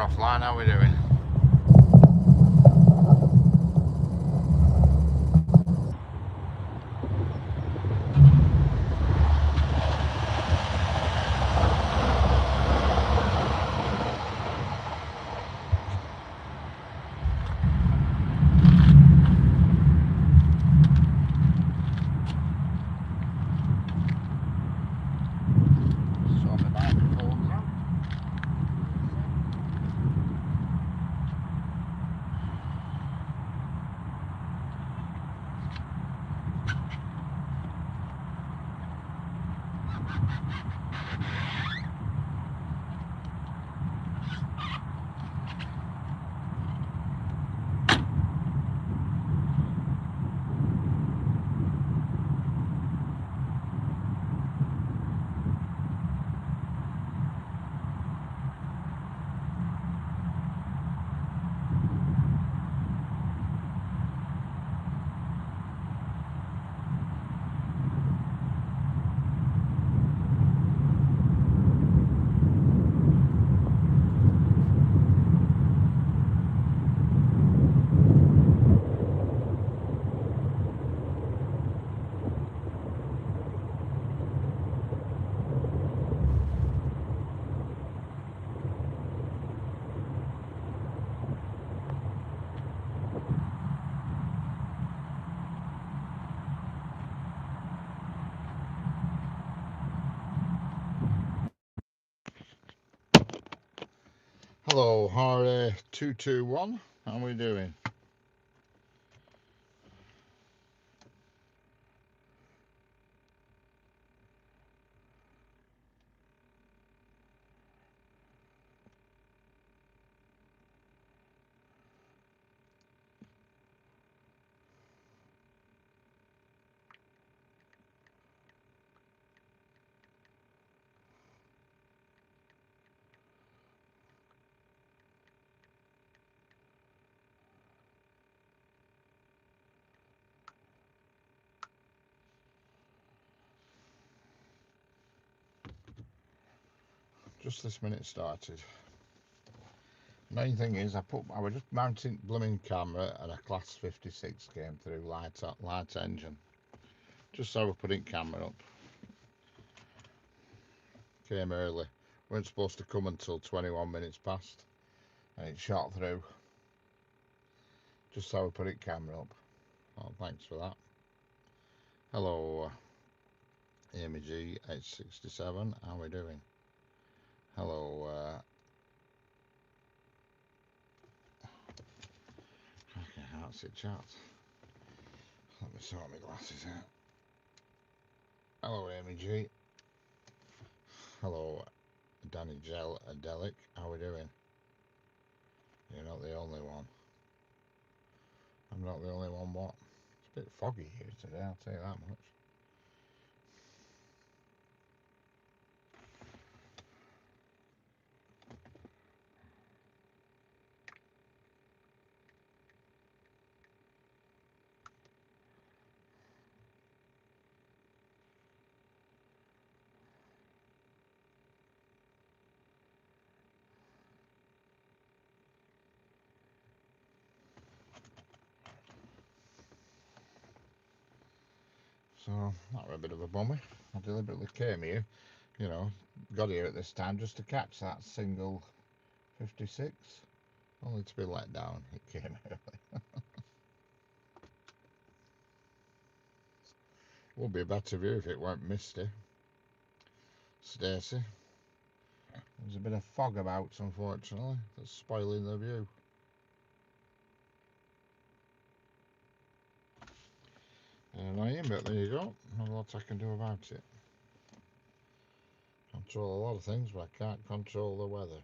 offline, how are we doing? Hello, Harley 221. How are we doing? Just this minute started. Main thing is I was just mounting blooming camera and a class 56 came through light engine. Just so we're putting camera up. Came early. Weren't supposed to come until 21 minutes past. And it shot through. Just so we put it camera up. Oh, thanks for that. Hello, Amy G 867. How are we doing? Hello, I can't see chat. Let me sort my glasses out. Hello, Amy G. Hello, Danny Gel Adelic. How are we doing? You're not the only one. I'm not the only one. What? It's a bit foggy here today, I'll tell you that much. So, that was a bit of a bummer. I deliberately came here, got here at this time just to catch that single 56. Only to be let down. It came early. Would be a better view if it weren't misty. Stacey. There's a bit of fog about, unfortunately. That's spoiling the view. Annoying, but there you go. Not a lot I can do about it. Control a lot of things, but I can't control the weather.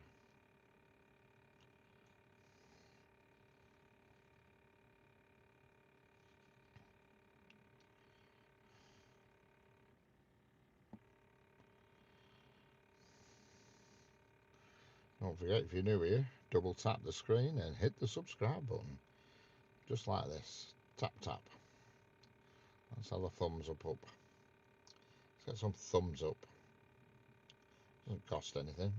Don't forget, if you're new here, double tap the screen and hit the subscribe button. Just like this. Tap, tap. Let's have a thumbs up. Let's get some thumbs up. Doesn't cost anything.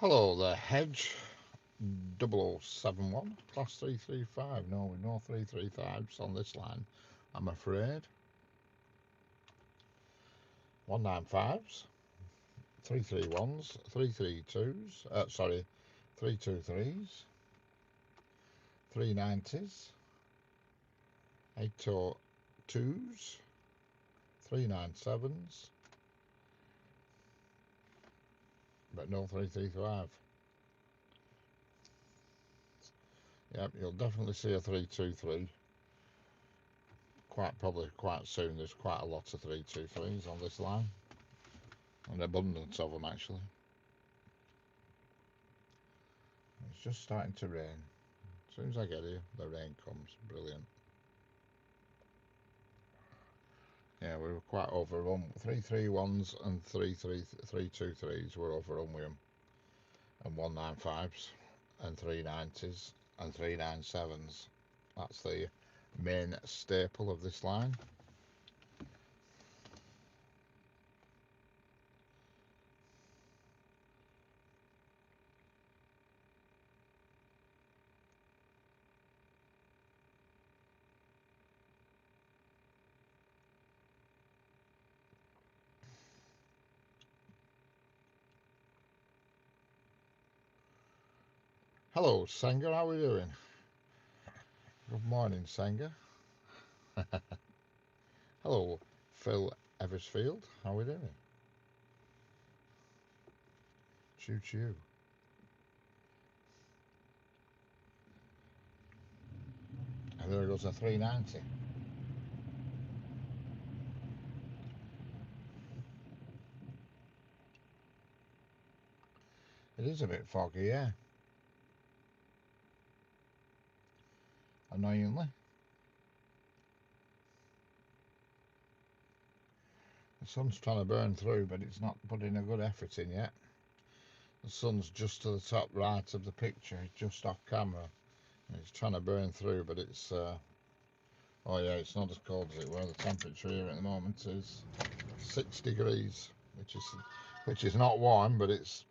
Hello there, Hedge 0071, class 335. No, with no 335s on this line, I'm afraid. 195s, 331s, 332s, sorry, 323s, 390s, 802s, 397s, but no 335. Yep, you'll definitely see a 323. Probably quite soon. There's quite a lot of 323s on this line. An abundance of them, actually. It's just starting to rain. As soon as I get here, the rain comes. Brilliant. Yeah, we were quite overrun. 331s and 323s were overrun with them. And 195s and 390s and 397s. That's the main staple of this line. Hello, Sanger. How are we doing? Good morning, Sanger. Hello, Phil Eversfield. How are we doing? Choo choo. And there goes a 390. It is a bit foggy, yeah. Annoyingly. The sun's trying to burn through, but it's not putting a good effort in yet. The sun's just to the top right of the picture, just off camera. And it's trying to burn through, but it's, oh yeah, it's not as cold as it were. The temperature here at the moment is 6 degrees, which is not warm, but it's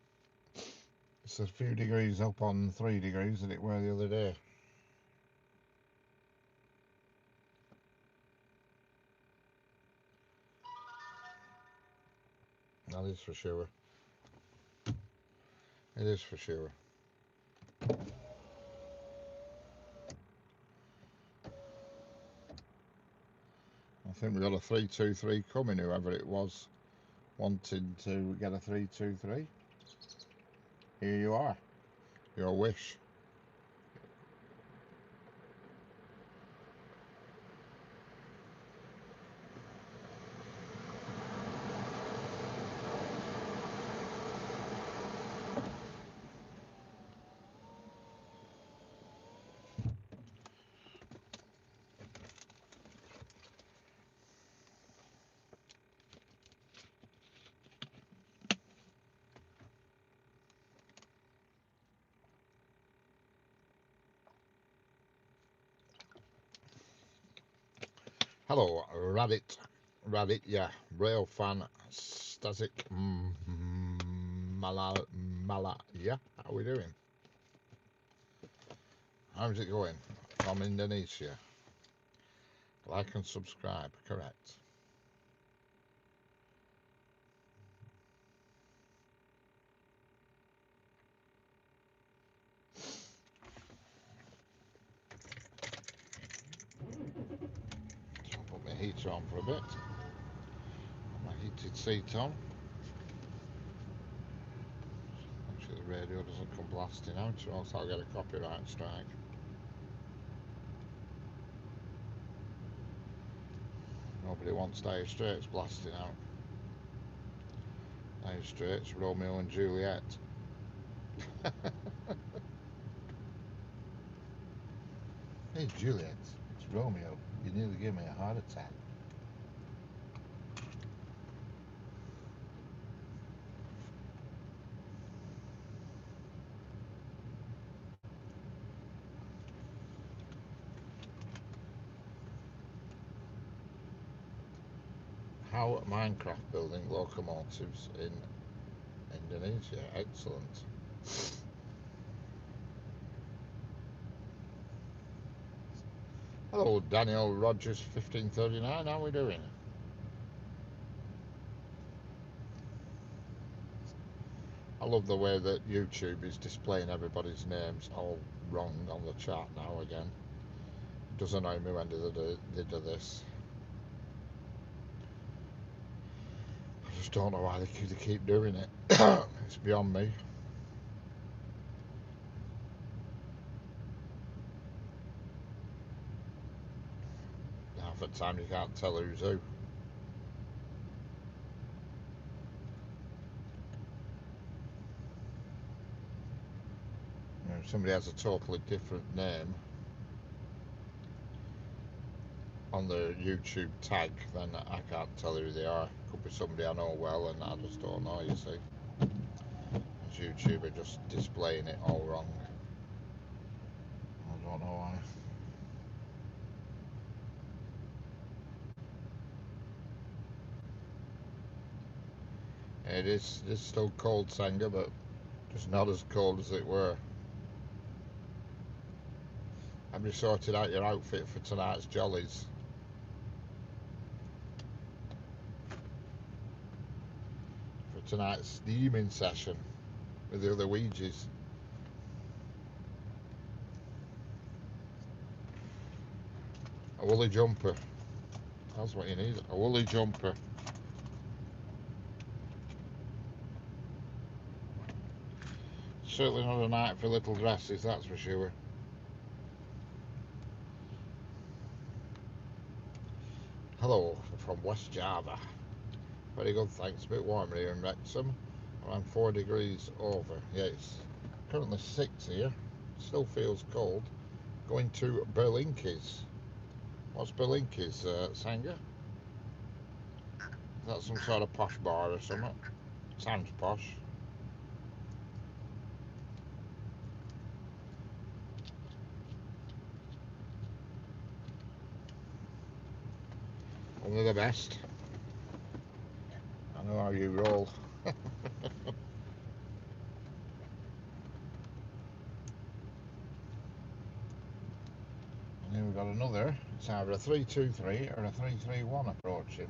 a few degrees up on 3 degrees that it were the other day. That is for sure. It is for sure. I think we got a 323 coming, whoever it was wanted to get a 323. Here you are. Your wish. Hello, Rabbit. Rabbit, yeah. Rail fan. Static. Mala. Yeah. How are we doing? How's it going? From Indonesia. Like and subscribe. Correct. So I'll put my heater on for a bit. Put my heated seat on. Make sure the radio doesn't come blasting out, or else I'll get a copyright strike. Nobody wants Dire Straits blasting out. Dire Straits, Romeo and Juliet. Hey Juliet, it's Romeo. You nearly gave me a heart attack. How Minecraft building locomotives in Indonesia. Excellent. Hello, Daniel Rogers 1539. How are we doing? I love the way that YouTube is displaying everybody's names all wrong on the chart now again. It does annoy me when they do this. I just don't know why they keep doing it. It's beyond me. Half the time you can't tell who's who. If somebody has a totally different name on the YouTube tag, then I can't tell who they are. Could be somebody I know well and I just don't know, you see. As YouTube are just displaying it all wrong. I don't know why. It's still cold, Sanger, but just not as cold as it were. Have you sorted out your outfit for tonight's jollies? For tonight's steaming session with the other Ouijas? A woolly jumper. That's what you need, a woolly jumper. Certainly not a night for little dresses, that's for sure. Hello from West Java. Very good, thanks. A bit warmer here in Wrexham. Around 4 degrees over. Yeah, it's currently 6 here. Still feels cold. Going to Berlinki's. What's Berlinki's, Sanger? Is that some sort of posh bar or something? Sounds posh. Only the best. I know how you roll. And here we've got another. It's either a 323 or a 331 approaching.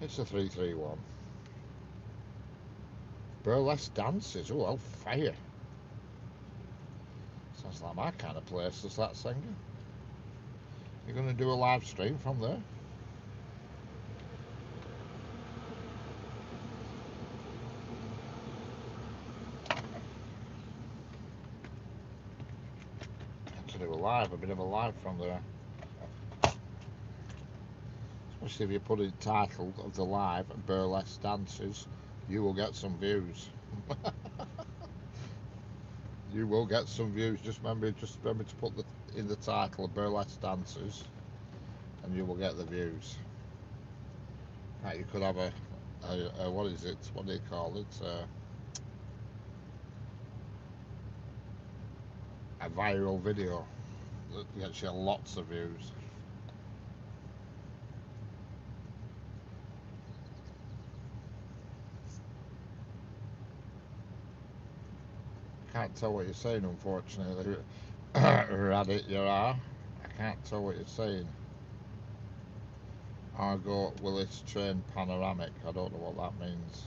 It's a 331. Burlesque dances. Oh, I'll fire. Sounds like my kind of place, does that, Singer? You're going to do a live stream from there? To do a bit of a live from there. Especially if you put it titled of the live Burlesque Dances, you will get some views. You will get some views. Just remember to put in the title of Burlesque Dancers, and you will get the views. Right, you could have a what is it? What do you call it? A viral video that gets you lots of views. Can't tell what you're saying, unfortunately. Rabbit, you are. I can't tell what you're saying. Argo Willis Train Panoramic. I don't know what that means.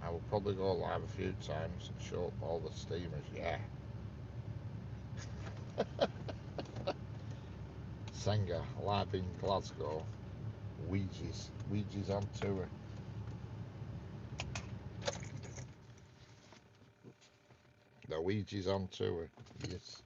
I will probably go live a few times and show up all the steamers, yeah. Senga, live in Glasgow. Ouija's on tour. The Ouija's on tour. Yes.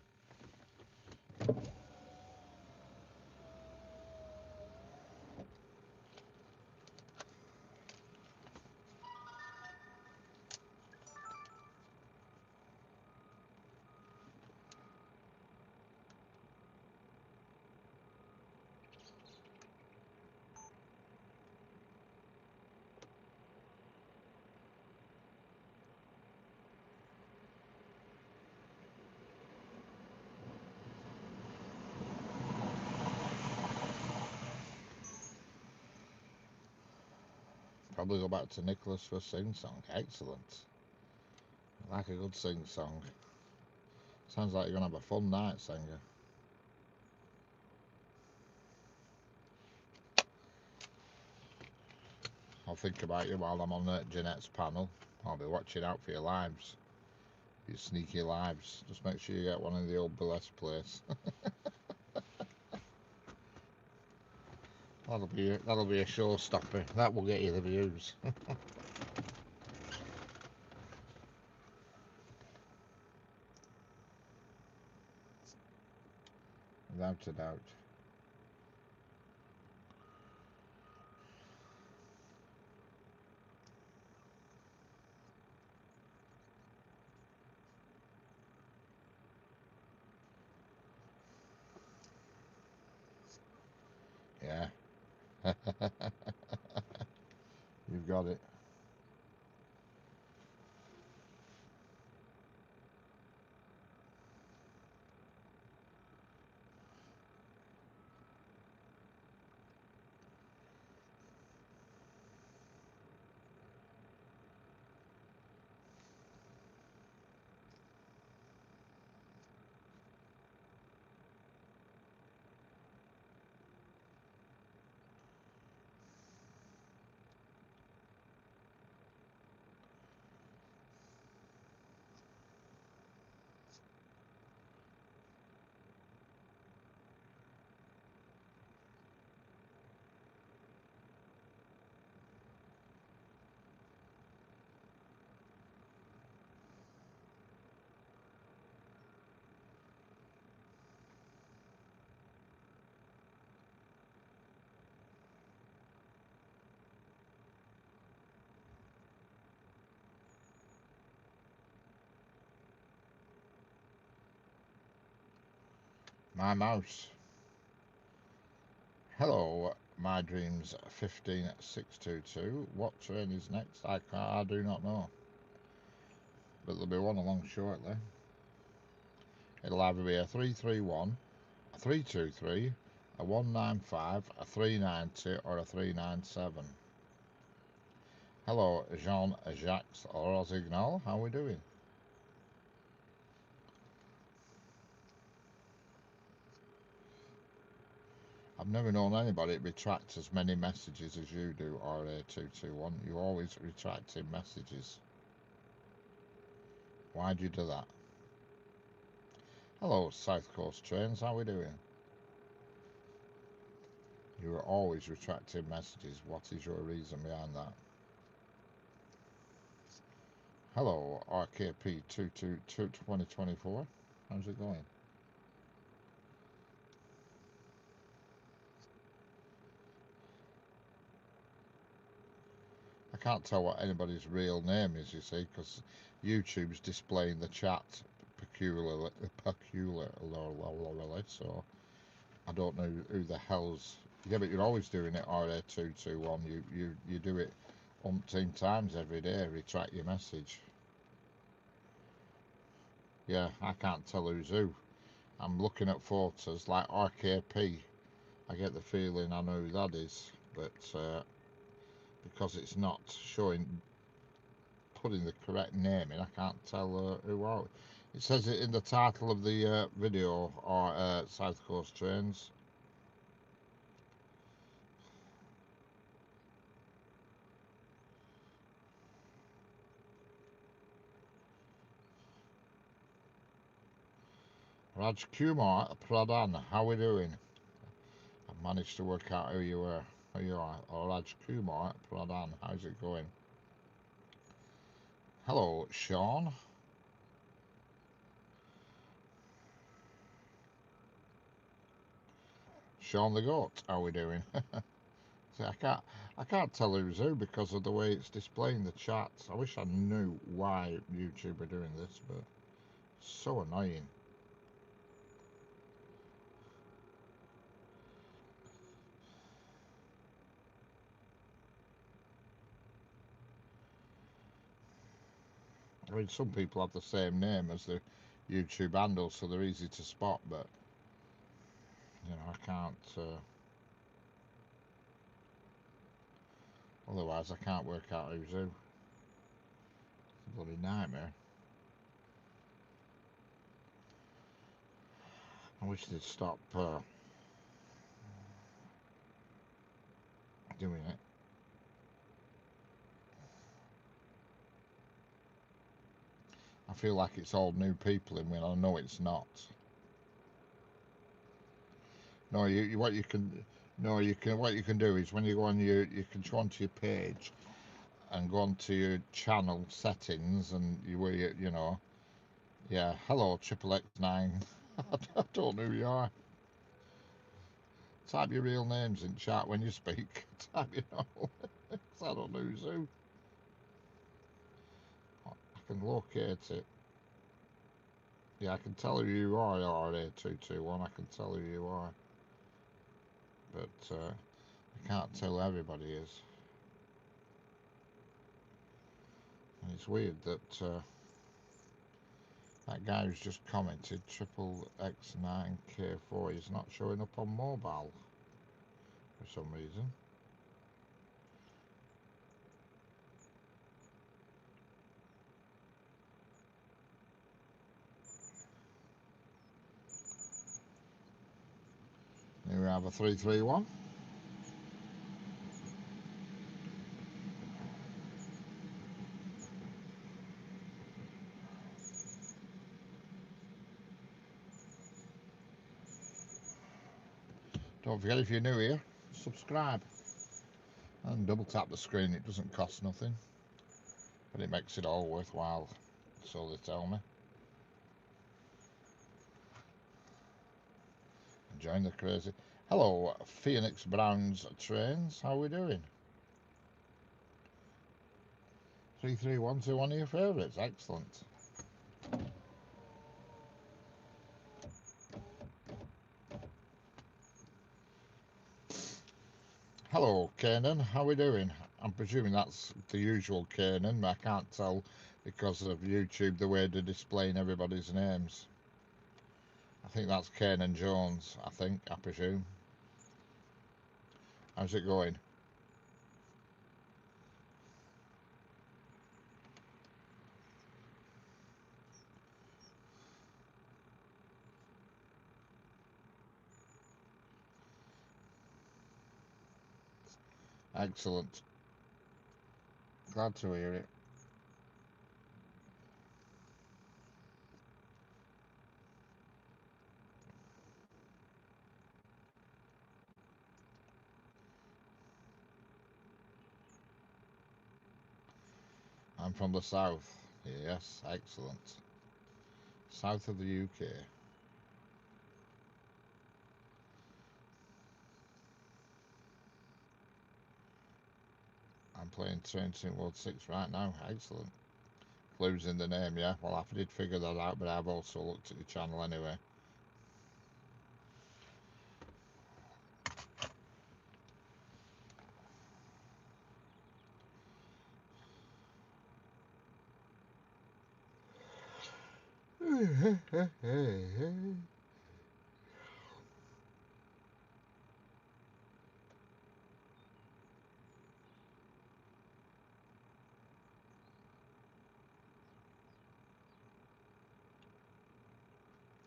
Probably go back to Nicholas for a sing song. Excellent. I like a good sing song. Sounds like you're gonna have a fun night, singer. I'll think about you while I'm on Jeanette's panel. I'll be watching out for your lives. Your sneaky lives. Just make sure you get one in the old burlesque place. That'll be a showstopper. That will get you the views. Without a doubt. Yeah. You've got it. My mouse. Hello, my dreams 15622. What train is next? I do not know. But there'll be one along shortly. It'll either be a 331, a 323, a 195, a 390, or a 397. Hello, Jean-Jacques Rosignol. How are we doing? I've never known anybody retract as many messages as you do, RA221. You're always retracting messages. Why do you do that? Hello, South Coast Trains. How are we doing? You are always retracting messages. What is your reason behind that? Hello, RKP222 2024. How's it going? I can't tell what anybody's real name is, you see, because YouTube's displaying the chat peculiarly, so I don't know who the hell's. Yeah, but you're always doing it, RA221. You do it umpteen times every day. Retract your message. Yeah, I can't tell who's who. I'm looking at photos like RKP. I get the feeling I know who that is, but because it's not showing, putting the correct name in, I can't tell who are. It says it in the title of the video, or South Coast Trains. Raj Kumar Pradhan, how are we doing? I managed to work out who you were. Are you alright? Raj Kumar, Pradhan, how's it going? Hello, Sean. Sean the Goat, how are we doing? See, I can't tell who's who because of the way it's displaying the chats. I wish I knew why YouTube are doing this, but it's so annoying. I mean, some people have the same name as the YouTube handle, so they're easy to spot, but I can't. Otherwise, I can't work out who's who. It's a bloody nightmare. I wish they'd stop doing it. I feel like it's all new people in when I know it's not. No, what you can what you can do is when you go on you can go onto your page and go onto your channel settings and yeah, hello Triple X9. I don't know who you are. Type your real names in chat when you speak. Type because I don't know who's who. I can locate it. Yeah, I can tell who you are, RA221. I can tell who you are. But I can't tell who everybody is. And it's weird that that guy who's just commented Triple X9K4 is not showing up on mobile for some reason. Here we have a 331. Don't forget, if you're new here, subscribe and double tap the screen. It doesn't cost nothing, but it makes it all worthwhile, so they tell me. Join the crazy. Hello, Phoenix Browns Trains. How are we doing? 3312, one of your favourites. Excellent. Hello, Kanan. How are we doing? I'm presuming that's the usual Kanan, but I can't tell because of YouTube the way they're displaying everybody's names. I think that's Kanan Jones, I presume. How's it going? Excellent. Glad to hear it. I'm from the south. Yes, excellent. South of the UK. I'm playing Train Sim World 6 right now. Excellent. Clues in the name, yeah. Well, I did figure that out, but I've also looked at your channel anyway.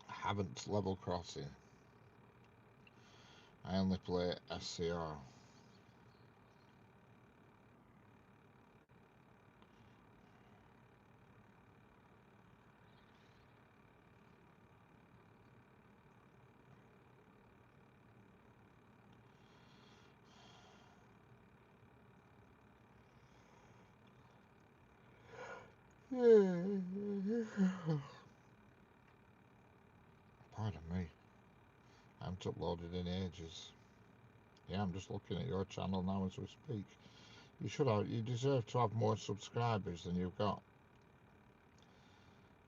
Haven't level crossing. I only play SCR. Pardon me. I haven't uploaded in ages. Yeah, I'm just looking at your channel now as we speak. You deserve to have more subscribers than you've got.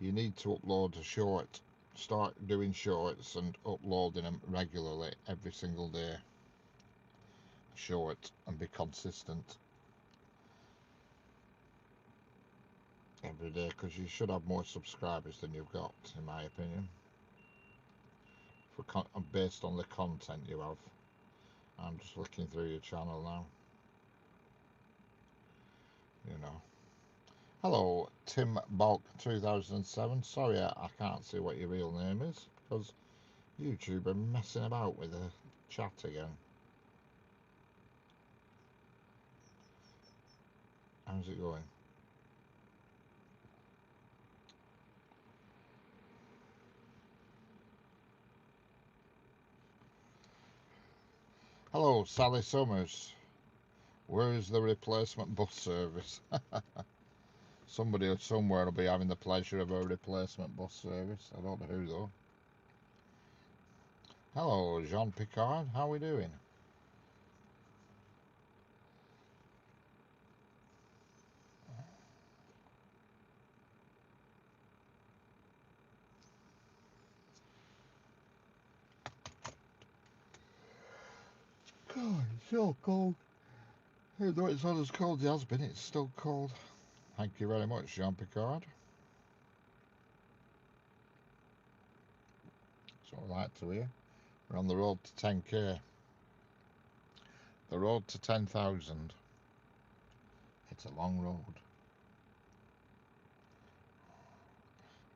You need to upload a short. Start doing shorts and uploading them regularly every single day. Short and be consistent every day, because you should have more subscribers than you've got, in my opinion. Based on the content you have. I'm just looking through your channel now. You know. Hello, Tim Balk 2007. Sorry, I can't see what your real name is because YouTube are messing about with the chat again. How's it going? Hello, Sally Summers. Where is the replacement bus service? Somebody somewhere will be having the pleasure of a replacement bus service. I don't know who though. Hello, Jean Picard. How are we doing? God, it's so cold. Even though it's not as cold as it has been, it's still cold. Thank you very much, Jean Picard. That's what I like to hear. We're on the road to 10k. The road to 10,000. It's a long road.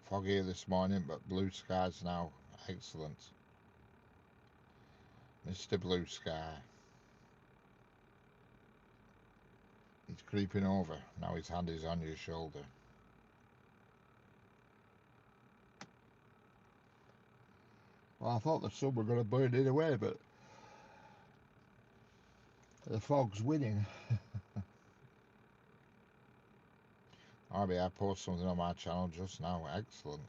Foggy this morning, but blue skies now. Excellent. Mr. Blue Sky. He's creeping over. Now his hand is on your shoulder. Well, I thought the sun were going to burn it away, but the fog's winning. RBI post something on my channel just now. Excellent.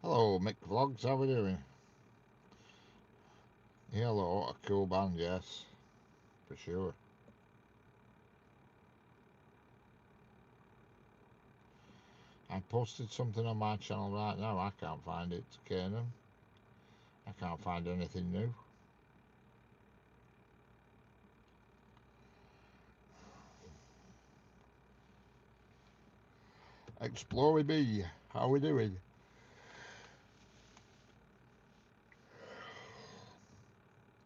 Hello, Mick Vlogs. How we doing? Hello, a cool band, yes, for sure. I posted something on my channel right now. I can't find it, Canaan. I can't find anything new. Explorer B, how we doing?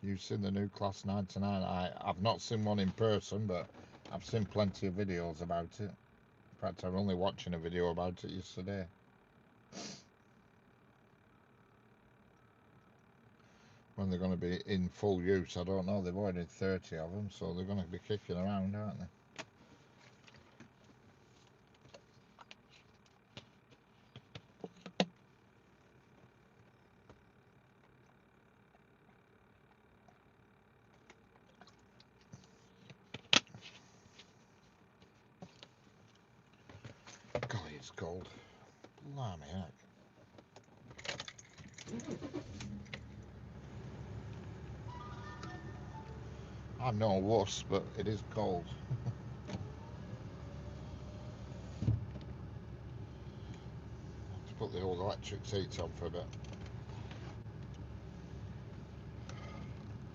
You've seen the new Class 99. I've not seen one in person, but I've seen plenty of videos about it. In fact, I'm only watching a video about it yesterday. When they're going to be in full use, I don't know. They've ordered 30 of them, so they're going to be kicking around, aren't they? Golly, it's cold. Blimey heck. I'm no wuss, but it is cold. Let's put the old electric seats on for a bit.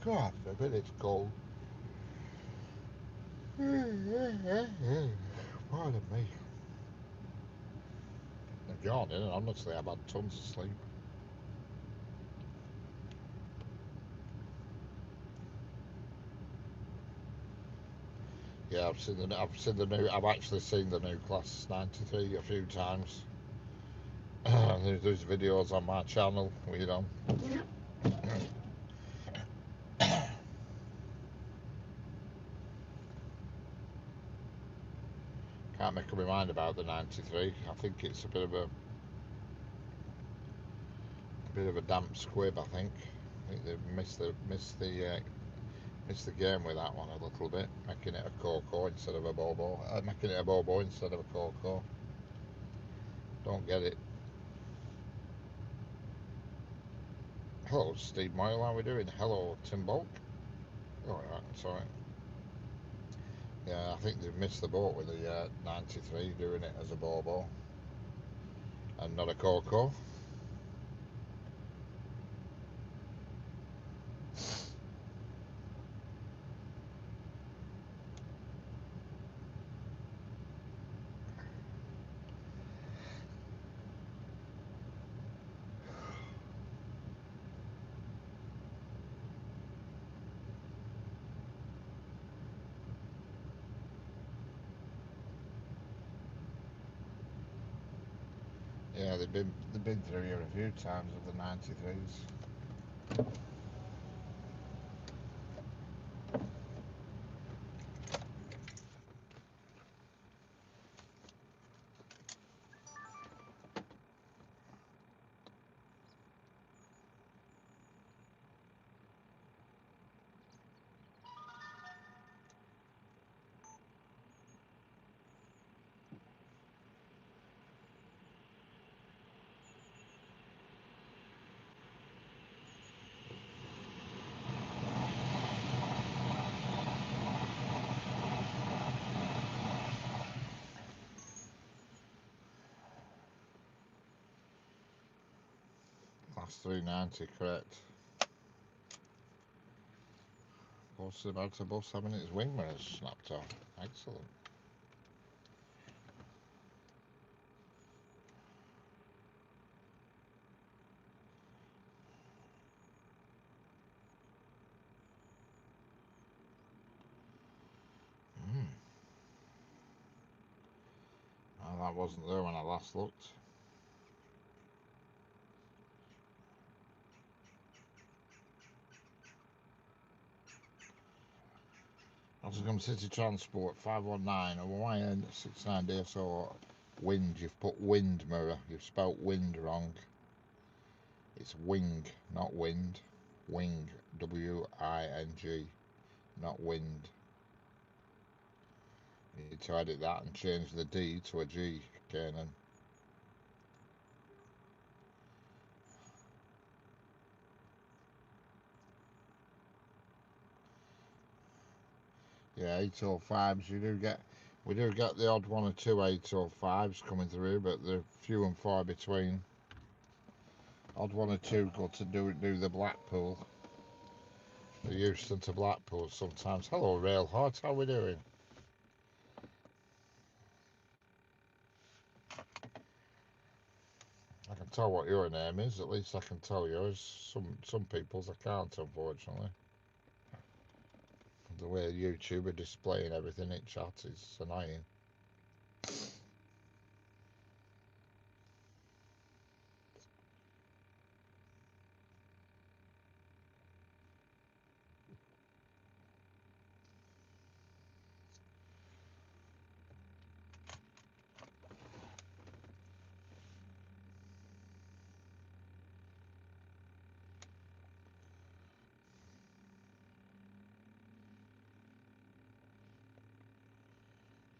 God forbid it's cold. Pardon me. I'm yawning, and honestly, I've had tons of sleep. Yeah, I've actually seen the new Class 93 a few times. There's videos on my channel, you know. Can't make up my mind about the 93. I think it's a bit of a damp squib. I think they've missed the game with that one a little bit, making it a Coco instead of a Bobo, making it a Bobo instead of a Coco. Don't get it. Hello, Steve Moyle. How are we doing? Hello, Tim Bulk. All right, that's all right. Yeah, I think they've missed the boat with the 93 doing it as a Bobo and not a Coco. Yeah, they've been through here a few times of the 93s. Last 390, correct. Bus about to bus having its wing mirrors snapped off. Excellent. Well, that wasn't there when I last looked. Nottingham City Transport 519 YN 69 DSO wind. You've put wind mirror. You've spelt wind wrong. It's wing, not wind. Wing, W-I-N-G, not wind. You need to edit that and change the D to a G, Kanan. Yeah, 805s. We do get the odd one or two 805s coming through, but they're few and far between. Odd one or two go to do the Blackpool. The Euston to Blackpool sometimes. Hello, Railheart. How we doing? I can tell what your name is. At least I can tell yours. Some people's I can't, unfortunately. The way YouTube are displaying everything in chat is annoying.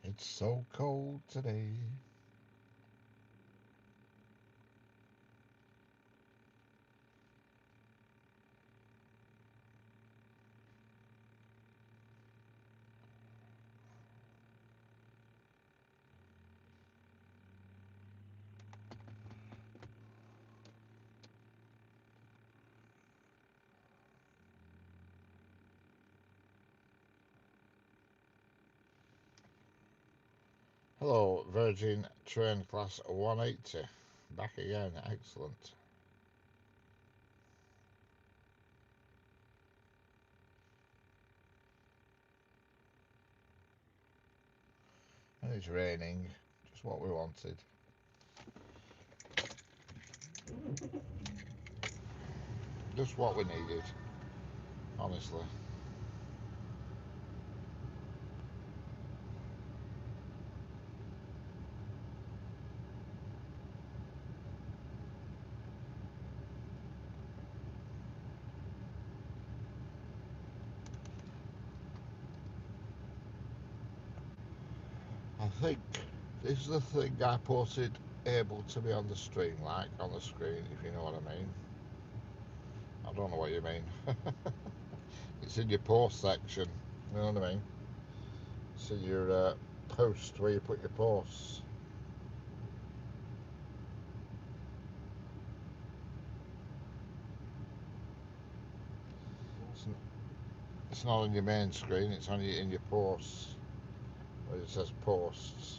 It's so cold today. Hello, Virgin Train Class 180. Back again, excellent. And it's raining, just what we wanted. Just what we needed, honestly. think this is the thing I posted able to be on the screen, like on the screen, if you know what I mean. I don't know what you mean. It's in your post section, you know what I mean? It's in your post where you put your posts. It's not on your main screen, it's on in your posts where it says posts.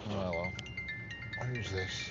Oh well, who's this?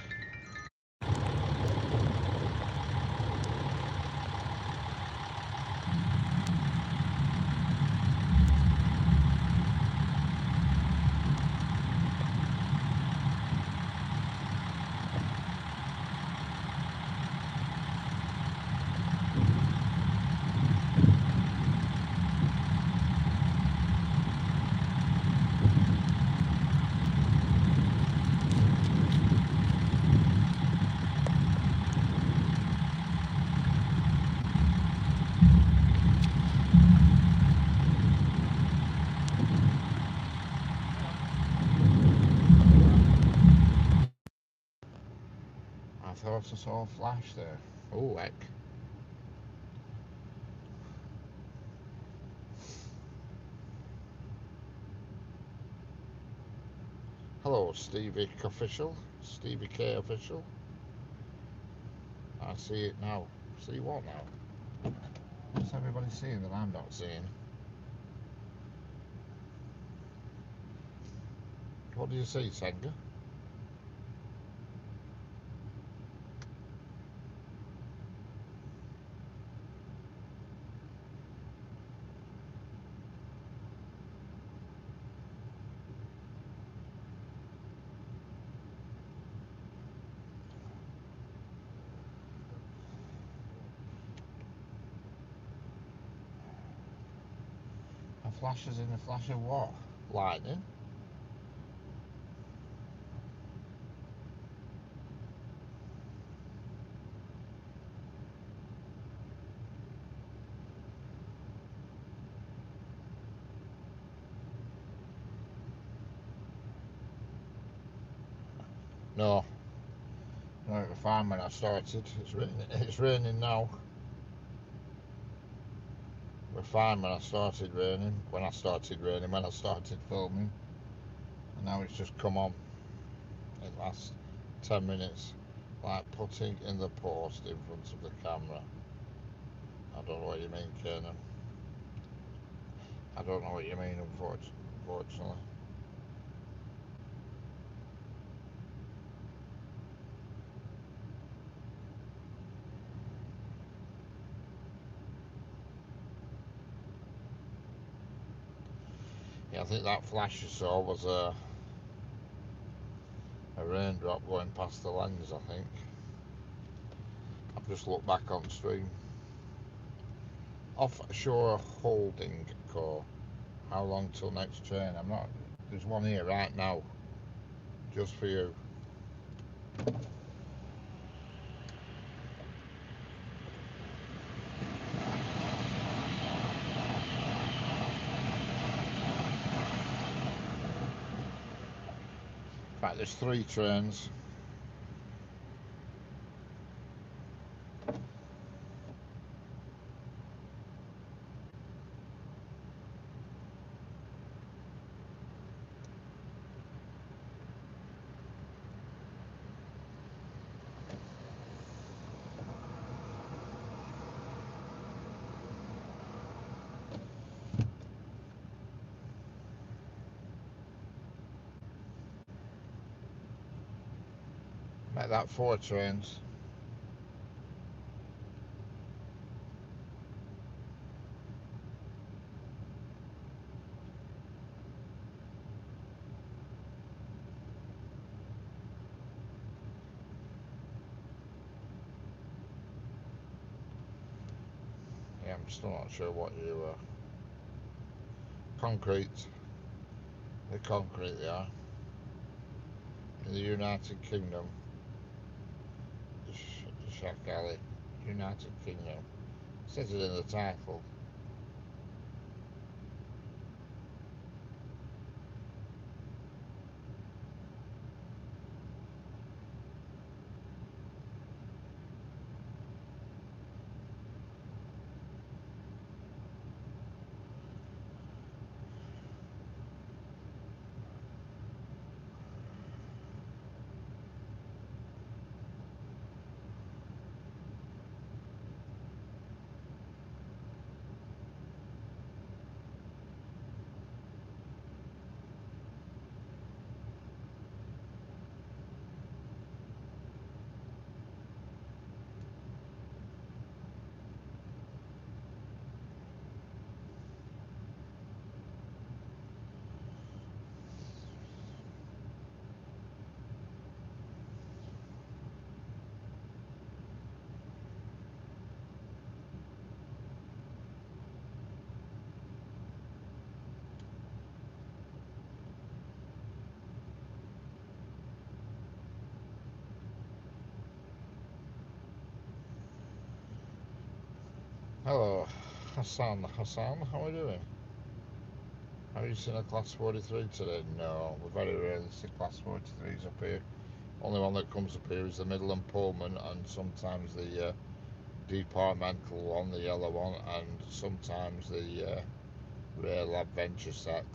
I thought I saw a flash there. Oh heck. Hello, Stevie Official. Stevie K Official. I see it now. See what now? What's everybody seeing that I'm not seeing? What do you see, Senga? A flash is in a flash of what? Lightning? No. No, it was fine when I started. It's raining now. We're fine when I started raining. When I started filming. And now it's just come on. It lasts 10 minutes. Like putting in the post in front of the camera. I don't know what you mean, Kiernan. I don't know what you mean, unfortunately. Yeah, I think that flash you saw was a raindrop going past the lens, I think. I've just looked back on stream. Offshore holding co. How long till next train? I'm not. There's one here right now, just for you. In fact, there's 3 trains. Make that 4 trains. Yeah, I'm still not sure what you concrete. The concrete they are. In the United Kingdom. Shakali. United Kingdom. It says it in the title. Hello, Hassan, how are we doing? Have you seen a Class 43 today? No, we very rarely see Class 43s up here. Only one that comes up here is the Midland Pullman, and sometimes the departmental one, the yellow one, and sometimes the Rail Adventure set.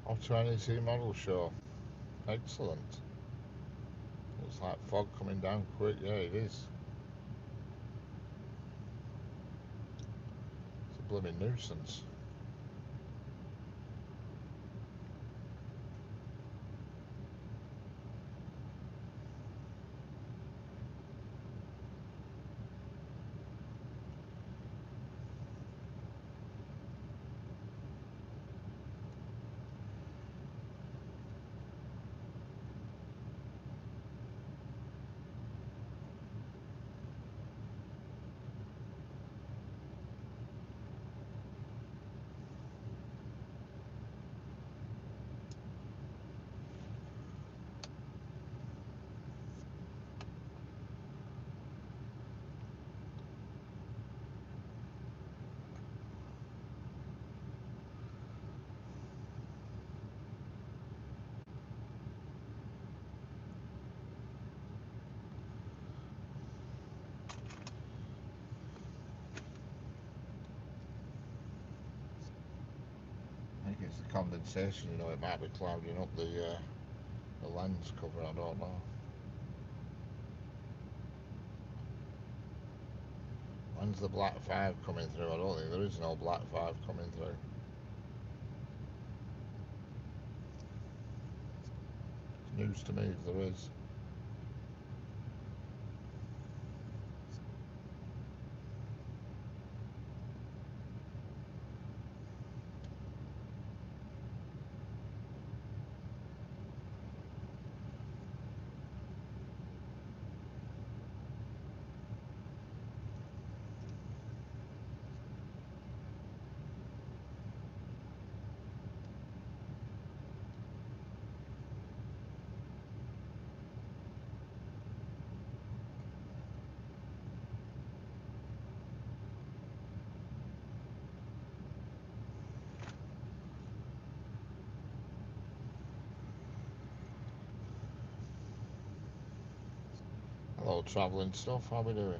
Off to NEC Model Show. Excellent. Looks like fog coming down quick. Yeah, it is. It's a blooming nuisance. I think it's the condensation, you know, it might be clouding up the lens cover, I don't know. When's the Black 5 coming through? I don't think there is no Black 5 coming through. It's news to me if there is. Hello, travelling stuff. How we doing?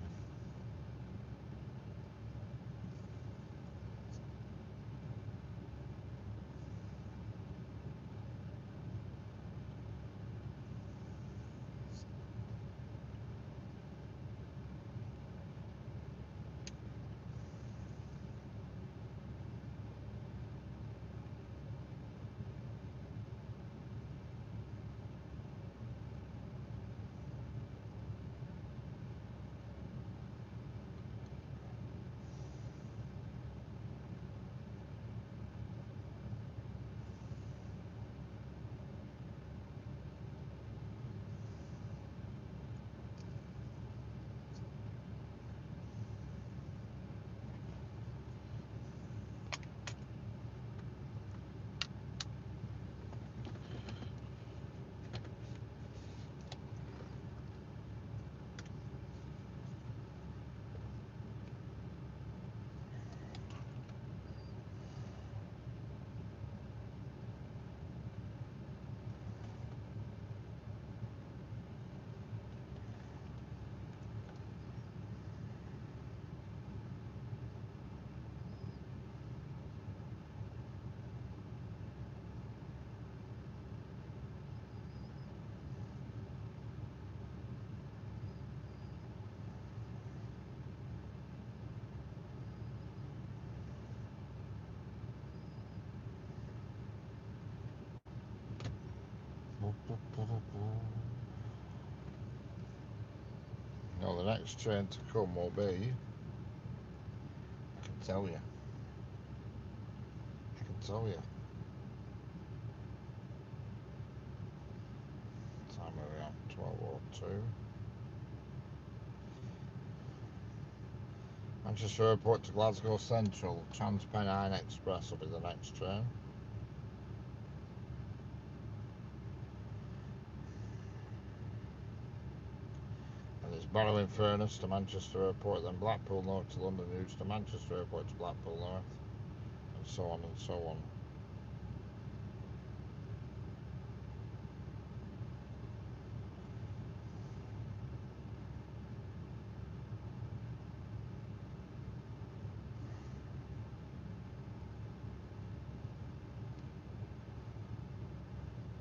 Now the next train to come will be, I can tell you, time are we on? 12:02. Manchester Airport to Glasgow Central, Transpennine Express will be the next train. And it's Barrow in Furness to Manchester Airport, then Blackpool North to London News to Manchester Airport to Blackpool North, and so on and so on.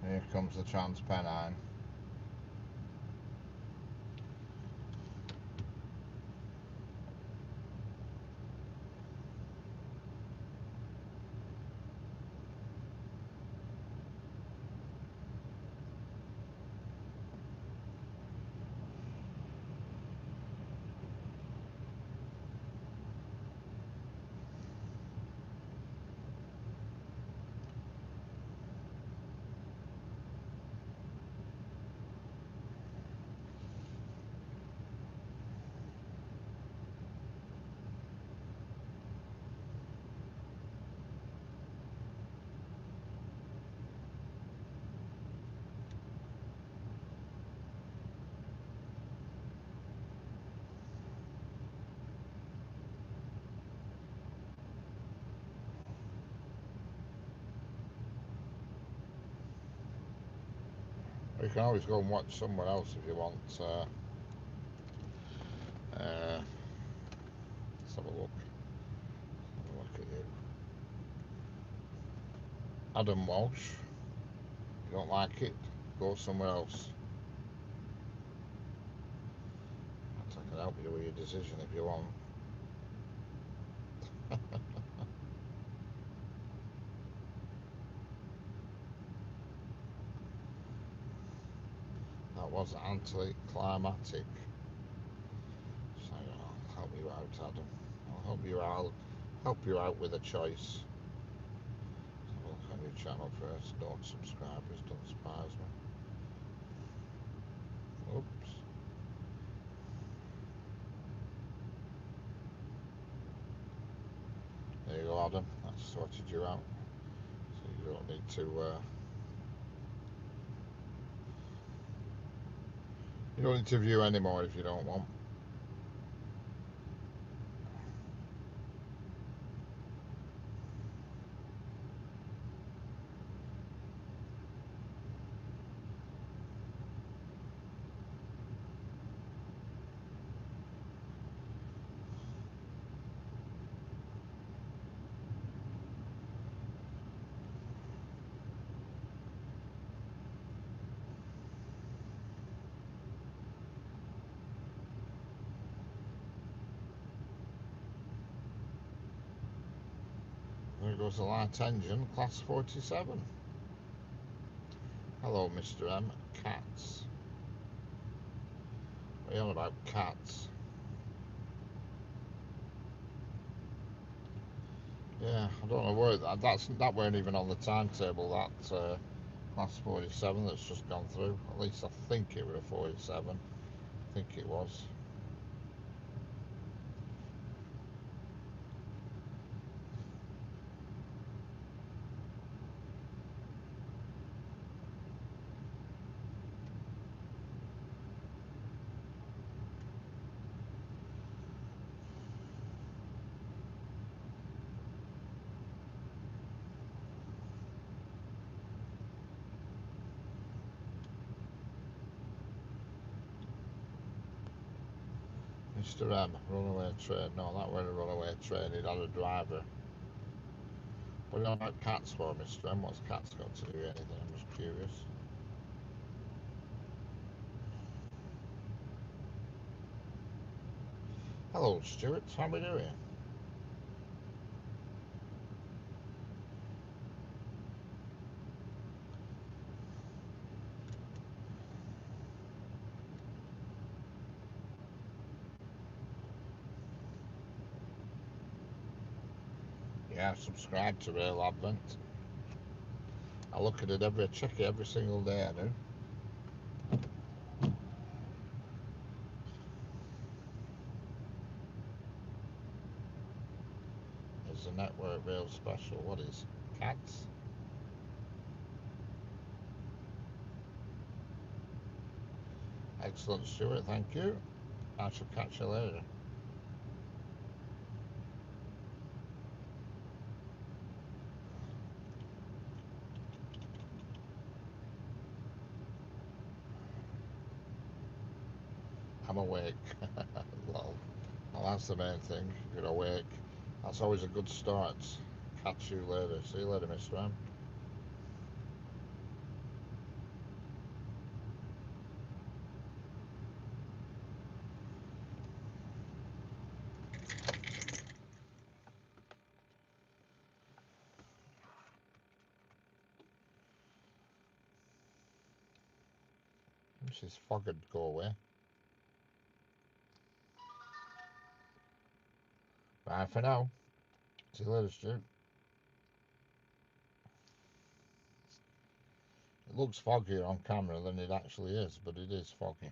Here comes the Transpennine. You can always go and watch somewhere else if you want. Let's have a look. Have a look at you. Adam Walsh. If you don't like it, go somewhere else. I can help you with your decision if you want. That was anticlimactic. So I'll help you out, Adam. I'll help you out. Help you out with a choice. Let's have a look on your channel first. Don't subscribers, don't surprise me. Oops. There you go, Adam. That's sorted you out. So you don't need to. You don't need to view anymore if you don't want. There goes the light engine, class 47. Hello, Mr. M. Cats. What are you on about, cats? Yeah, I don't know where that weren't even on the timetable. That class 47 that's just gone through. At least I think it was a 47. I think it was. Mr. M, runaway train. No, that wasn't a runaway train. It had a driver. What are you on about cats for, Mr. M? What's cats got to do with anything? I'm just curious. Hello, Stuart. How are we doing? Yeah, subscribe to Real Advent. I look at it check it every single day. I do. It's a network real special. What is cats? Excellent, Stuart. Thank you. I shall catch you later. I'm awake. Well, that's the main thing. If you're awake, that's always a good start. Catch you later. See you later, Mr. M. This is fogged. Go away. Bye for now. See you later, Stu. It looks foggier on camera than it actually is, but it is foggy.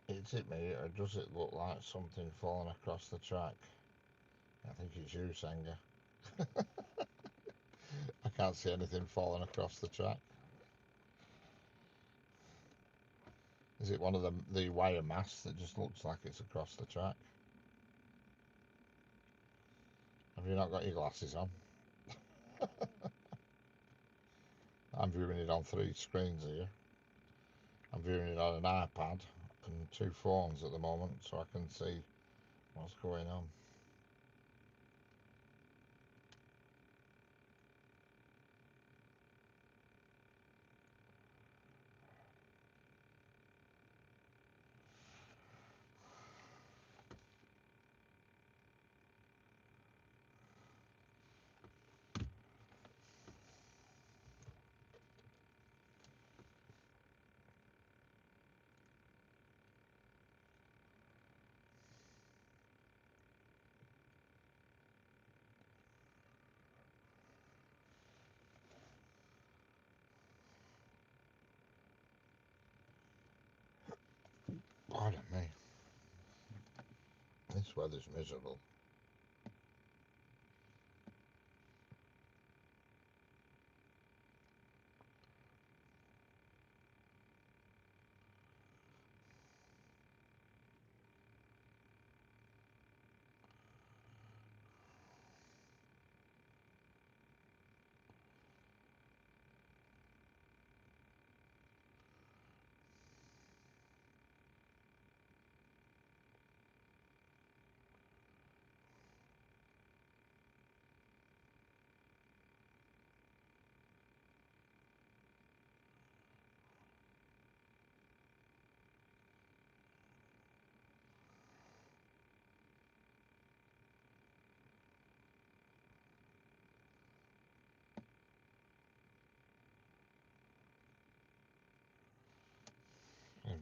Is it me, or does it look like something falling across the track? I think it's you, Senga. I can't see anything falling across the track. Is it one of the wire masts that just looks like it's across the track? Have you not got your glasses on? I'm viewing it on 3 screens here. I'm viewing it on an iPad and 2 phones at the moment, so I can see what's going on. Pardon me. This weather's miserable.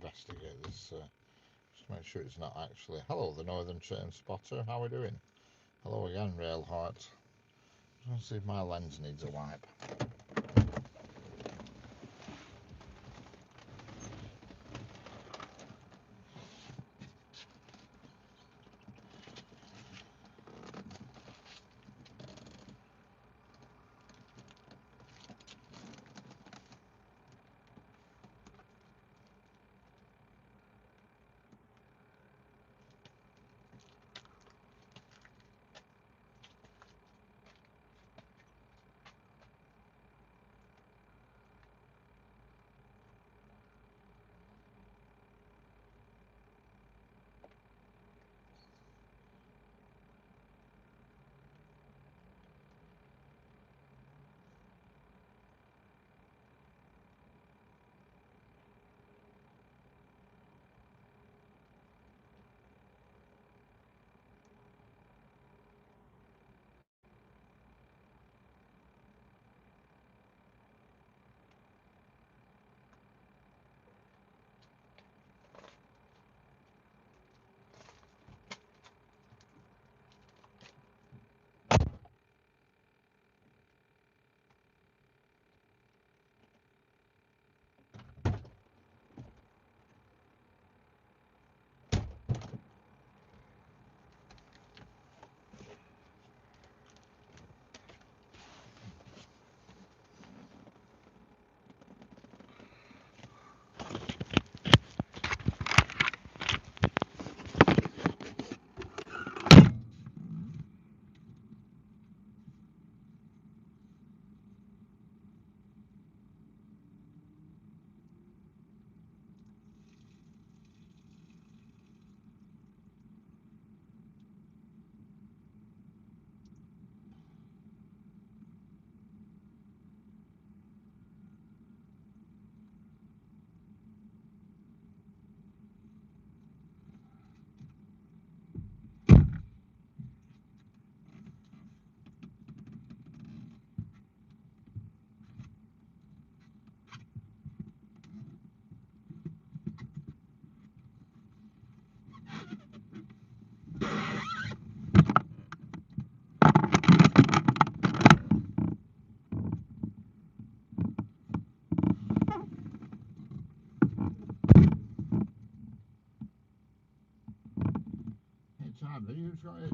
investigate this. Just make sure it's not actually. Hello, the Northern Train Spotter. How are we doing? Hello again, Railheart. Just want to see if my lens needs a wipe. You've got it.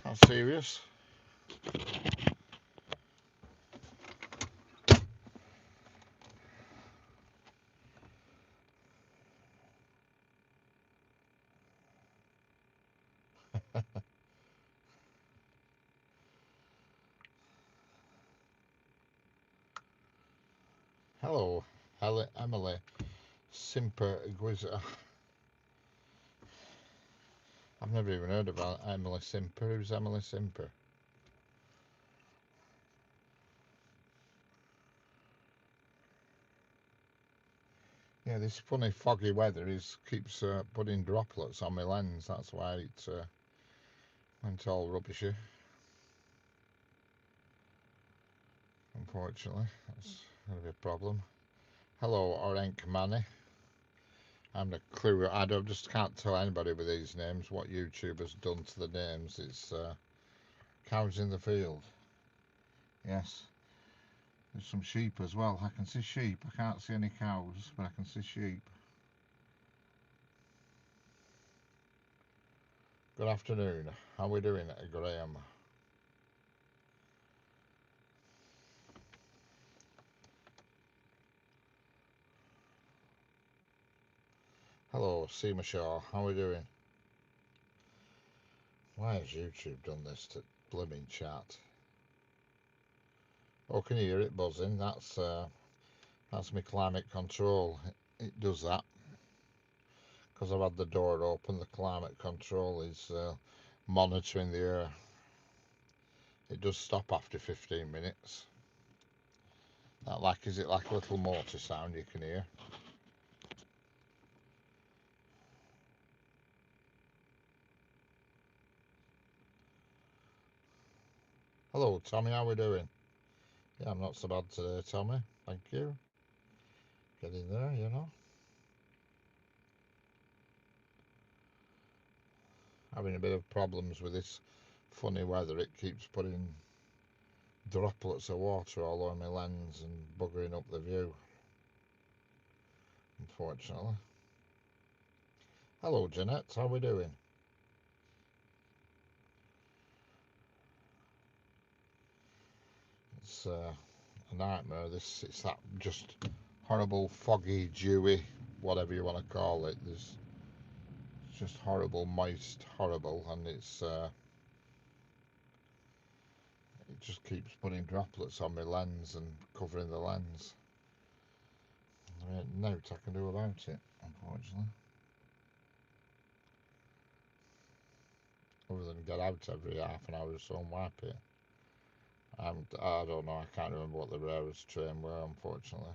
How serious? Hello, Emily Simper Guiza. I've never even heard about Emily Simper. Who's Emily Simper? Yeah, this funny foggy weather keeps putting droplets on my lens. That's why it went all rubbishy. Unfortunately, that's going to be a problem. Hello, Orenk Manny. I'm the clue. Just can't tell anybody with these names what YouTube has done to the names. It's cows in the field. Yes. There's some sheep as well. I can see sheep. I can't see any cows, but I can see sheep. Good afternoon. How are we doing, Graham? Hello, Seema Shaw. How are we doing? Why has YouTube done this to blooming chat? Oh, can you hear it buzzing? That's my climate control. It does that because I've had the door open. The climate control is monitoring the air. It does stop after 15 minutes. Is it like a little motor sound you can hear? Hello, Tommy. How are we doing? Yeah, I'm not so bad today, Tommy. Thank you. getting there, you know. Having a bit of problems with this funny weather. It keeps putting droplets of water all over my lens and buggering up the view, unfortunately. Hello, Jeanette. How are we doing? It's a nightmare. It's that just horrible, foggy, dewy, whatever you want to call it. There's just horrible, moist, horrible, and it just keeps putting droplets on my lens and covering the lens. There ain't nought I can do about it, unfortunately. Other than get out every half an hour or so and wipe it. I don't know. I can't remember what the rarest train were, unfortunately.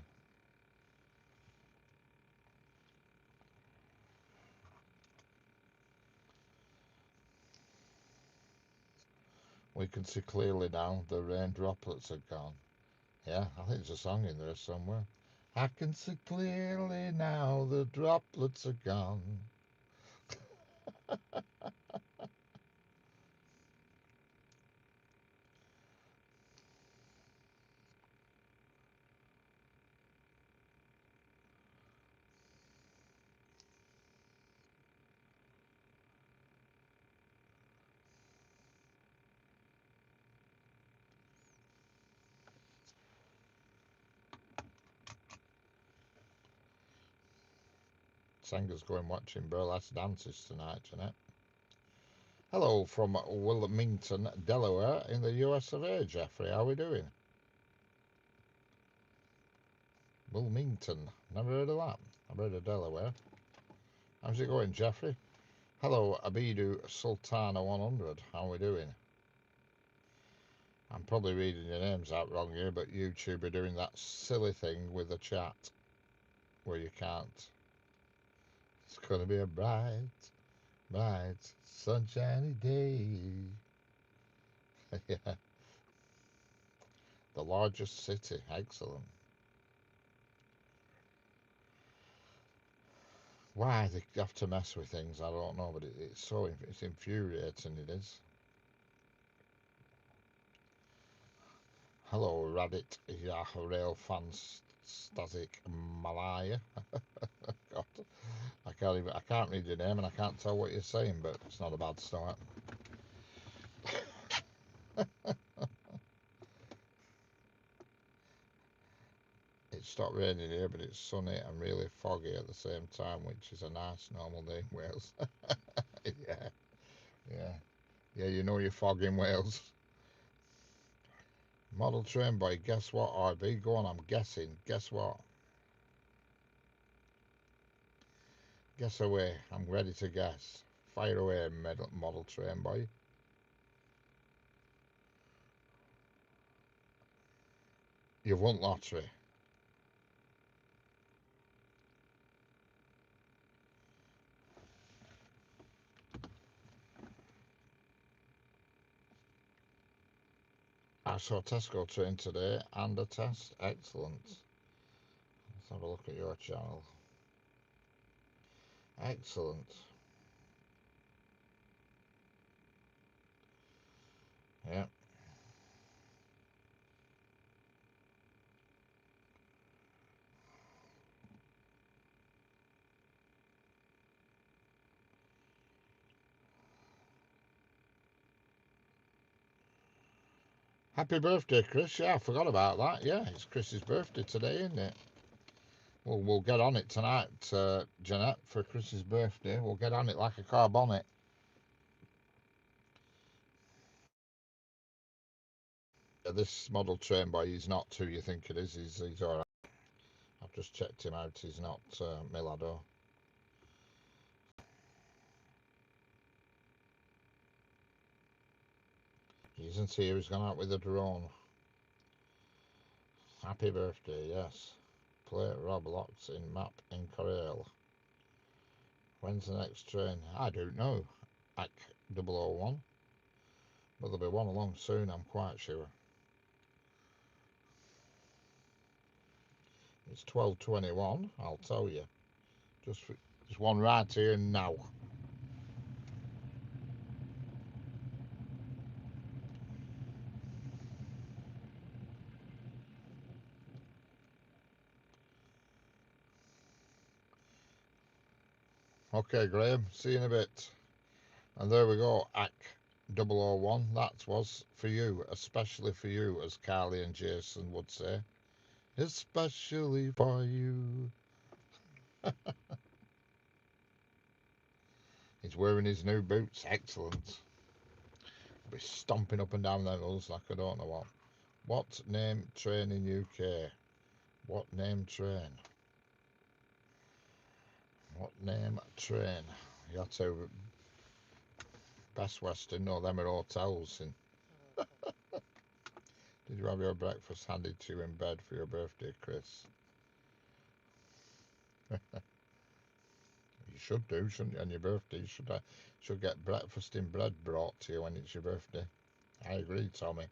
We can see clearly now the rain droplets are gone. Yeah, I think there's a song in there somewhere. I can see clearly now the droplets are gone. Sanga's going watching burlesque dances tonight, Jeanette. Hello from Wilmington, Delaware, in the US of A, Jeffrey. How are we doing? Wilmington. Never heard of that. I've heard of Delaware. How's it going, Jeffrey? Hello, Abidu Sultana 100. How are we doing? I'm probably reading your names out wrong here, but YouTube are doing that silly thing with the chat where you can't. It's going to be a bright, bright, sunshiny day. Yeah, the largest city. Excellent. Why they have to mess with things, I don't know, but it's infuriating. It is. Hello, Radit Yahrail Fantastic Malaya. God, I can't read your name and I can't tell what you're saying, but it's not a bad start. It stopped raining here, but it's sunny and really foggy at the same time, which is a nice normal day in Wales. Yeah, yeah, yeah. You know your fog in Wales. Model train boy. Guess what, RB? Go on. I'm guessing. Guess what? Guess away. I'm ready to guess. Fire away, model train boy. You've won lottery. I saw Tesco train today and a test. Excellent. Let's have a look at your channel. Excellent. Yeah. Happy birthday, Chris. Yeah, I forgot about that. Yeah, it's Chris's birthday today, isn't it? We'll get on it tonight, Jeanette, for Chris's birthday. We'll get on it like a car bonnet. Yeah, this model train boy, he's not who you think it is. He's all right. I've just checked him out. He's not Milado. He isn't here. He's gone out with a drone. Happy birthday, yes. Play Roblox in map in Corel. When's the next train? I don't know. AC 001. But there'll be one along soon, I'm quite sure. It's 12:21, I'll tell you. Just one right here and now. Okay, Graham, see you in a bit. And there we go, AC001. That was for you, especially for you, as Carly and Jason would say. Especially for you. He's wearing his new boots. Excellent. He'll be stomping up and down them hills like I don't know what. What name train in UK? What name train? What name train? You had to Best Western. No, them are hotels. Did you have your breakfast handed to you in bed for your birthday, Chris? You should do, shouldn't you? On your birthday, you should get breakfast in bread brought to you when it's your birthday. I agree, Tommy.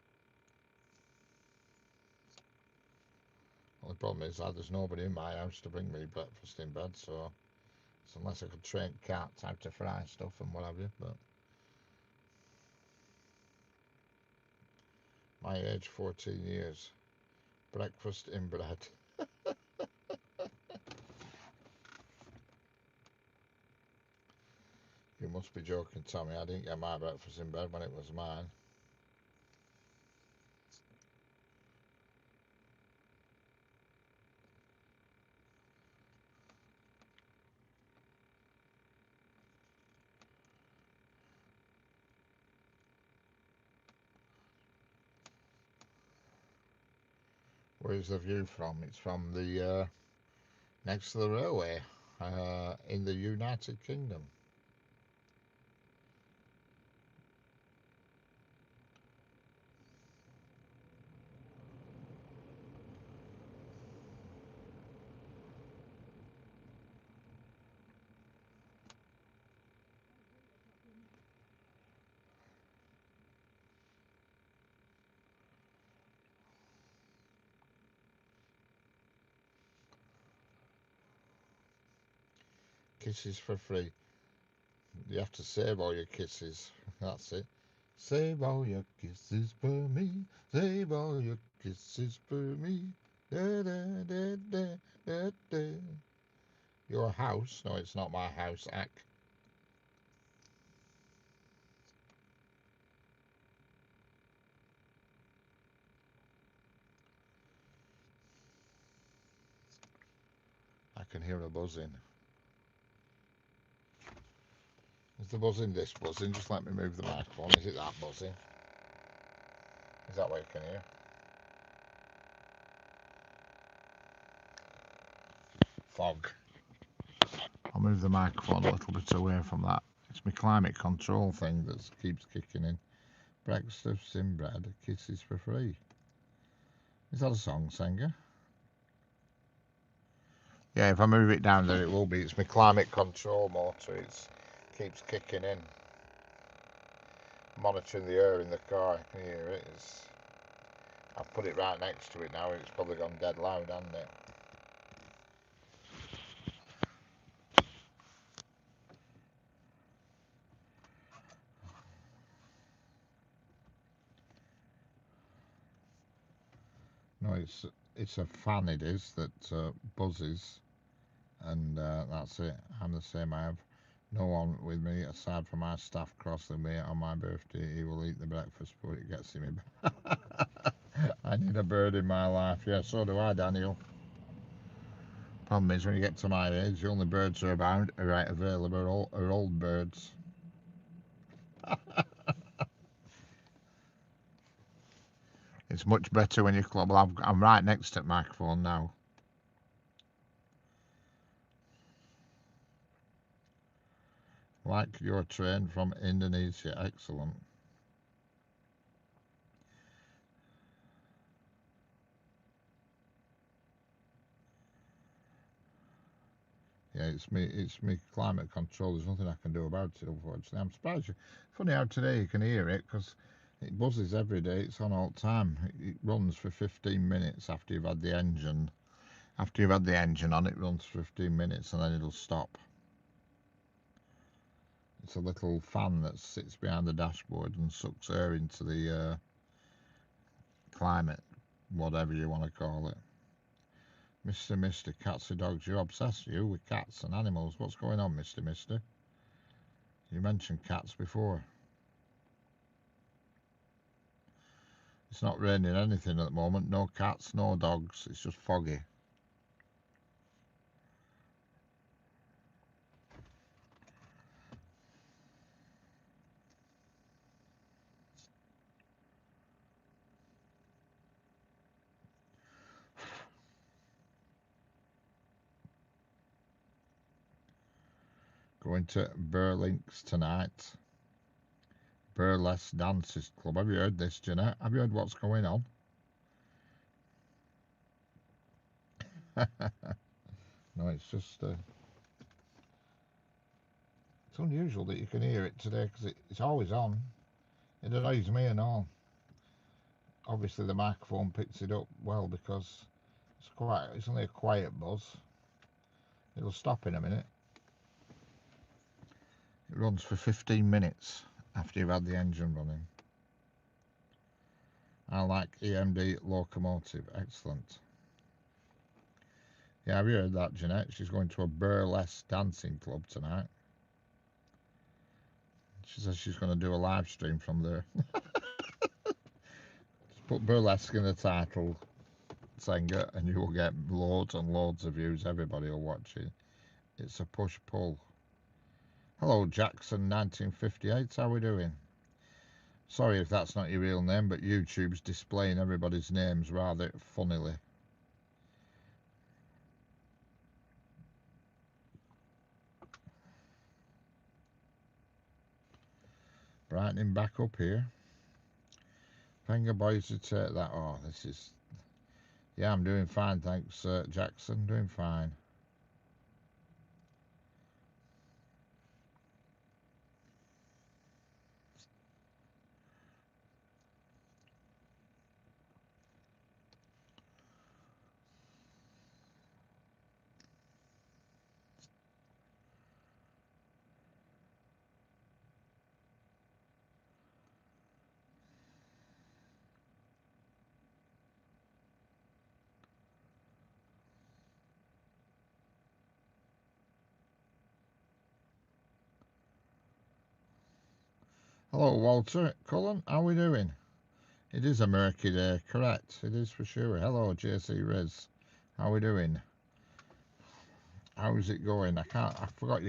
Only problem is that there's nobody in my house to bring me breakfast in bed, so it's unless I could train cats how to fry stuff and what have you. But my age, 14 years, breakfast in bread. You must be joking, Tommy. I didn't get my breakfast in bed when it was mine. Where's the view from? It's from the next to the railway in the United Kingdom. Kisses for free. You have to save all your kisses. That's it. Save all your kisses for me. Save all your kisses for me. Da, da, da, da, da, da. Your house? No, it's not my house, Ack. I can hear a buzzing. Is the buzzing this buzzing? Just let me move the microphone. Is it that buzzing? Is that what you can hear? Fog. I'll move the microphone a little bit away from that. It's my climate control thing that keeps kicking in. Breakfast in bread, kisses for free. Is that a song, singer? Yeah, if I move it down there, it will be. It's my climate control motor. It keeps kicking in. Monitoring the air in the car. Can you hear it? I've put it right next to it now. It's probably gone dead loud, hasn't it? No, it's a fan. It is that buzzes, and that's it. I'm the same. I have no one with me aside from my staff crossing me on my birthday. He will eat the breakfast before it gets to me. I need a bird in my life. Yeah, so do I, Daniel. Problem is, when you get to my age, the only birds are available are old birds. It's much better when you club. Well, I'm right next to the microphone now. Like your train from Indonesia. Excellent. Yeah, it's me climate control. There's nothing I can do about it, unfortunately. I'm surprised. Funny how today you can hear it because it buzzes every day. It's on all the time. It runs for 15 minutes after you've had the engine After you've had the engine on, it runs for 15 minutes and then it'll stop. It's a little fan that sits behind the dashboard and sucks air into the climate, whatever you want to call it. Mr. Cats and dogs, you're obsessed, you, with cats and animals. What's going on, Mr.? You mentioned cats before. It's not raining anything at the moment. No cats, no dogs. It's just foggy. Going to Burlinks tonight. Burlesque Dances Club. Have you heard this, Jeanette? Have you heard what's going on? No, it's just... it's unusual that you can hear it today because it's always on. It annoys me and all. Obviously the microphone picks it up well because it's only a quiet buzz. It'll stop in a minute. It runs for 15 minutes after you've had the engine running. I like EMD locomotive. Excellent. Yeah, have you heard that, Jeanette? She's going to a burlesque dancing club tonight. She says she's going to do a live stream from there. Just put burlesque in the title, Senga, and you will get loads and loads of views. Everybody will watch it. It's a push-pull. Hello, Jackson 1958. How are we doing? Sorry if that's not your real name, but YouTube's displaying everybody's names rather funnily. Brightening back up here. Finger boys to take that. Oh, this is... Yeah, I'm doing fine, thanks, Jackson. Doing fine. Hello, Walter. Cullen, how are we doing? It is a murky day, correct. It is for sure. Hello, JC Riz. How are we doing? How's it going? I forgot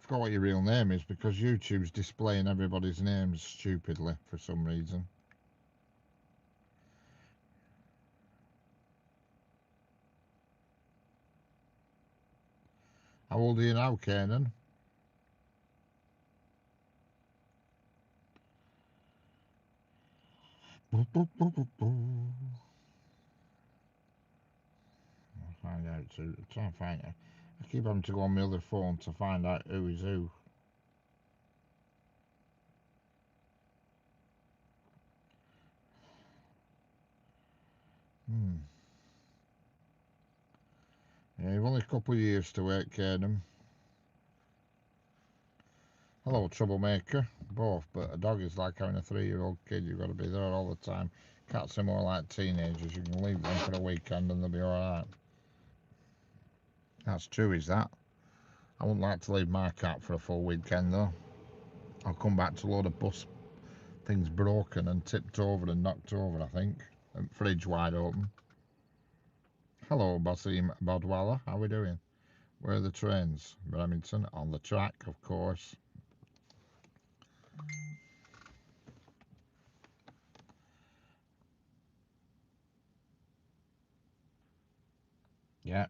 what your real name is because YouTube's displaying everybody's names stupidly for some reason. How old are you now, Kanan? I'll find out too. Try and find it. I keep having to go on my other phone to find out who is who. Yeah, you've only a couple of years to wait, Kanan. Hello, troublemaker. Both, but a dog is like having a 3-year-old kid. You've got to be there all the time. Cats are more like teenagers. You can leave them for a weekend and they'll be alright. That's true, is that? I wouldn't like to leave my cat for a full weekend, though. I'll come back to a load of bus things broken and tipped over and knocked over, I think. And fridge wide open. Hello, Basim Badwala. How are we doing? Where are the trains? Remington, on the track, of course. Yeah.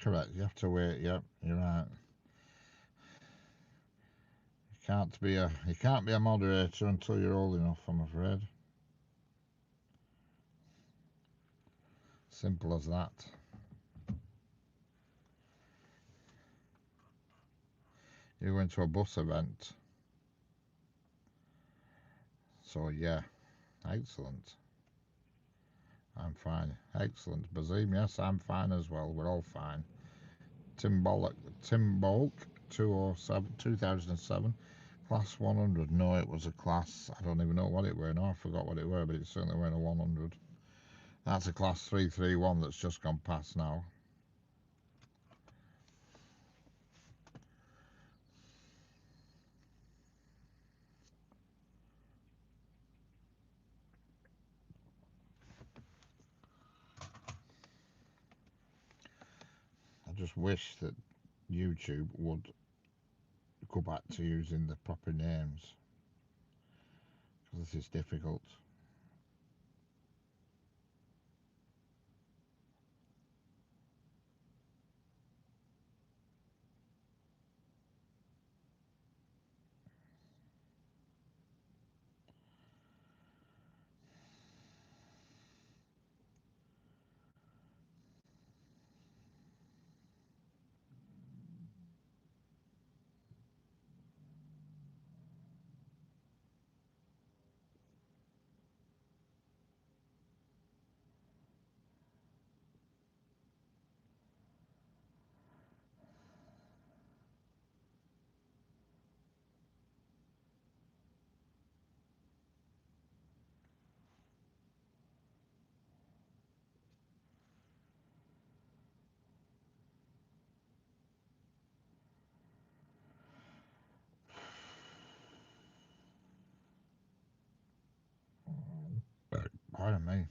Correct. You have to wait. Yep, you're right. You can't be a moderator until you're old enough, I'm afraid. Simple as that. You went to a bus event. So yeah, excellent. I'm fine. Excellent. Bazim, yes, I'm fine as well. We're all fine. Tim Bulk 207, 2007, class 100. No, it was a class, I don't even know what it were. No, I forgot what it were, but it certainly weren't a 100. That's a class 331 that's just gone past now. I just wish that YouTube would go back to using the proper names, because this is difficult. Pardon me.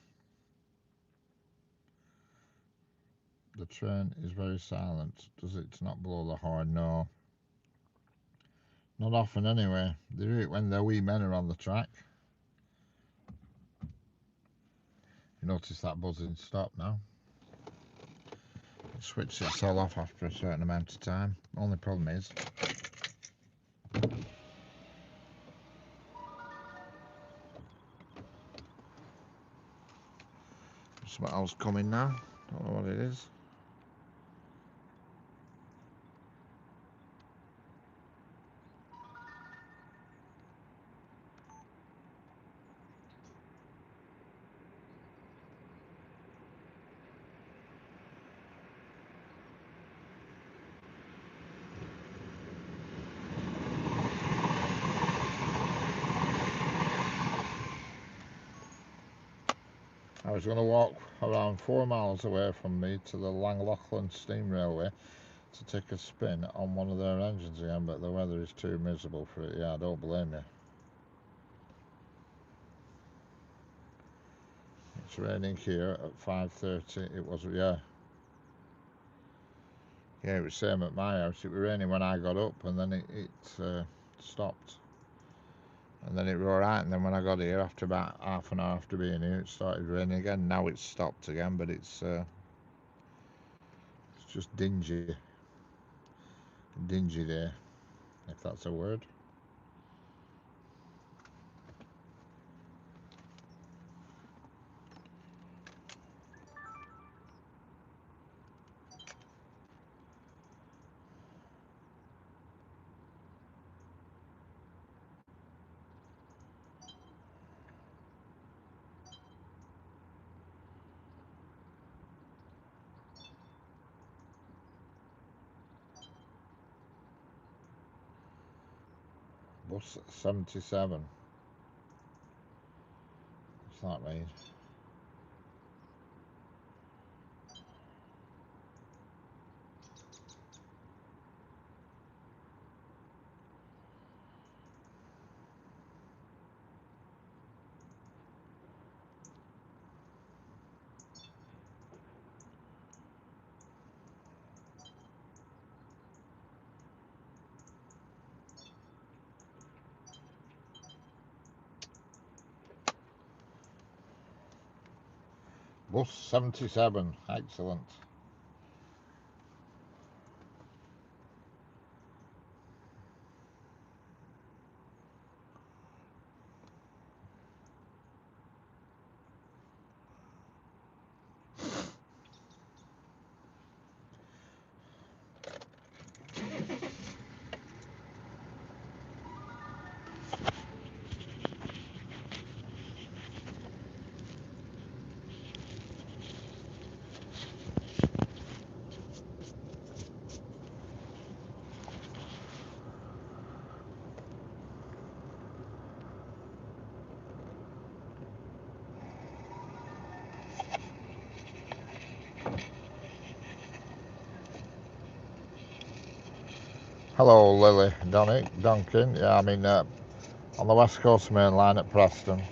The train is very silent. Does it not blow the horn? No. Not often anyway. They do it when the wee men are on the track. You notice that buzzing stopped now. It switched itself off after a certain amount of time. Only problem is something else coming now. Don't know what it is. I was going to walk around 4 miles away from me to the Llangollen Steam Railway to take a spin on one of their engines again, but the weather is too miserable for it. Yeah, I don't blame you. It's raining here at 5:30. It was, yeah. Yeah, it was same at my house. It was raining when I got up, and then it stopped. And then it were alright, and then when I got here, after about half an hour after being here, it started raining again. Now it's stopped again, but it's just dingy day, if that's a word. Bus 77. What's that mean? Bus 77. Excellent. Hello, Lily. Duncan. Yeah, I'm in on the West Coast Main Line at Preston.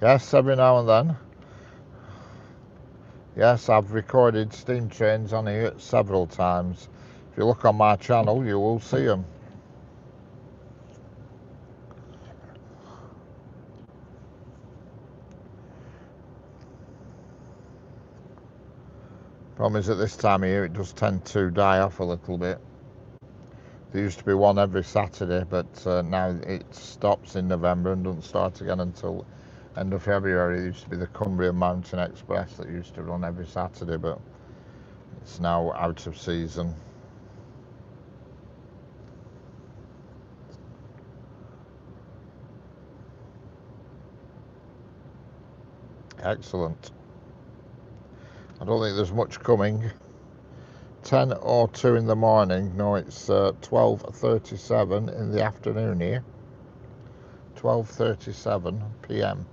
Yes, every now and then. Yes, I've recorded steam trains on here several times. If you look on my channel, you will see them. Problem is, at this time of year, it does tend to die off a little bit. There used to be one every Saturday, but now it stops in November and doesn't start again until end of February. There used to be the Cumbria Mountain Express that used to run every Saturday, but it's now out of season. Excellent. I don't think there's much coming. 10:02 in the morning. No, it's 12:37 in the afternoon here. 12:37 p.m.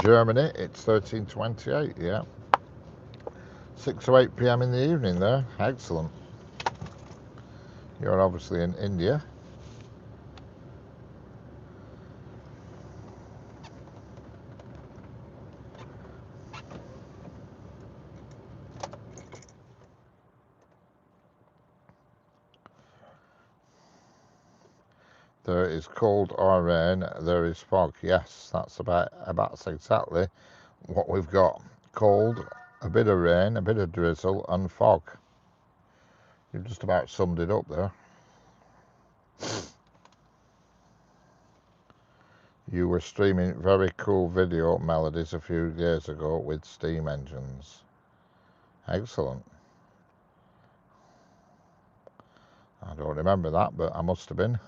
Germany, it's 13:28. Yeah, 6 to 8 p.m. in the evening there. Excellent. You're obviously in India. There is cold or rain. There is fog. Yes, that's exactly what we've got. Cold, a bit of rain, a bit of drizzle, and fog. You've just about summed it up there. You were streaming very cool video melodies a few years ago with steam engines. Excellent. I don't remember that, but I must have been.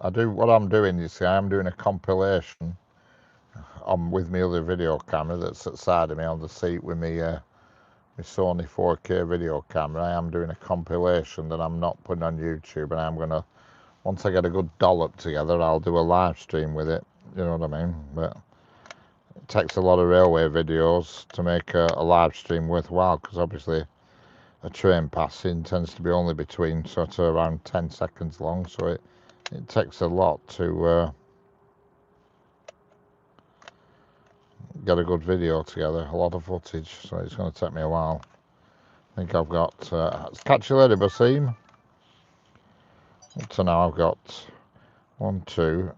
What I'm doing, you see, I'm doing a compilation with my other video camera that's at the side of me on the seat with me my Sony 4K video camera. I am doing a compilation that I'm not putting on YouTube, and I'm gonna, once I get a good dollop together, I'll do a live stream with it. You know what I mean? But it takes a lot of railway videos to make a live stream worthwhile, because obviously a train passing tends to be only between sort of around 10 seconds long, so it takes a lot to get a good video together, a lot of footage, so it's going to take me a while. I think I've got, catch you later, Basim. So now I've got 1, 2,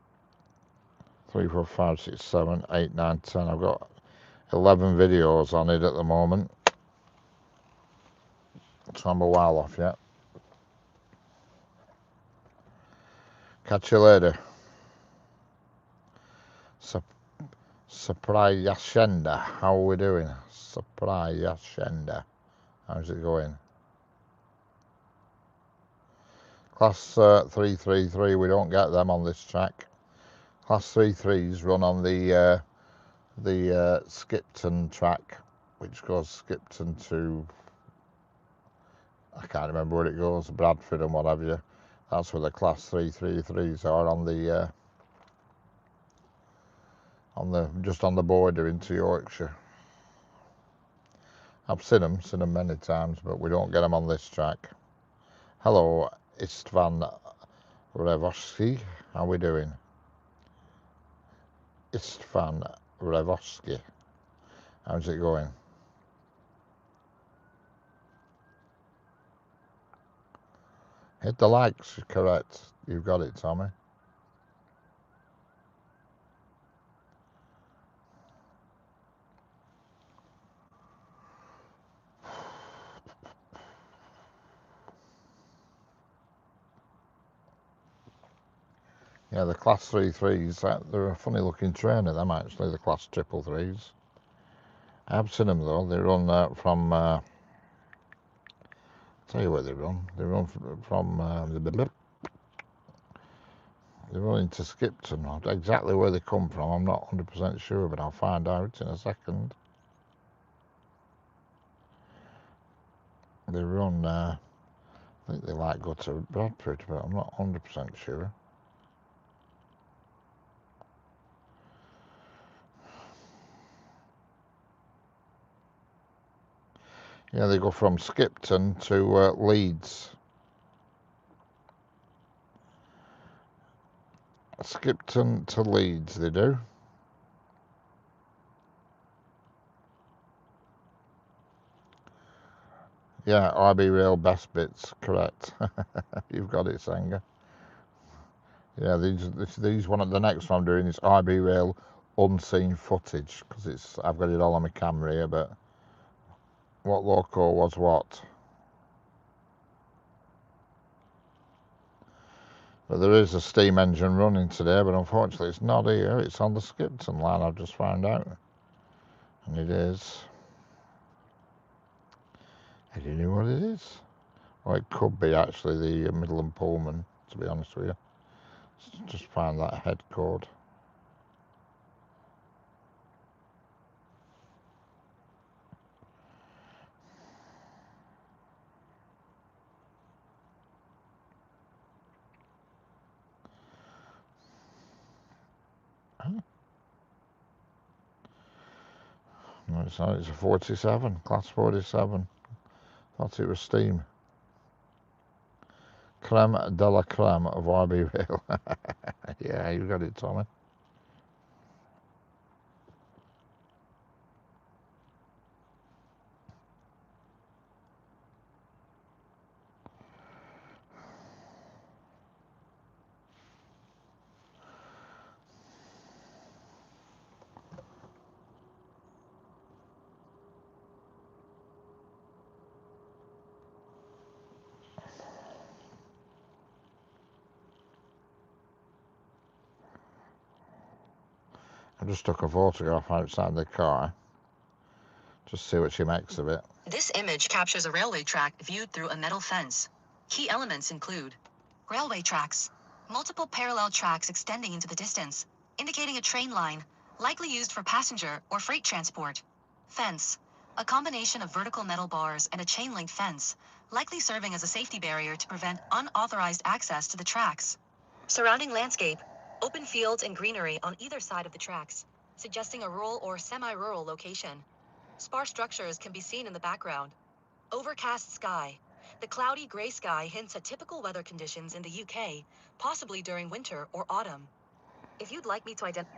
3, 4, 5, 6, 7, 8, 9, 10. I've got 11 videos on it at the moment, so I'm a while off yet. Catch you later. Surprise-yashenda. How are we doing? Surprise-yashenda. How's it going? Class 333, we don't get them on this track. Class 33s run on the Skipton track, which goes Skipton to, I can't remember where it goes, Bradford and what have you. That's where the Class 333s are, just on the border into Yorkshire. I've seen them many times, but we don't get them on this track. Hello, Istvan Revoski. How are we doing? Istvan Revoski. How's it going? Hit the likes, correct. You've got it, Tommy. Yeah, the class 3-3s, they're a funny looking trainer, them actually, the class 333s. I have seen them though, they run from, tell you where they run. They run they run into Skipton. Exactly where they come from, I'm not 100% sure, but I'll find out in a second. They run, I think they like go to Bradford, but I'm not 100% sure. Yeah, they go from Skipton to Leeds. Skipton to Leeds, they do. Yeah, IB Rail Best Bits, correct. You've got it, Sanger. Yeah, these one of the next one I'm doing is IB Rail Unseen Footage, because I've got it all on my camera here, but what loco was what? But there is a steam engine running today, but unfortunately it's not here. It's on the Skipton line, I've just found out. And it is. I don't know what it is. Or it could be actually the Midland Pullman, to be honest with you. Just find that head code. No, it's not. It's a 47, class 47. Thought it was steam. Creme de la creme of IB Rail. Yeah, you got it, Tommy. I just took a photograph outside the car. Just see what she makes of it. This image captures a railway track viewed through a metal fence. Key elements include railway tracks, multiple parallel tracks extending into the distance, indicating a train line, likely used for passenger or freight transport. Fence, a combination of vertical metal bars and a chain-link fence, likely serving as a safety barrier to prevent unauthorized access to the tracks. Surrounding landscape, open fields and greenery on either side of the tracks, suggesting a rural or semi-rural location. Sparse structures can be seen in the background. Overcast sky. The cloudy gray sky hints at typical weather conditions in the UK, possibly during winter or autumn. If you'd like me to identify...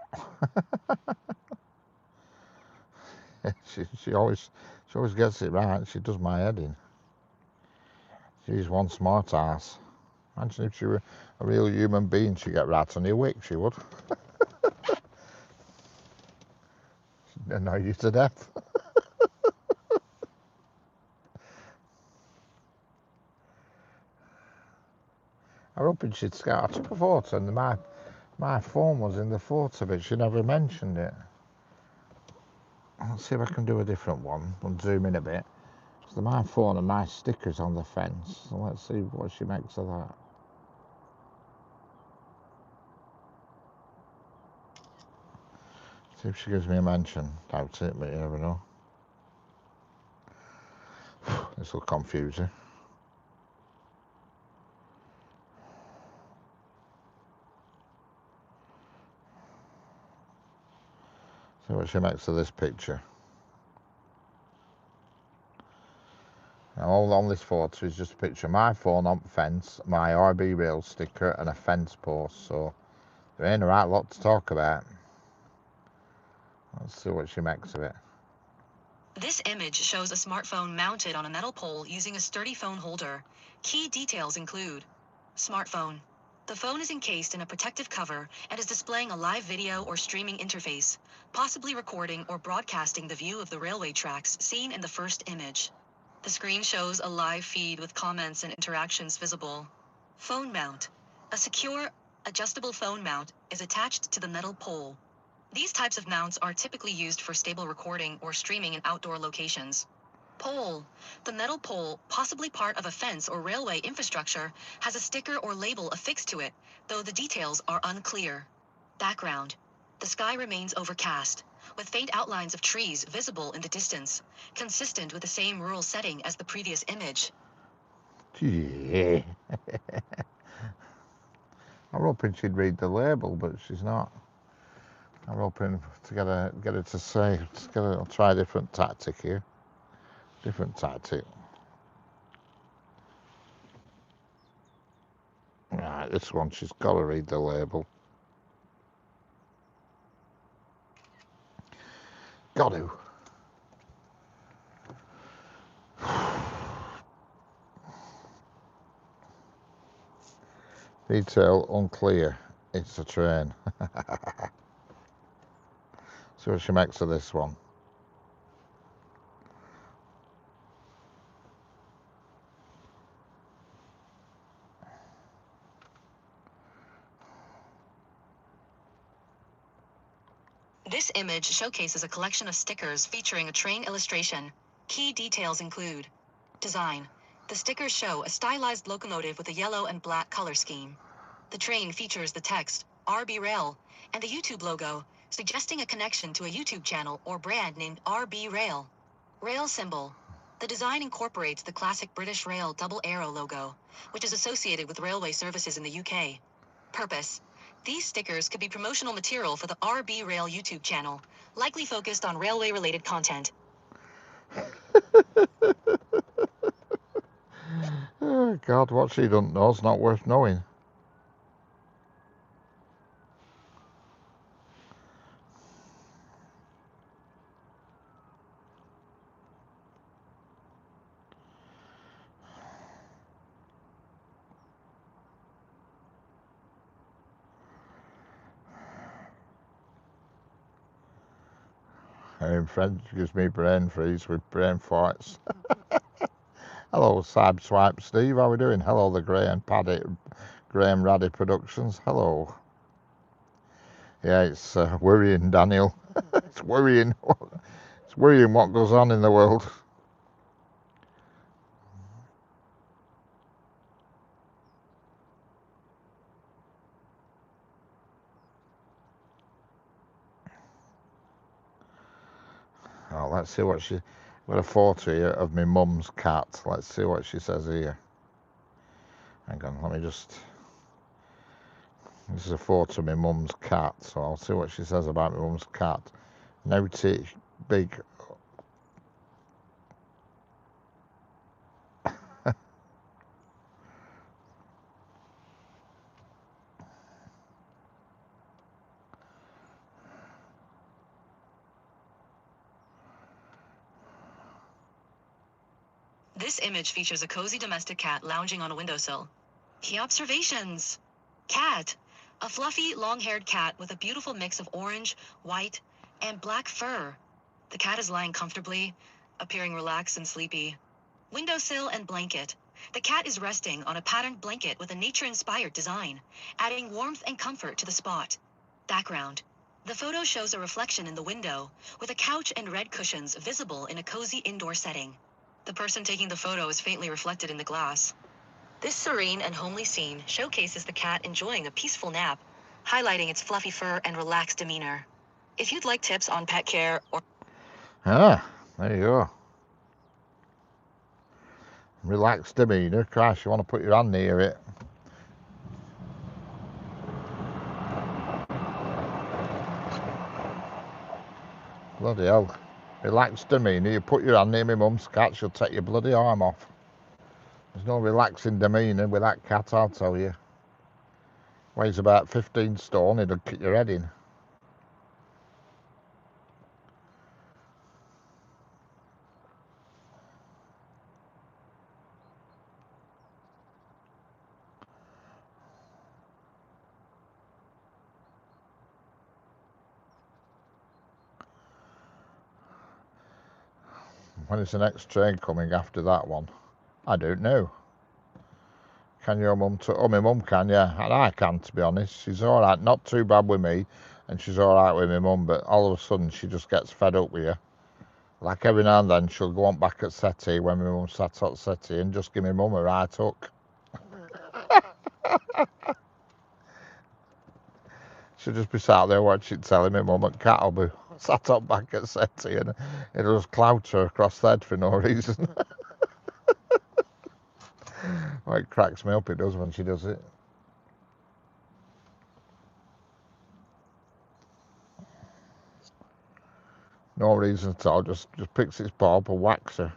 she always gets it right. She does my head in. She's one smart ass. Imagine if she were a real human being, she'd get right on your wick, she would. She'd annoy you to death. I was hoping she'd scout. I took a photo and my phone was in the photo, but she never mentioned it. Let's see if I can do a different one. We'll zoom in a bit. So my phone and my sticker's on the fence. So let's see what she makes of that. See if she gives me a mention. Doubt it, but you never know. This will confuse her. See what she makes of this picture. Now all on this photo is just a picture of my phone on the fence, my IB Rail sticker and a fence post, so there ain't a right lot to talk about. Let's see what she makes of it. This image shows a smartphone mounted on a metal pole using a sturdy phone holder. Key details include smartphone. The phone is encased in a protective cover and is displaying a live video or streaming interface, possibly recording or broadcasting the view of the railway tracks seen in the first image. The screen shows a live feed with comments and interactions visible. Phone mount. A secure, Adjustable phone mount is attached to the metal pole. These types of mounts are typically used for stable recording or streaming in outdoor locations. Pole. The metal pole, possibly part of a fence or railway infrastructure, has a sticker or label affixed to it, though the details are unclear. Background. The sky remains overcast, with faint outlines of trees visible in the distance, consistent with the same rural setting as the previous image. Yeah. I'm hoping she'd read the label, but she's not. I'm hoping to get her to say. I'll try a different tactic here. Different tactic. Right, this one, she's got to read the label. Got to. Detail unclear. It's a train. See what she makes of this one. This image showcases a collection of stickers featuring a train illustration. Key details include: design. The stickers show a stylized locomotive with a yellow and black color scheme. The train features the text, RB Rail, and the YouTube logo, suggesting a connection to a YouTube channel or brand named RB Rail. Rail symbol. The design incorporates the classic British Rail double arrow logo, which is associated with railway services in the UK. Purpose. These stickers could be promotional material for the RB Rail YouTube channel, likely focused on railway-related content. Oh, God, what she doesn't know is not worth knowing. French gives me brain freeze with brain farts. Hello, Sideswipe Steve, how are we doing? Hello, the Graham Raddy Productions. Hello. Yeah, it's worrying, Daniel. It's worrying. It's worrying what goes on in the world. Oh, let's see what she. I've got a photo here of my mum's cat. Let's see what she says here. Hang on, let me just. This is a photo of my mum's cat, so I'll see what she says about my mum's cat. Naughty, big. This image features a cozy domestic cat lounging on a windowsill. Key observations. Cat. A fluffy, long-haired cat with a beautiful mix of orange, white, and black fur. The cat is lying comfortably, appearing relaxed and sleepy. Windowsill and blanket. The cat is resting on a patterned blanket with a nature-inspired design, adding warmth and comfort to the spot. Background. The photo shows a reflection in the window, with a couch and red cushions visible in a cozy indoor setting. The person taking the photo is faintly reflected in the glass. This serene and homely scene showcases the cat enjoying a peaceful nap, highlighting its fluffy fur and relaxed demeanor. If you'd like tips on pet care or... Ah, there you go. Relaxed demeanour. Christ, you want to put your hand near it. Bloody hell. Relaxed demeanour. You put your hand near my mum's cat, she'll take your bloody arm off. There's no relaxing demeanour with that cat, I'll tell you. Weighs about 15 stone, it'll kick your head in. When is the next train coming after that one? I don't know. Can your mum? Oh, my mum can, yeah, and I can, to be honest. She's all right, not too bad with me, and she's all right with my mum. But all of a sudden, she just gets fed up with you. Like every now and then, she'll go on back at settee when my mum sat at settee and just give my mum a right hook. She'll just be sat there watching telly. My mum and cat will be sat up back at settee, and it'll just clout her across the head for no reason. Oh, it cracks me up, it does, when she does it. No reason at all, just picks its paw up and whacks her.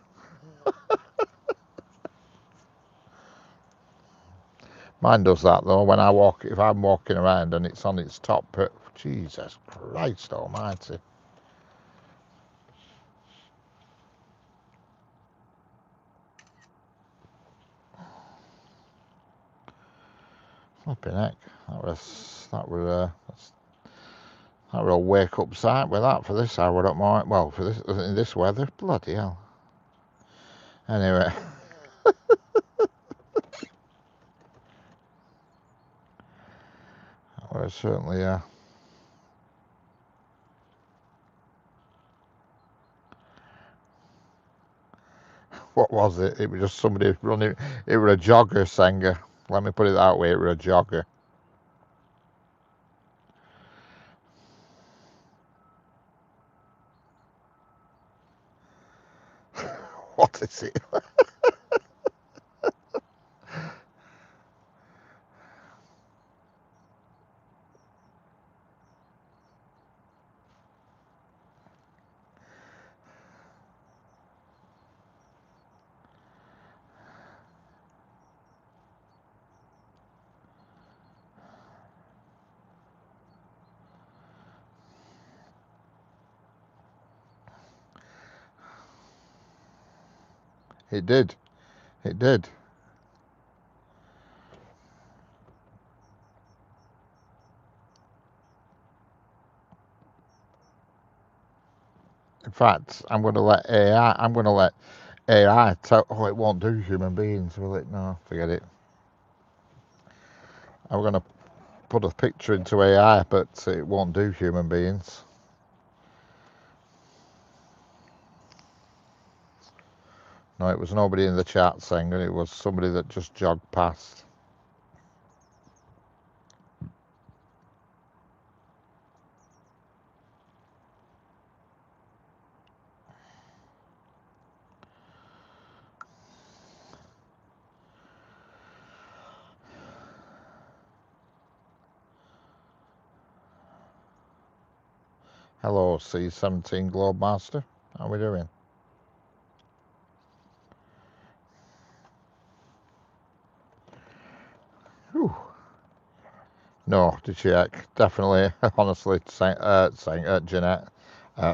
Mine does that though, when I walk, if I'm walking around and it's on its top, Jesus Christ almighty. Flipping heck, that was a wake up sight with that for this hour up my, well, for this, in this weather, bloody hell. Anyway. Well, certainly, what was it? It was just somebody running, it was a jogger, Senga. Let me put it that way, it was a jogger. What is it? It did. It did. In fact, I'm going to let AI tell, oh, it won't do human beings, will it? No, forget it. I'm going to put a picture into AI, but it won't do human beings. No, it was nobody in the chat saying it. It was somebody that just jogged past. Hello, C17 Globe Master. How are we doing? Whew. No, to check. Definitely, honestly, saying Jeanette,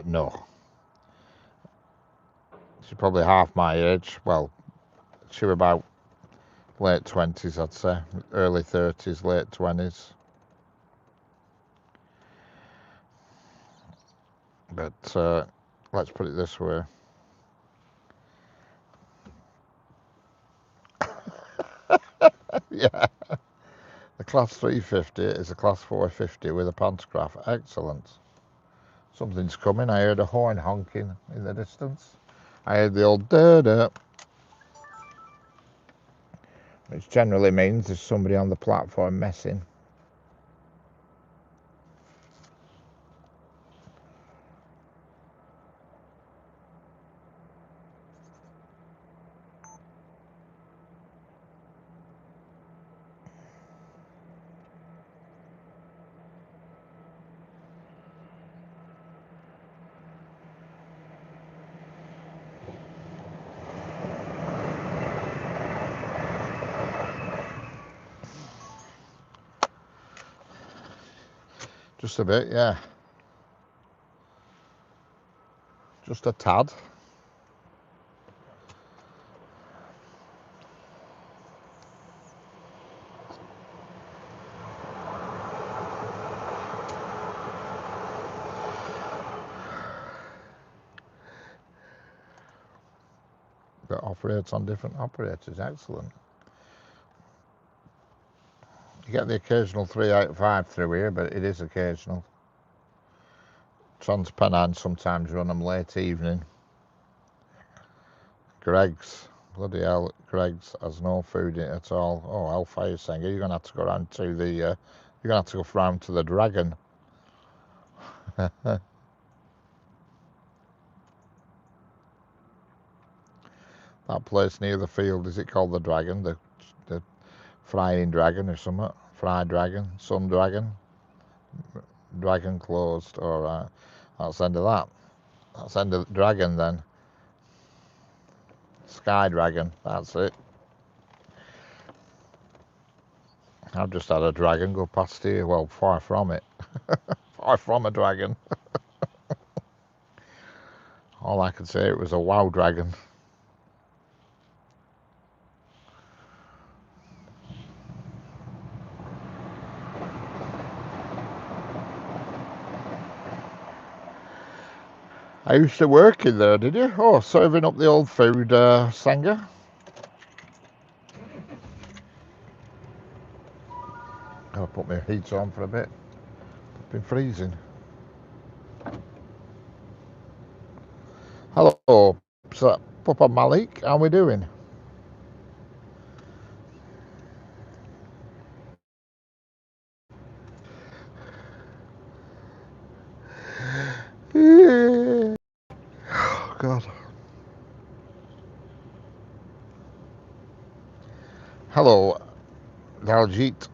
no. She's probably half my age. Well, she was about late 20s, I'd say. Early 30s, late 20s. But let's put it this way. Yeah. The Class 350 is a Class 450 with a pantograph. Excellent. Something's coming. I heard a horn honking in the distance. I heard the old da-da, which generally means there's somebody on the platform messing. Just a bit, yeah. Just a tad. But operates on different operators. Excellent. You get the occasional 385 through here, but it is occasional. Trans-Pennine sometimes run them late evening. Greg's, bloody hell, Greg's has no food in it at all. Oh, hellfire singer, you're gonna have to go round to the, you're gonna have to go round to the Dragon. That place near the field, is it called the Dragon? The Frying Dragon or something? Fried Dragon, Sun Dragon, Dragon closed. All right, that's the end of that. That's the end of the Dragon then. Sky Dragon, that's it. I've just had a dragon go past here. Well, far from it. Far from a dragon. All I could say, it was a wow dragon. I used to work in there, did you? Oh, serving up the old food, Sanger. I'll put my heater on for a bit. It's been freezing. Hello, Papa Malik. How we doing? Oh, God. Hello, Daljit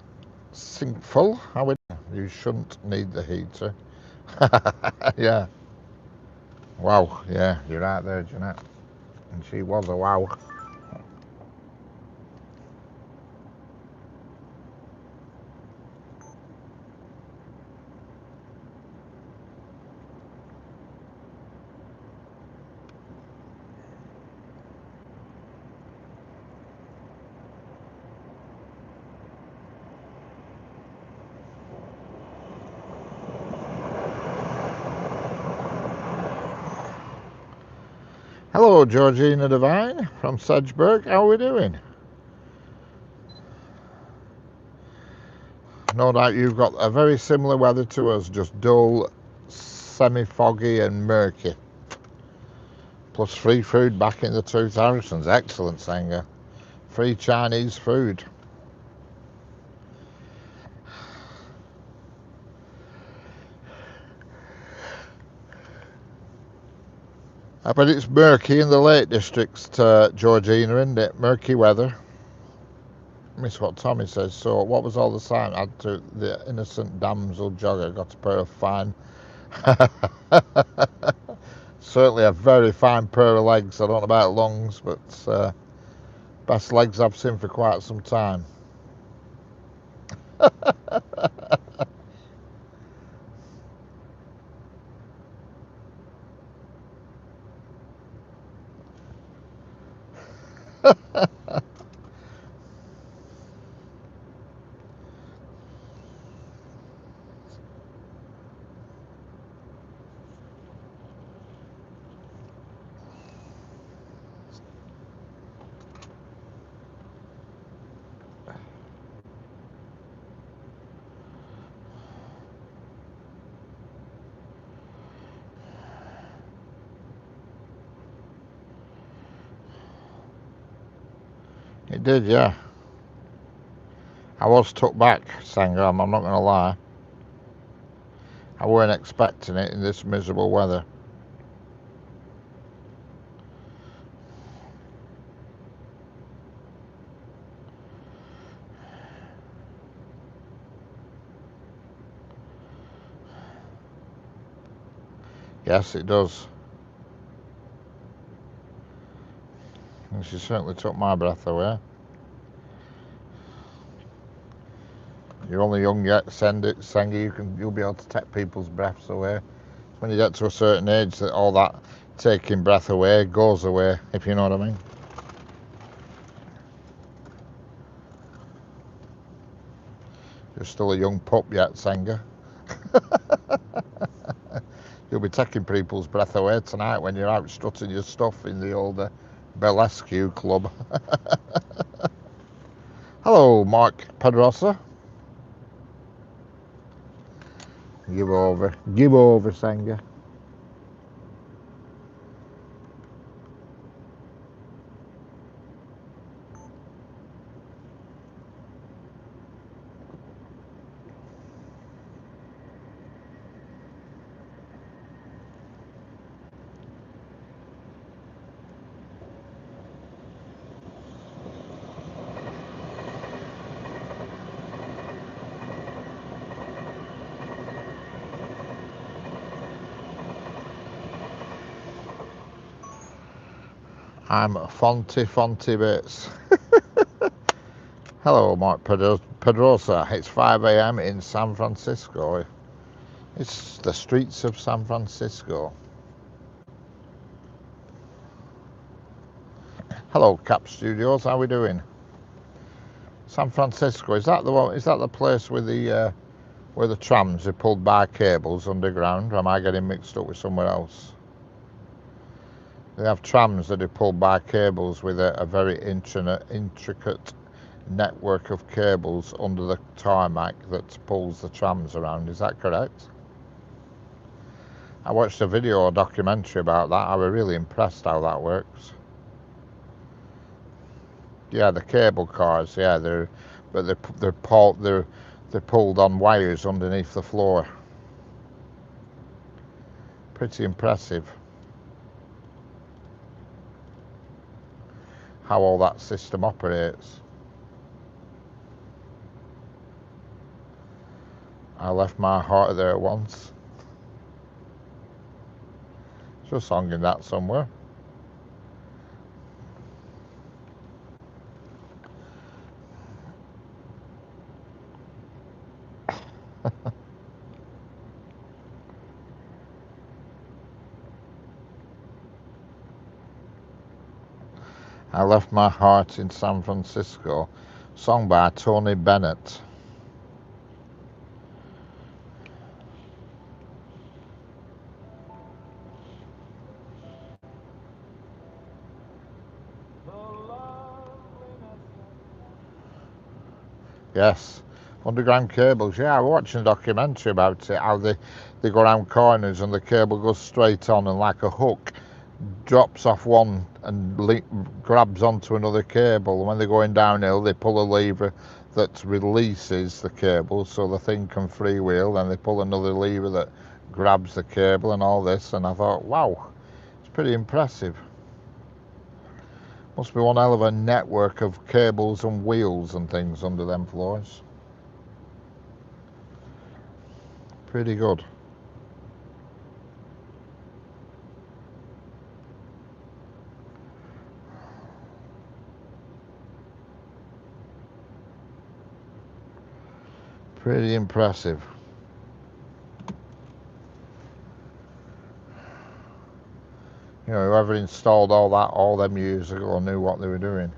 Sinkful. How we doing? You shouldn't need the heater. Yeah. Wow. Yeah, you're right there, Jeanette. And she was a wow. Hello, Georgina Devine from Sedgeburg. How are we doing? No doubt you've got a very similar weather to us, just dull, semi-foggy and murky. Plus free food back in the 2000s. Excellent, Sanger. Free Chinese food. I bet it's murky in the Lake Districts, Georgina, isn't it? Murky weather. Miss what Tommy says. So, what was all the sign? Had to the innocent damsel jogger got a pair of fine. Certainly a very fine pair of legs. I don't know about lungs, but best legs I've seen for quite some time. It did, yeah. I was took back, Sangam, I'm not going to lie. I weren't expecting it in this miserable weather. Yes, it does. And she certainly took my breath away. You're only young yet, Senga, you'll be able to take people's breaths away. When you get to a certain age, that all that taking breath away goes away, if you know what I mean. You're still a young pup yet, Senga. You'll be taking people's breath away tonight when you're out strutting your stuff in the old Belescu club. Hello, Mark Pedrosa. Give over. Give over, Senga. I'm Fonty Bits. Hello, Mark Pedrosa. It's 5 a.m. in San Francisco. It's the streets of San Francisco. Hello, Cap Studios. How we doing? San Francisco. Is that the one? Is that the place with the where the trams are pulled by cables underground? Or am I getting mixed up with somewhere else? They have trams that are pulled by cables with a very intricate network of cables under the tarmac that pulls the trams around. Is that correct? I watched a video or documentary about that. I was really impressed how that works. Yeah, the cable cars. Yeah, they're pulled on wires underneath the floor. Pretty impressive how all that system operates. I left my heart there once. There's a song in that somewhere. I left my heart in San Francisco. Song by Tony Bennett. Yes, underground cables. Yeah, I was watching a documentary about it, how they go around corners and the cable goes straight on and like a hook drops off one and grabs onto another cable. And when they're going downhill, they pull a lever that releases the cable so the thing can freewheel. Then they pull another lever that grabs the cable and all this. And I thought, wow, it's pretty impressive. Must be one hell of a network of cables and wheels and things under them floors. Pretty good. Pretty impressive. You know, whoever installed all that all them years ago knew what they were doing.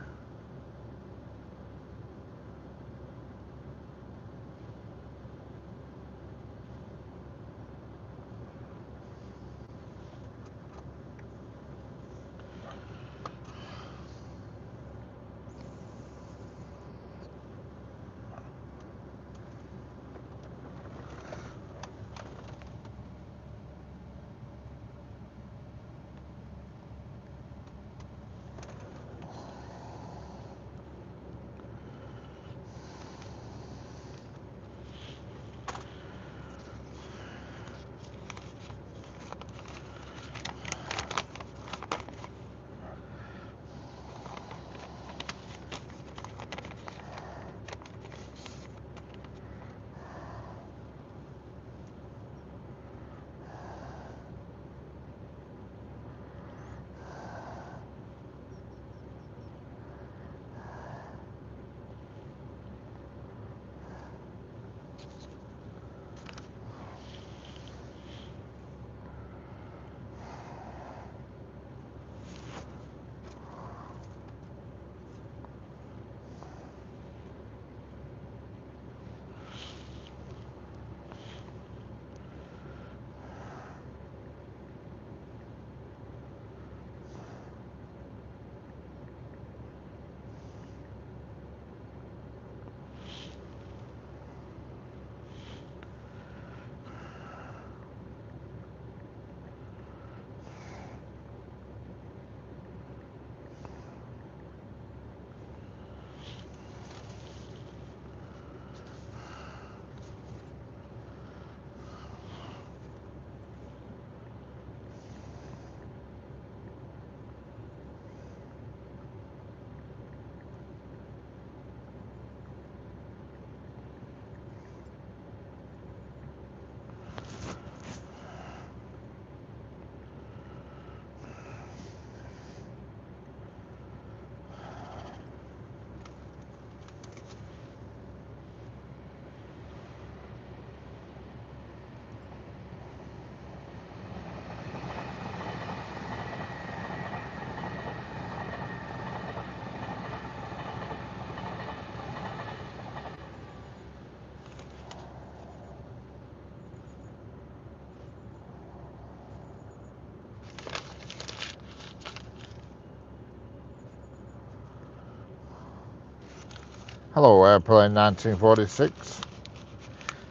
Hello, airplane 1946.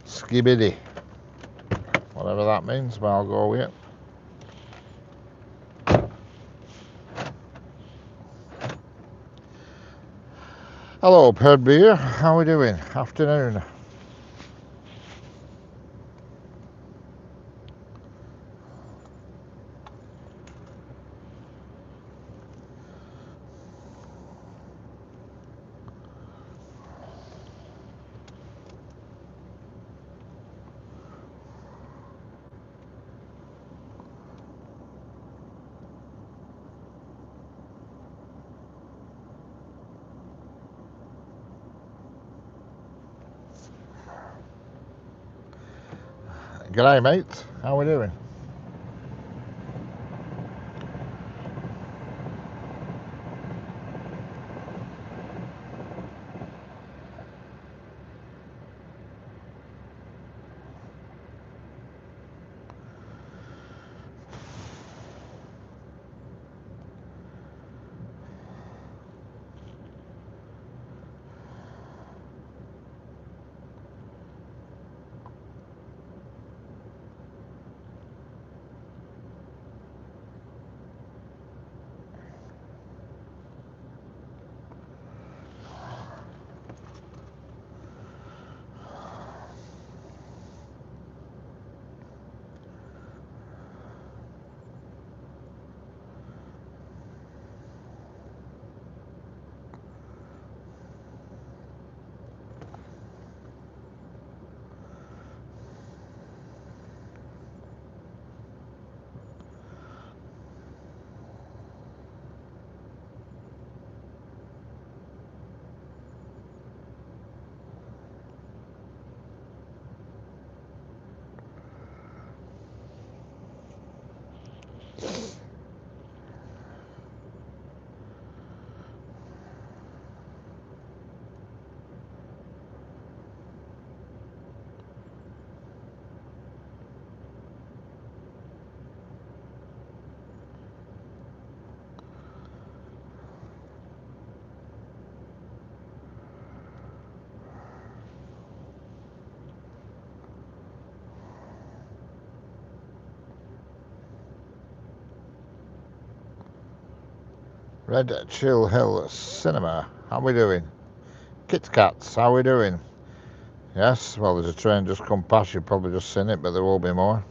Skibidi. Whatever that means, but I'll go with it. Hello, Perd Beer. How are we doing? Afternoon. G'day, mate. How we doing? Red Chill Hill Cinema. How we doing? Kit Kats. How we doing? Yes. Well, there's a train just come past. You've probably just seen it, but there will be more.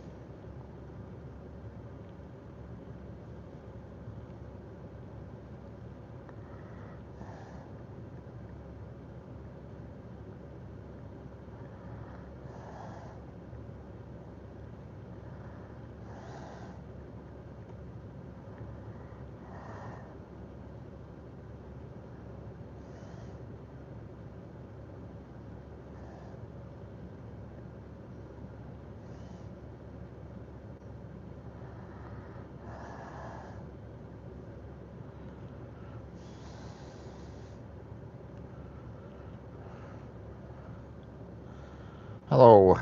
Hello,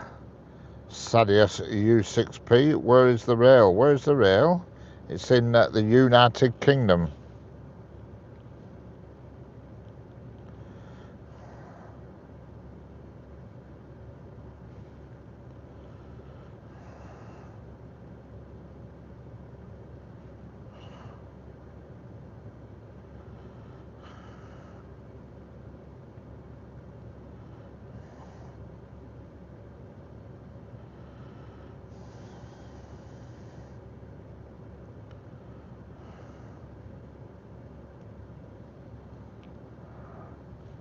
Sadius U6P. Where is the rail? Where's the rail? It's in the United Kingdom.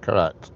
Correct.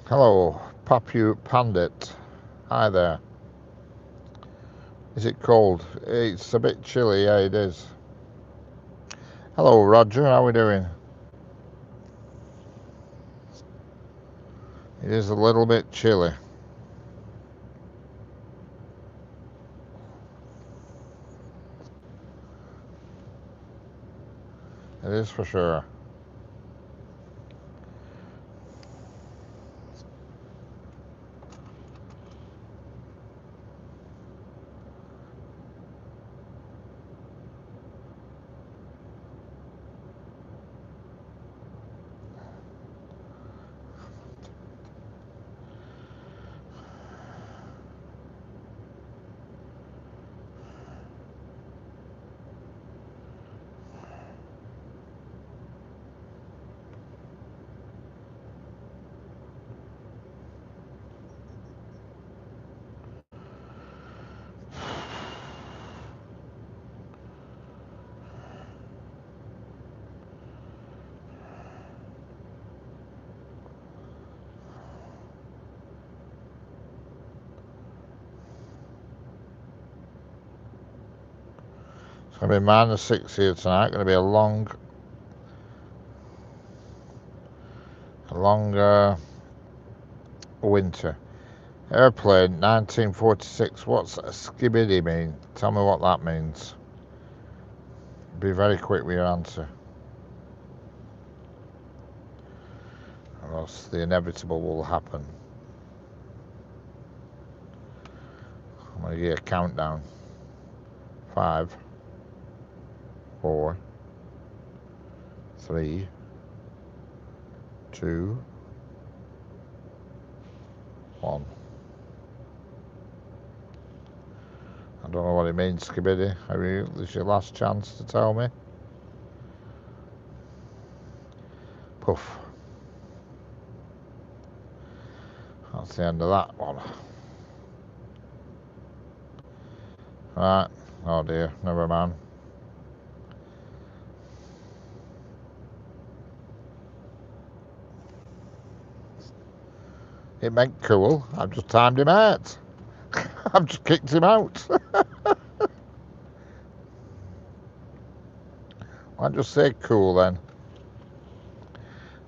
Hello, Papu Pandit. Hi there. Is it cold? It's a bit chilly, yeah, it is. Hello, Roger, how are we doing? It is a little bit chilly. It is for sure. It's going to be -6 here tonight. Going to be a long winter. Airplane 1946. What's a skibidi mean? Tell me what that means. Be very quick with your answer, or else the inevitable will happen. I'm going to give you a countdown. 5, 4, 3, 2, 1. I don't know what it means, skibidi. This is your last chance to tell me. Poof. That's the end of that one. Right. Oh dear, never mind. It meant cool. I've just timed him out. I've just kicked him out. I'll just say cool then.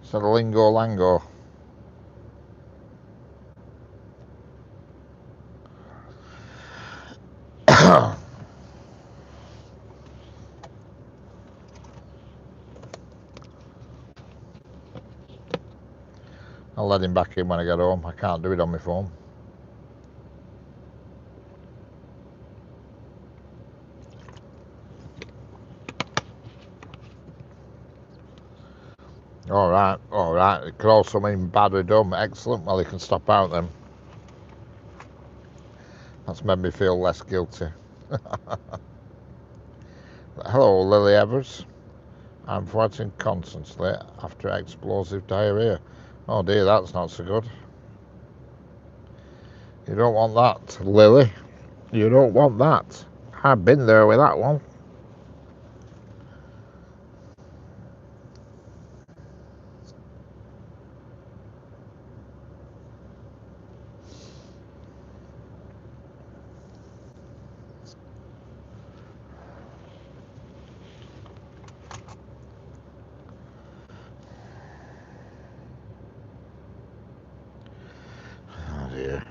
Instead of lingo lango. I'll let him back in when I get home. I can't do it on my phone. Alright, alright. It could also mean bad or dumb. Excellent. Well, he can stop out then. That's made me feel less guilty. Hello, Lily Evers. I'm fighting constantly after explosive diarrhea. Oh dear, that's not so good. You don't want that, Lily. You don't want that. I've been there with that one. Oh dear.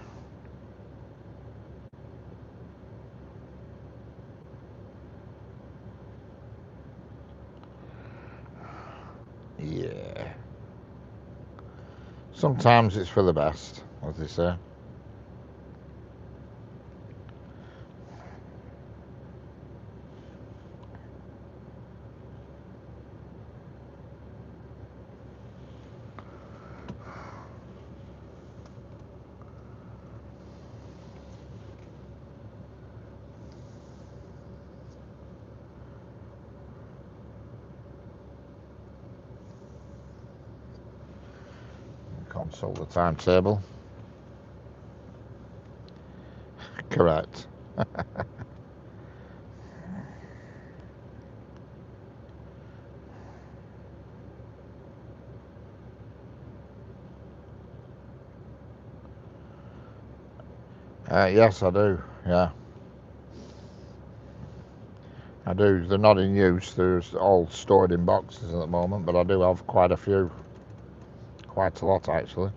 Yeah. Sometimes it's for the best, as they say. Consult the timetable. Correct. Yes, I do. Yeah, I do. They're not in use. They're all stored in boxes at the moment, but I do have quite a few. Quite a lot, actually.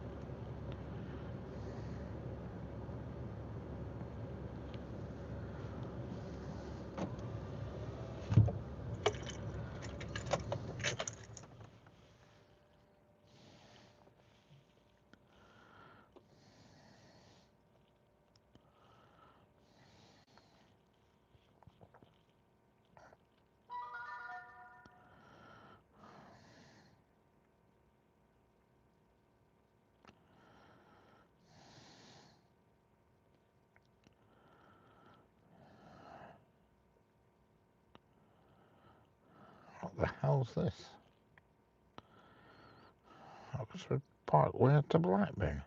What the hell's this? Oxford Parkway to Blackburn.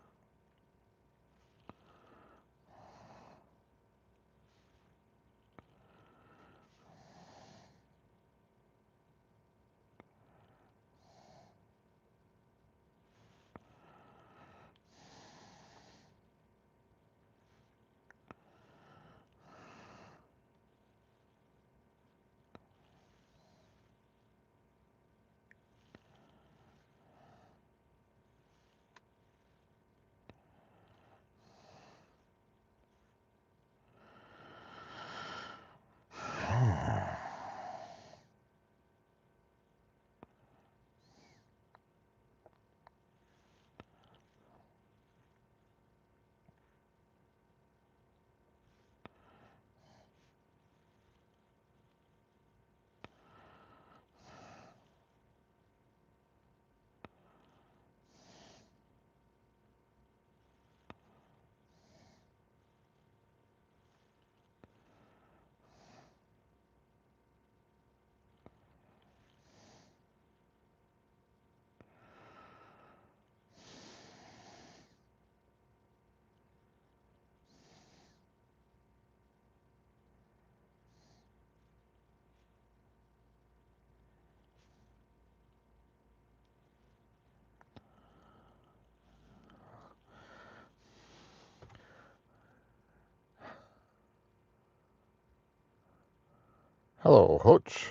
Hello, Hutch.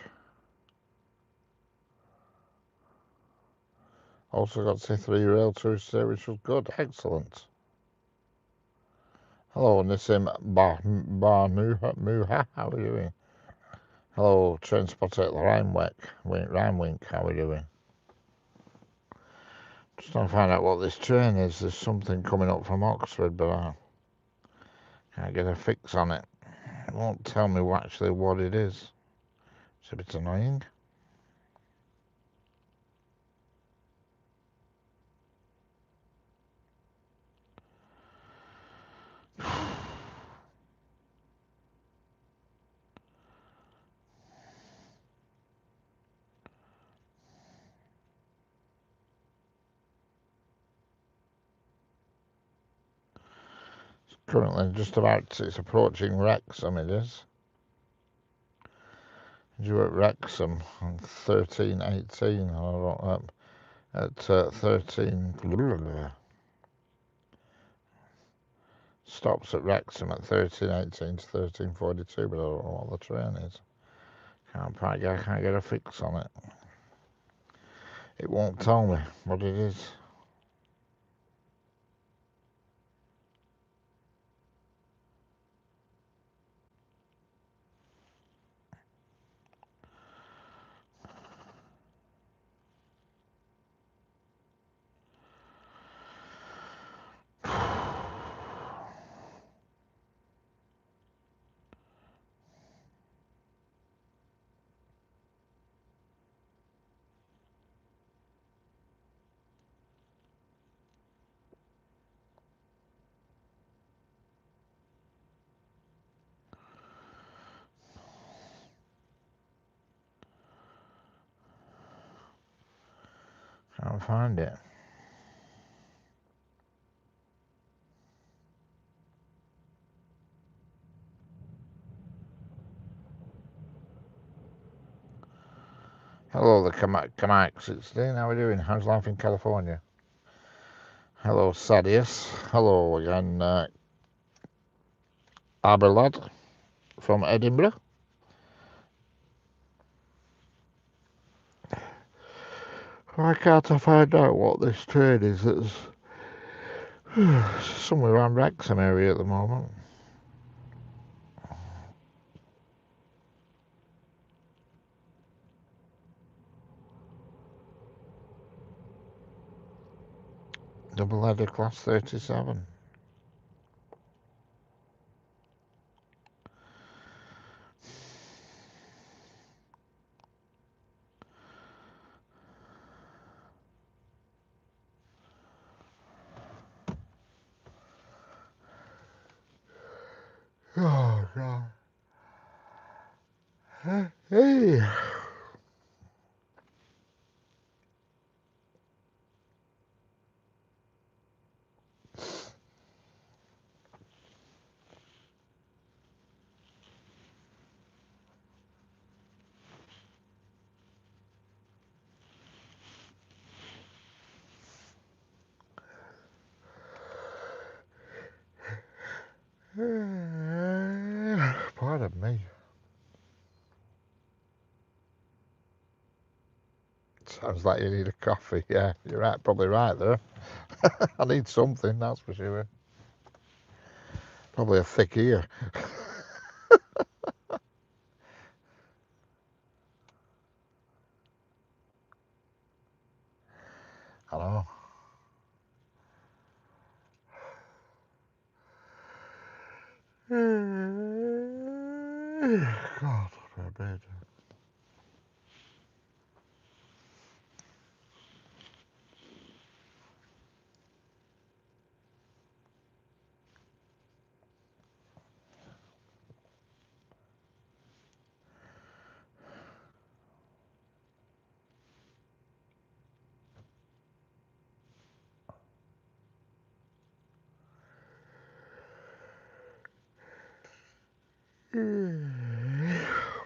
Also got C3 rail today, which was good. Excellent. Hello, Nissim Muha. How are you doing? Hello, train spotter at Rheinwink. How are you doing? Just trying to find out what this train is. There's something coming up from Oxford, but I can't get a fix on it. It won't tell me actually what it is. It's a bit annoying. It's currently it's approaching Wrexham, it is. Due at Wrexham on 13:18, at 13. Stops at Wrexham at 13:18 to 13:42, but I don't know what the train is. I can't get a fix on it. It won't tell me what it is. Can't find it. Hello, the Kamak 16. How are we doing? How's life in California? Hello, Sadius. Hello again, Aberlad from Edinburgh. Why can't I find out what this train is that's somewhere around Wrexham area at the moment? Double-header class 37. Oh, God. Hey. Pardon me. Sounds like you need a coffee. Yeah, you're right. Probably right there. I need something, that's for sure. Probably a thick ear. I know. God, for a bed.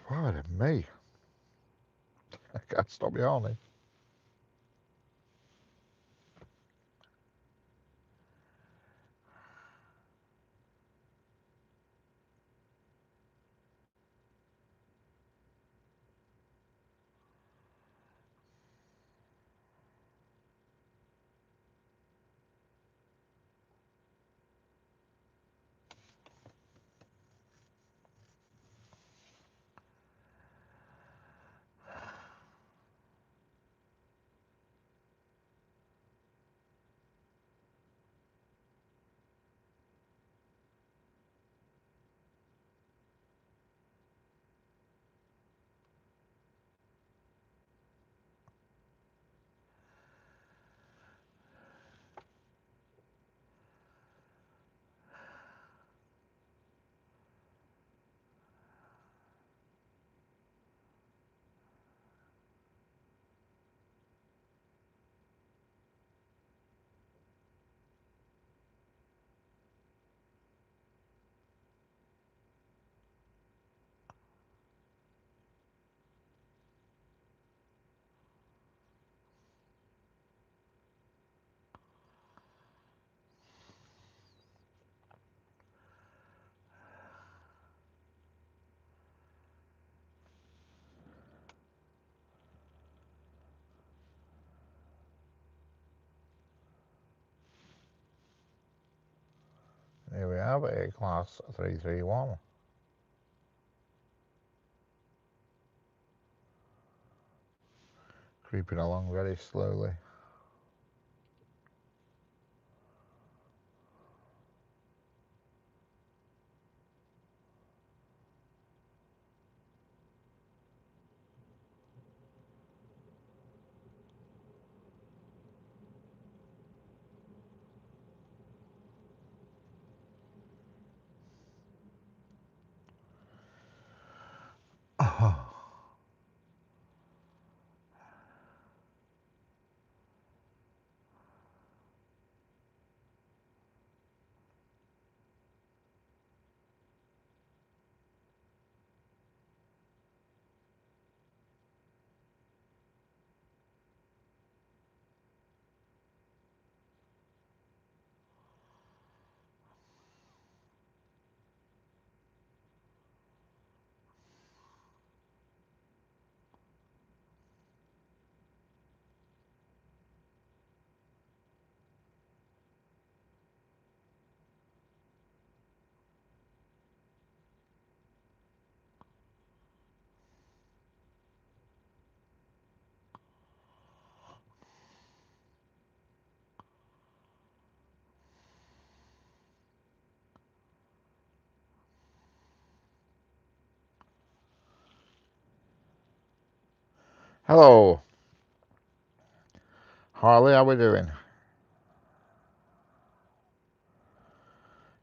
Pardon me. I can't stop yawning. Here we have A class 331. Creeping along very slowly. Hello, Harley, how we doing?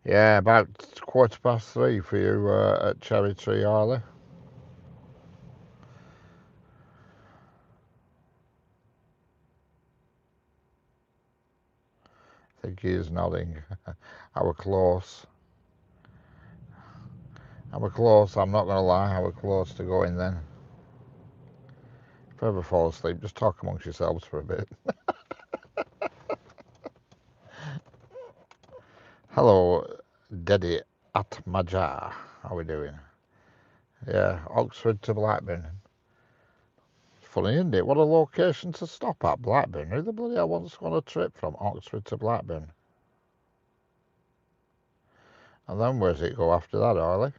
Yeah, about 3:15 for you at Cherry Tree, Harley. I think he is nodding. I were close. I were close, I'm not going to lie, I were close to going then. If you ever fall asleep, just talk amongst yourselves for a bit. Hello, Daddy at Majar. How we doing? Yeah, Oxford to Blackburn. Funny, isn't it? What a location to stop at, Blackburn. Who the bloody hell wants to go on a trip from Oxford to Blackburn? And then where's it go after that, Harley?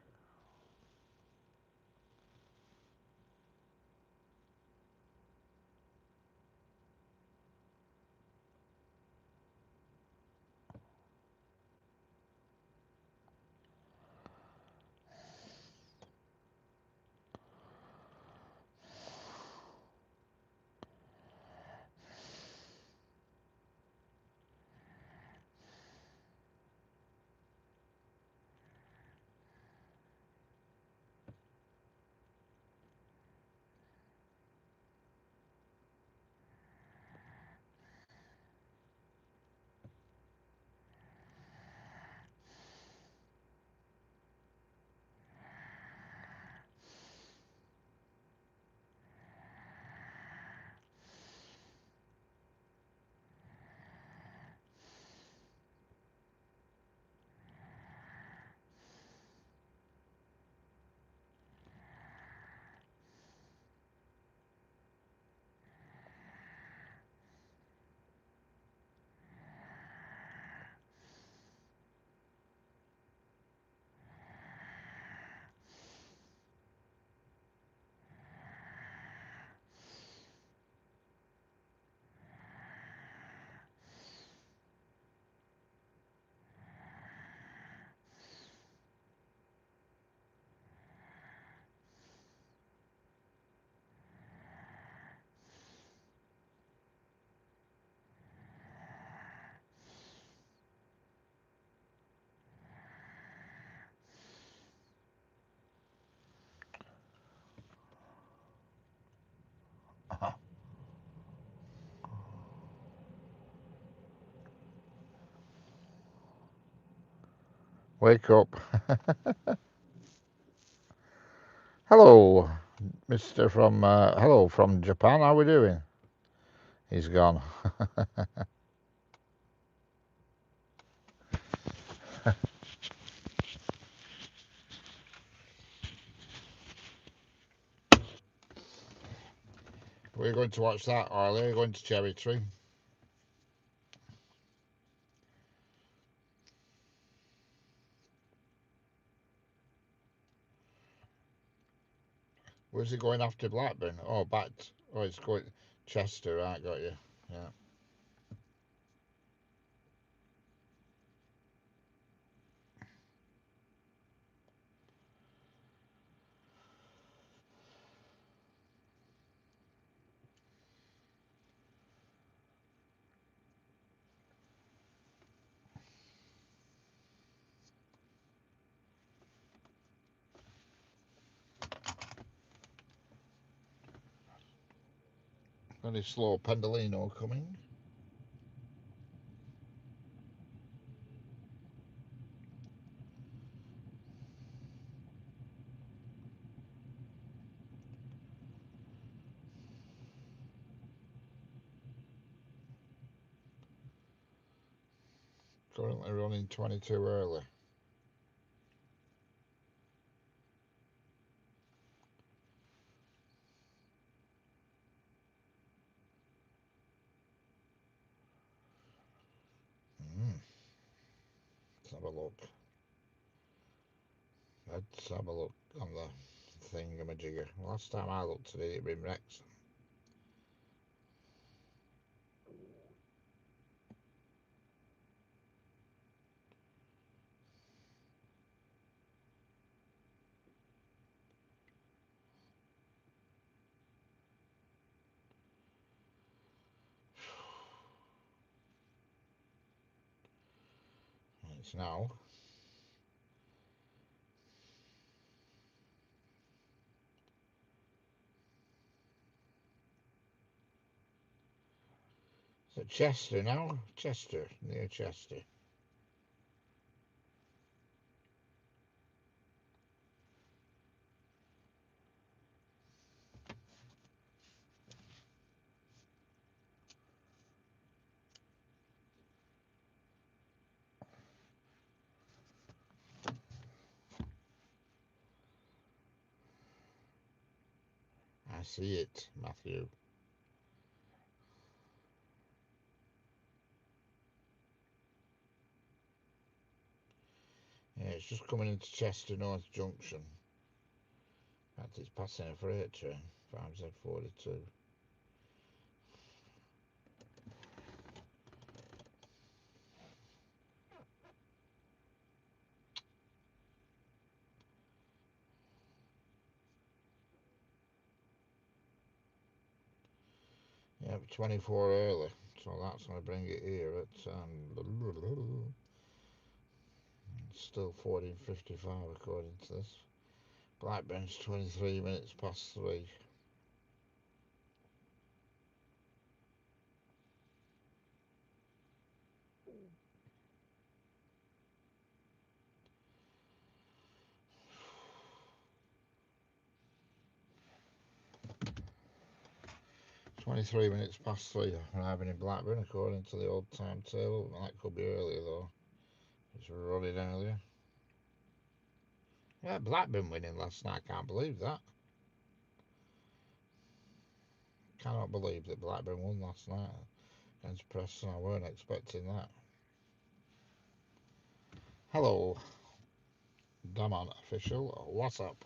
Wake up. Hello, Mr. from, hello from Japan, how we doing? He's gone. We're going to watch that, Harley. We're going to Cherry Tree. Where's he going after Blackburn? Oh, back. Oh, it's going Chester, right? Got you. Yeah. Very slow Pendolino coming. Currently running 22 early. Let's have a look. Let's have a look on the thingamajigger. Last time I looked at it, it'd been Wrexham. It's now 'Chester now? Chester, near Chester. I see it, Matthew. Yeah, it's just coming into Chester North Junction. In fact, it's passing a freight train, 5Z42. Yeah, 24 early, so that's going to bring it here at still 14:55 according to this. Blackburn's 23 minutes past 3. (23 minutes past 3) arriving in Blackburn according to the old timetable. That could be earlier though. It's running earlier. Yeah, Blackburn winning last night. Can't believe that. Cannot believe that Blackburn won last night against Preston. I weren't expecting that. Hello, Damon official. What's up?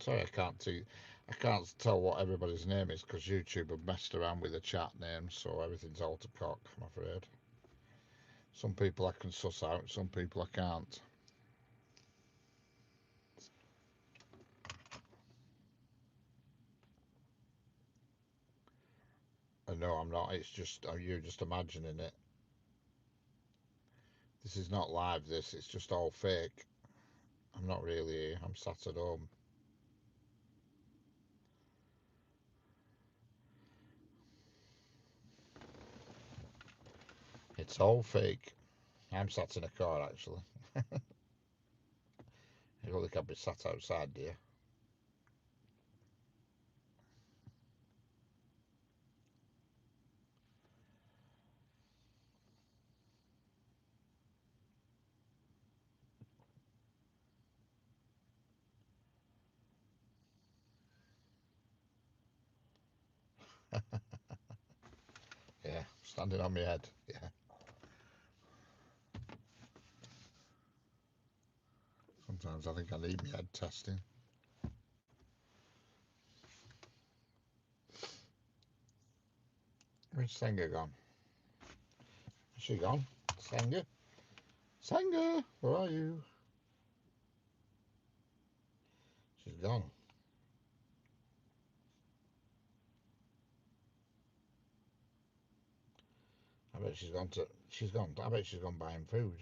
Sorry, I can't tell what everybody's name is because YouTube have messed around with the chat names, so everything's all to cock, I'm afraid. Some people I can suss out, some people I can't. No, I'm not. It's just you just imagining it. This is not live. It's just all fake. I'm not really here. I'm sat at home. It's all fake. I'm sat in a car actually. You don't think I'd be sat outside, do you? Yeah, standing on my head. Yeah. Sometimes I think I need my head testing. Where's Senga gone? Is she gone? Senga? Senga, where are you? She's gone. I bet she's gone to. She's gone. I bet she's gone buying food.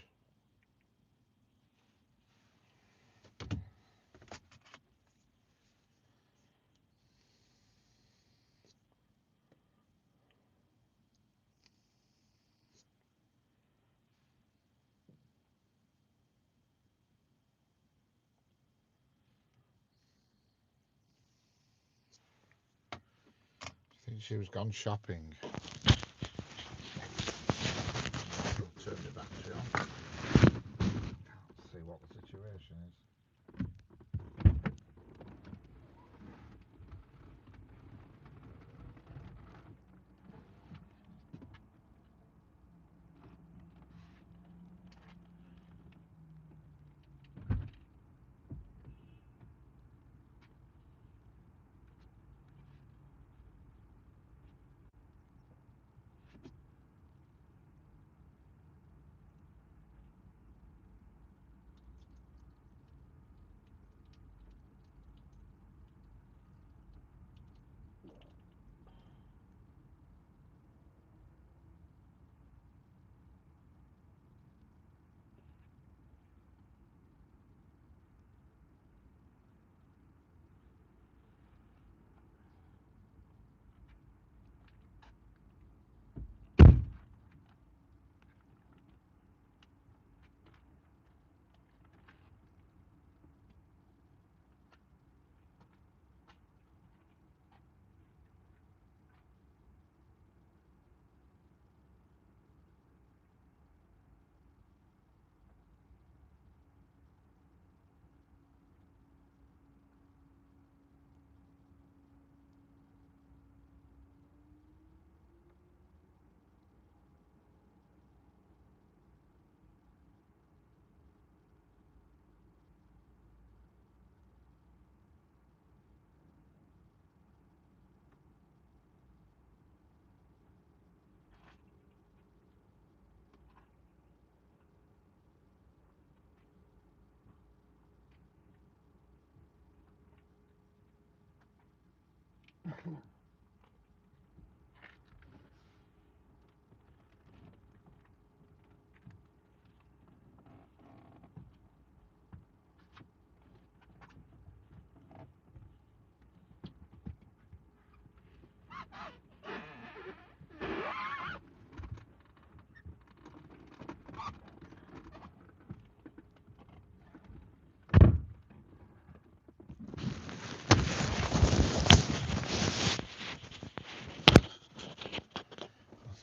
I think she was gone shopping. I'll turn the battery on. Can't see what the situation is.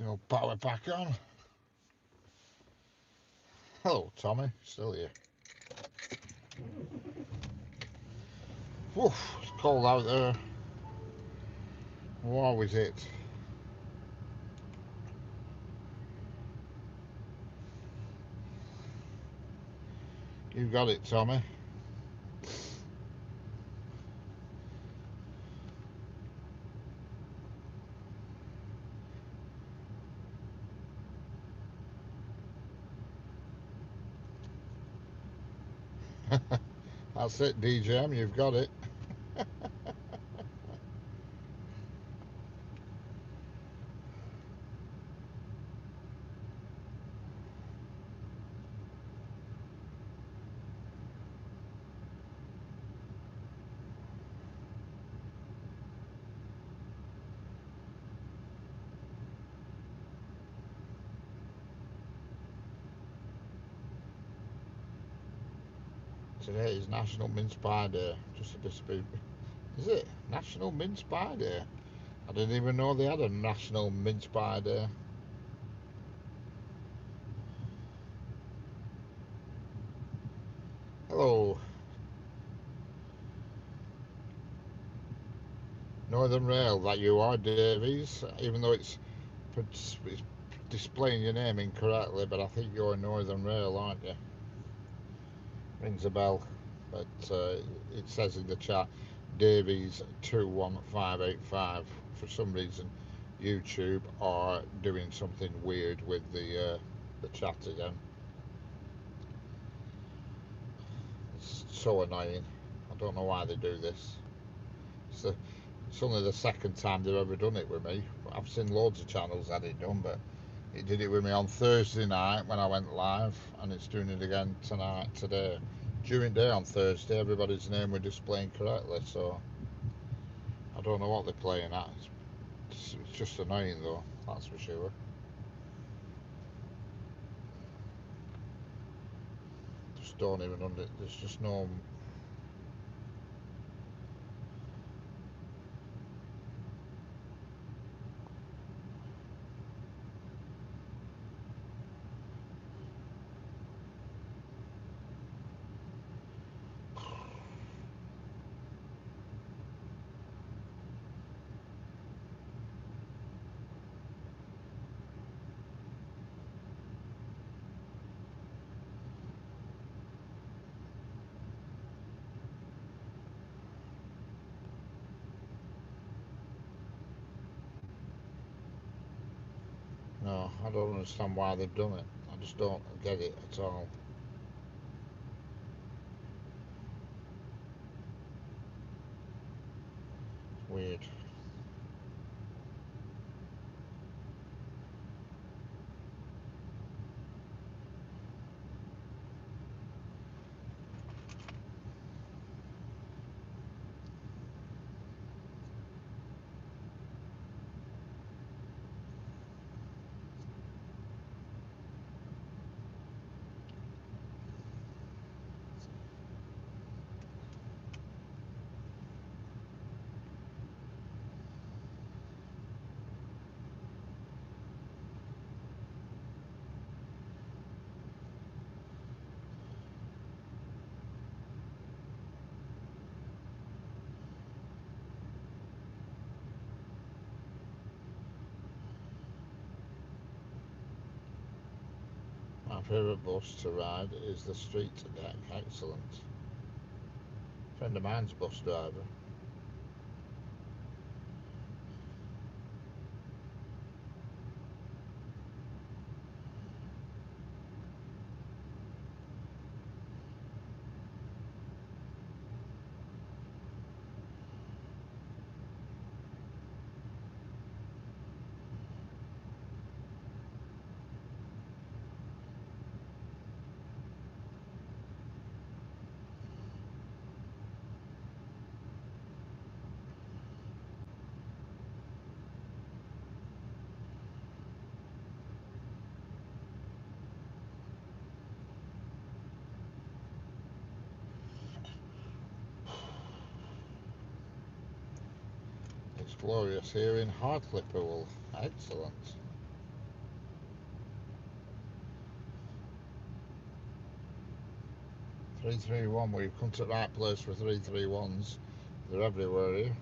I'll power back on. Hello, Tommy. Still here. Oof, it's cold out there. What was it? You got it, Tommy. That's it, DJM. You've got it. Today is National Mince Pie Day. Just a dispute. Is it? National Mince Pie Day? I didn't even know they had a National Mince Pie Day. Hello. Northern Rail, that you are, Davies. Even though it's displaying your name incorrectly, but I think you're Northern Rail, aren't you? Rings a bell. But it says in the chat, Davies 21585. For some reason, YouTube are doing something weird with the chat again. It's so annoying. I don't know why they do this. It's only the second time they've ever done it with me. I've seen loads of channels had it done, but it did it with me on Thursday night when I went live, and it's doing it again today. During day on Thursday, everybody's name were displaying correctly, so I don't know what they're playing at. It's just annoying though, that's for sure. Just don't even there's just no. No, I don't understand why they've done it. I just don't get it at all. It's weird. My favourite bus to ride is the street deck. Excellent. A friend of mine's a bus driver. glorious here in Hartlepool. Excellent. Three three one. We've come to the right place for 331s. They're everywhere here.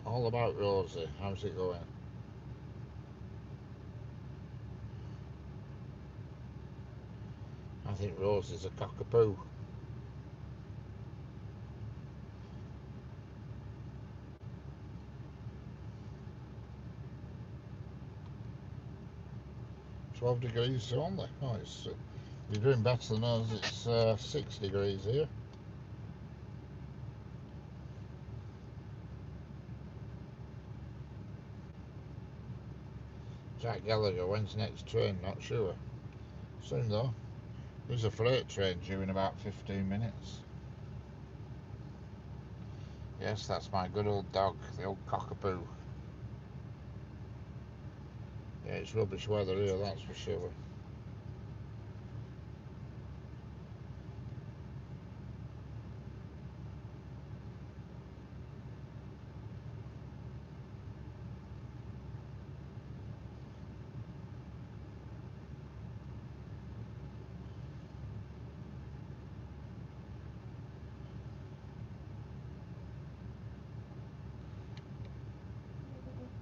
All about Rosie. How's it going? I think Rosie's a cockapoo. $12 only. Oh, you're doing better than us. It's 6 degrees here. Jack Gallagher, when's next train? Not sure. Soon though. There's a freight train due in about 15 minutes. Yes, that's my good old dog, the old cockapoo. Yeah, it's rubbish weather here, that's for sure.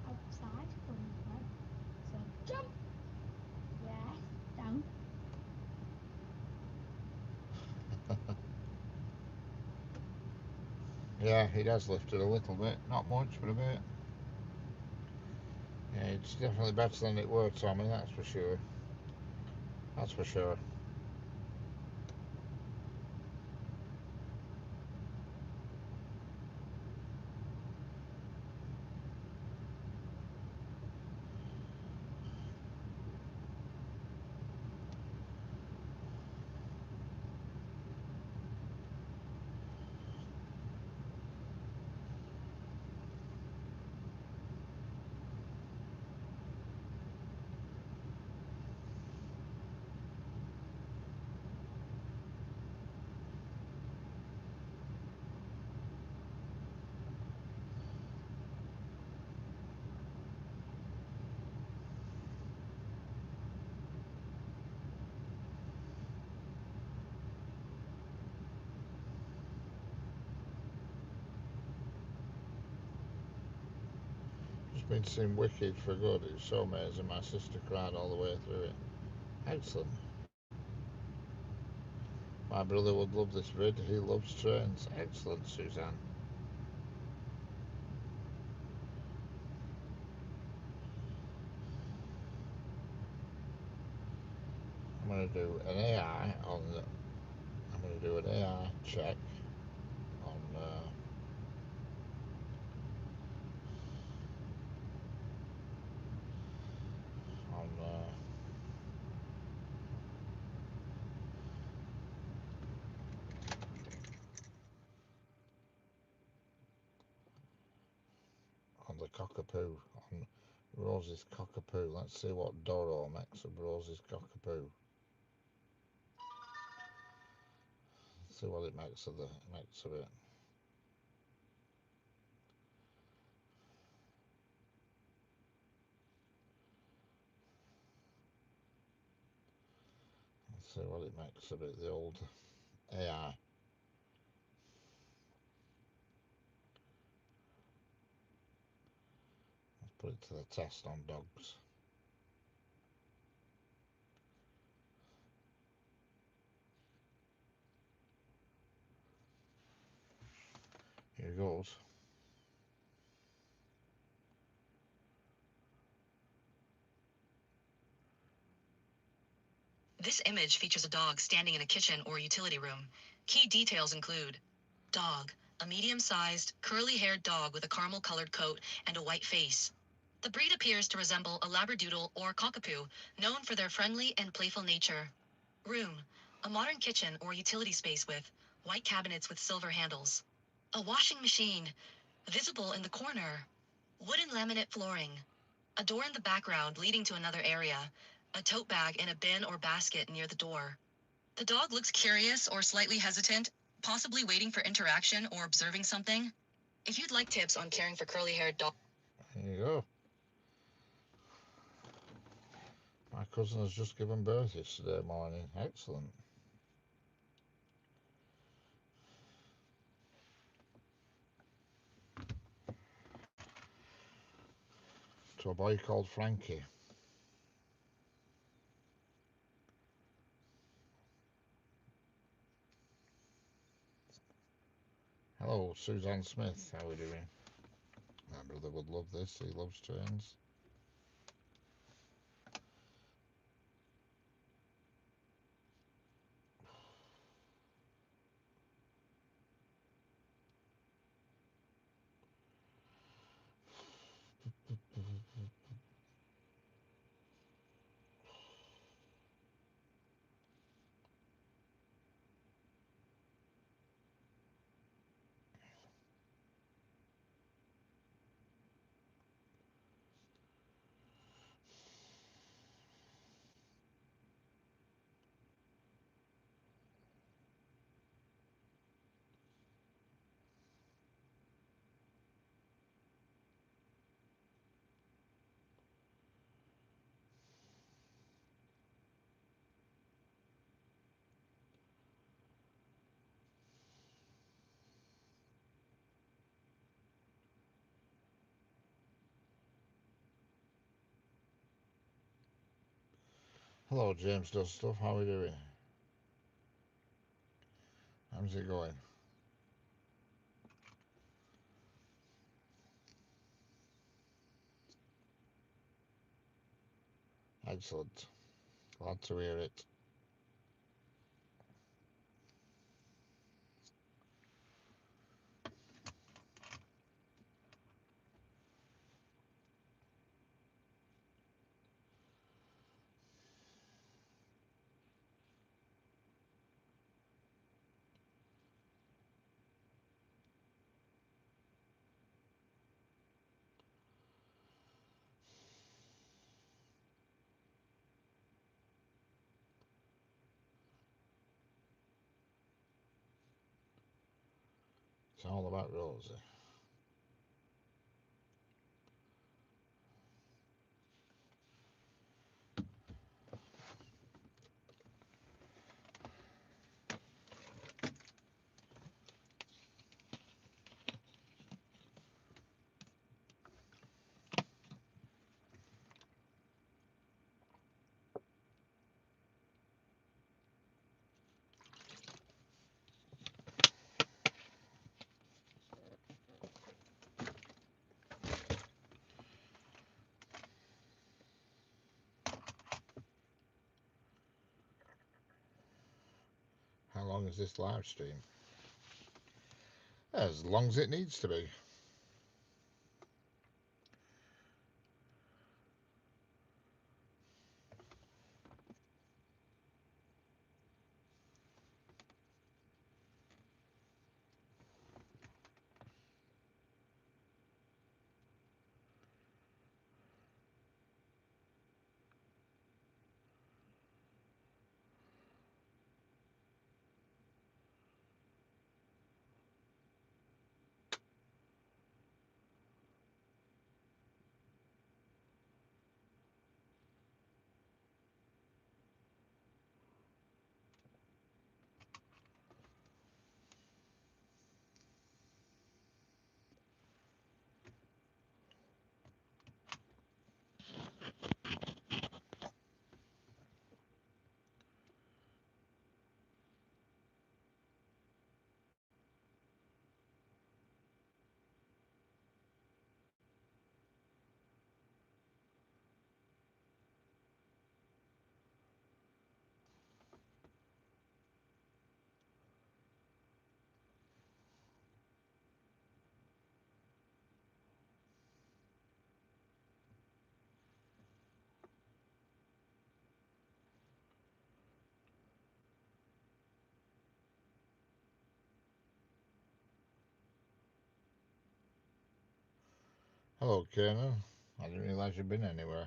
Outside from them. So jump. Yes, down. Yeah, it has lifted a little bit. Not much, but a bit. Yeah, it's definitely better than it were, Tommy, that's for sure. That's for sure. Just been seeing Wicked for good. It was so amazing. My sister cried all the way through it. Excellent. My brother would love this vid. He loves trains. Excellent, Suzanne. I'm going to do an AI on the. I'm going to do an AI check on on on the cockapoo, on Rosie's cockapoo. Let's see what Doro makes of Rosie's cockapoo. See what it makes of it. Let's see what it makes of it. The old AI. Let's put it to the test on dogs. Here goes. This image features a dog standing in a kitchen or utility room. Key details include dog, a medium-sized, curly-haired dog with a caramel-colored coat and a white face. The breed appears to resemble a labradoodle or cockapoo, known for their friendly and playful nature. Room: a modern kitchen or utility space with white cabinets with silver handles. A washing machine, visible in the corner. Wooden laminate flooring. A door in the background leading to another area. A tote bag and a bin or basket near the door. The dog looks curious or slightly hesitant, possibly waiting for interaction or observing something. If you'd like tips on caring for curly-haired dogs. There you go. My cousin has just given birth yesterday morning. Excellent. To a boy called Frankie. Hello, Suzanne Smith. How are we doing? My brother would love this. He loves trains. Hello, James Does Stuff. How are we doing? How's it going? Excellent. Glad to hear it. It's all about Rosie. How long is this live stream? As long as it needs to be. Hello, Kiernan. I didn't realise you'd been anywhere.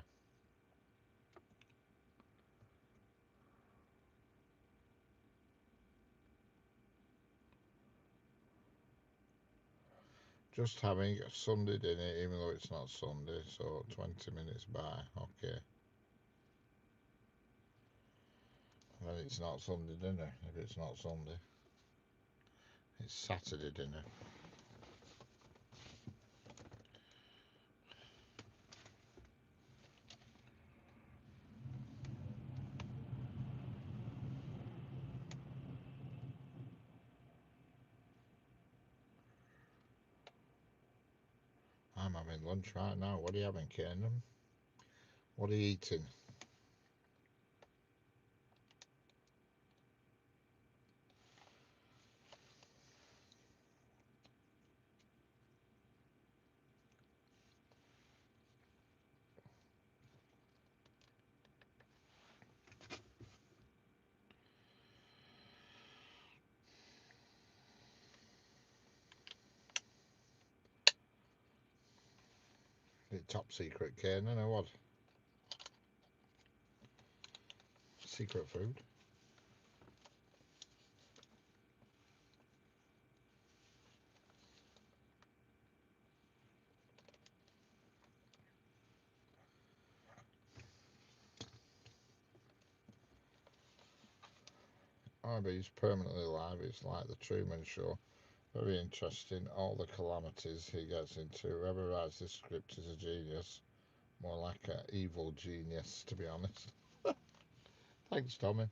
Just having a Sunday dinner, even though it's not Sunday, so 20 minutes by. Okay. Then it's not Sunday dinner, if it's not Sunday. It's Saturday dinner. I'm having lunch right now. What are you having, Kiernan? What are you eating? Is it top secret, Kiernan, or what? Secret food? Oh, but he's permanently alive. It's like the Truman Show. Very interesting. All the calamities he gets into. Whoever writes this script is a genius. More like an evil genius, to be honest. Thanks, Tommy.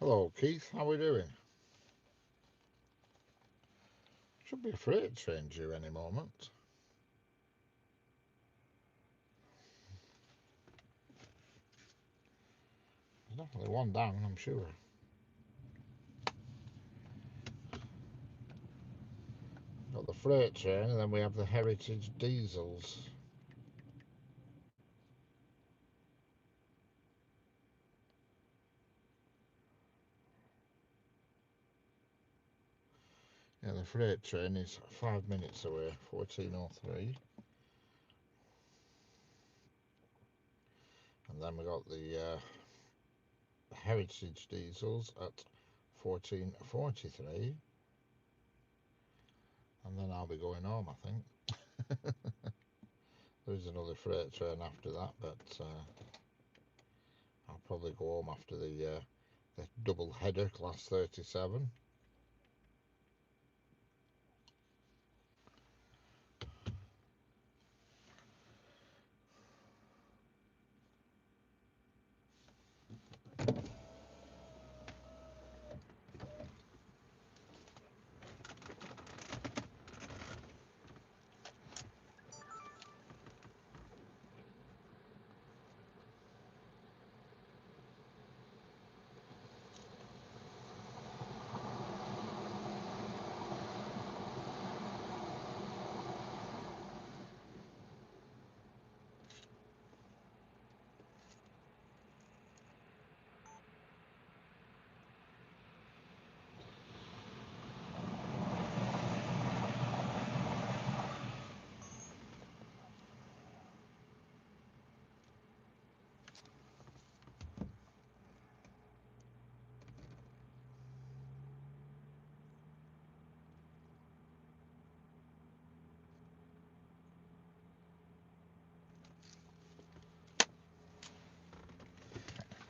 Hello, Keith. How are we doing? Should be a freight train due any moment. There's definitely one down, I'm sure. Got the freight train, and then we have the heritage diesels. Yeah, the freight train is 5 minutes away, 14:03. And then we got the heritage diesels at 14:43. And then I'll be going home, I think. There's another freight train after that, but I'll probably go home after the double header, class 37.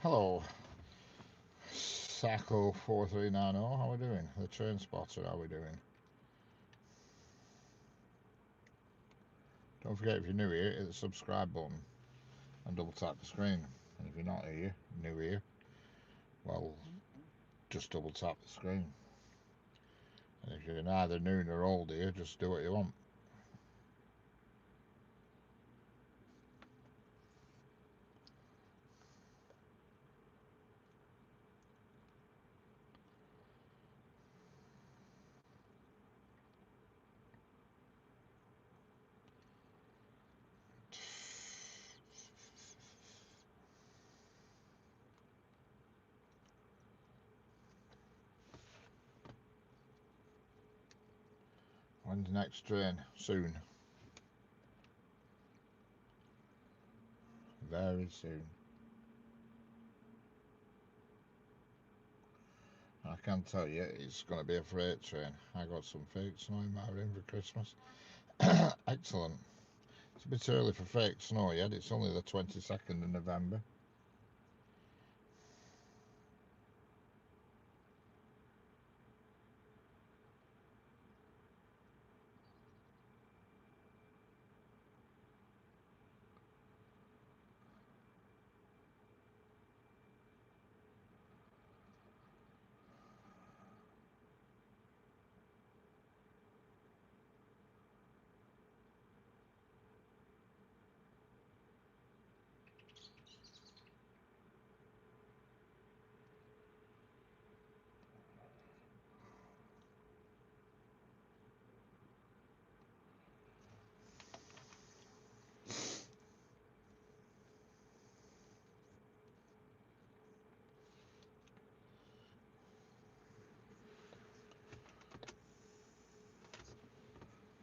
Hello. Taco 4390, how are we doing? The train spotter, how are we doing? Don't forget, if you're new here, hit the subscribe button and double tap the screen. And if you're not here, new here, well, just double tap the screen. And if you're neither new nor old here, just do what you want. When's the next train? Soon. Very soon. I can tell you, it's going to be a freight train. I got some fake snow in my room for Christmas. Excellent. It's a bit early for fake snow yet. It's only the 22nd of November.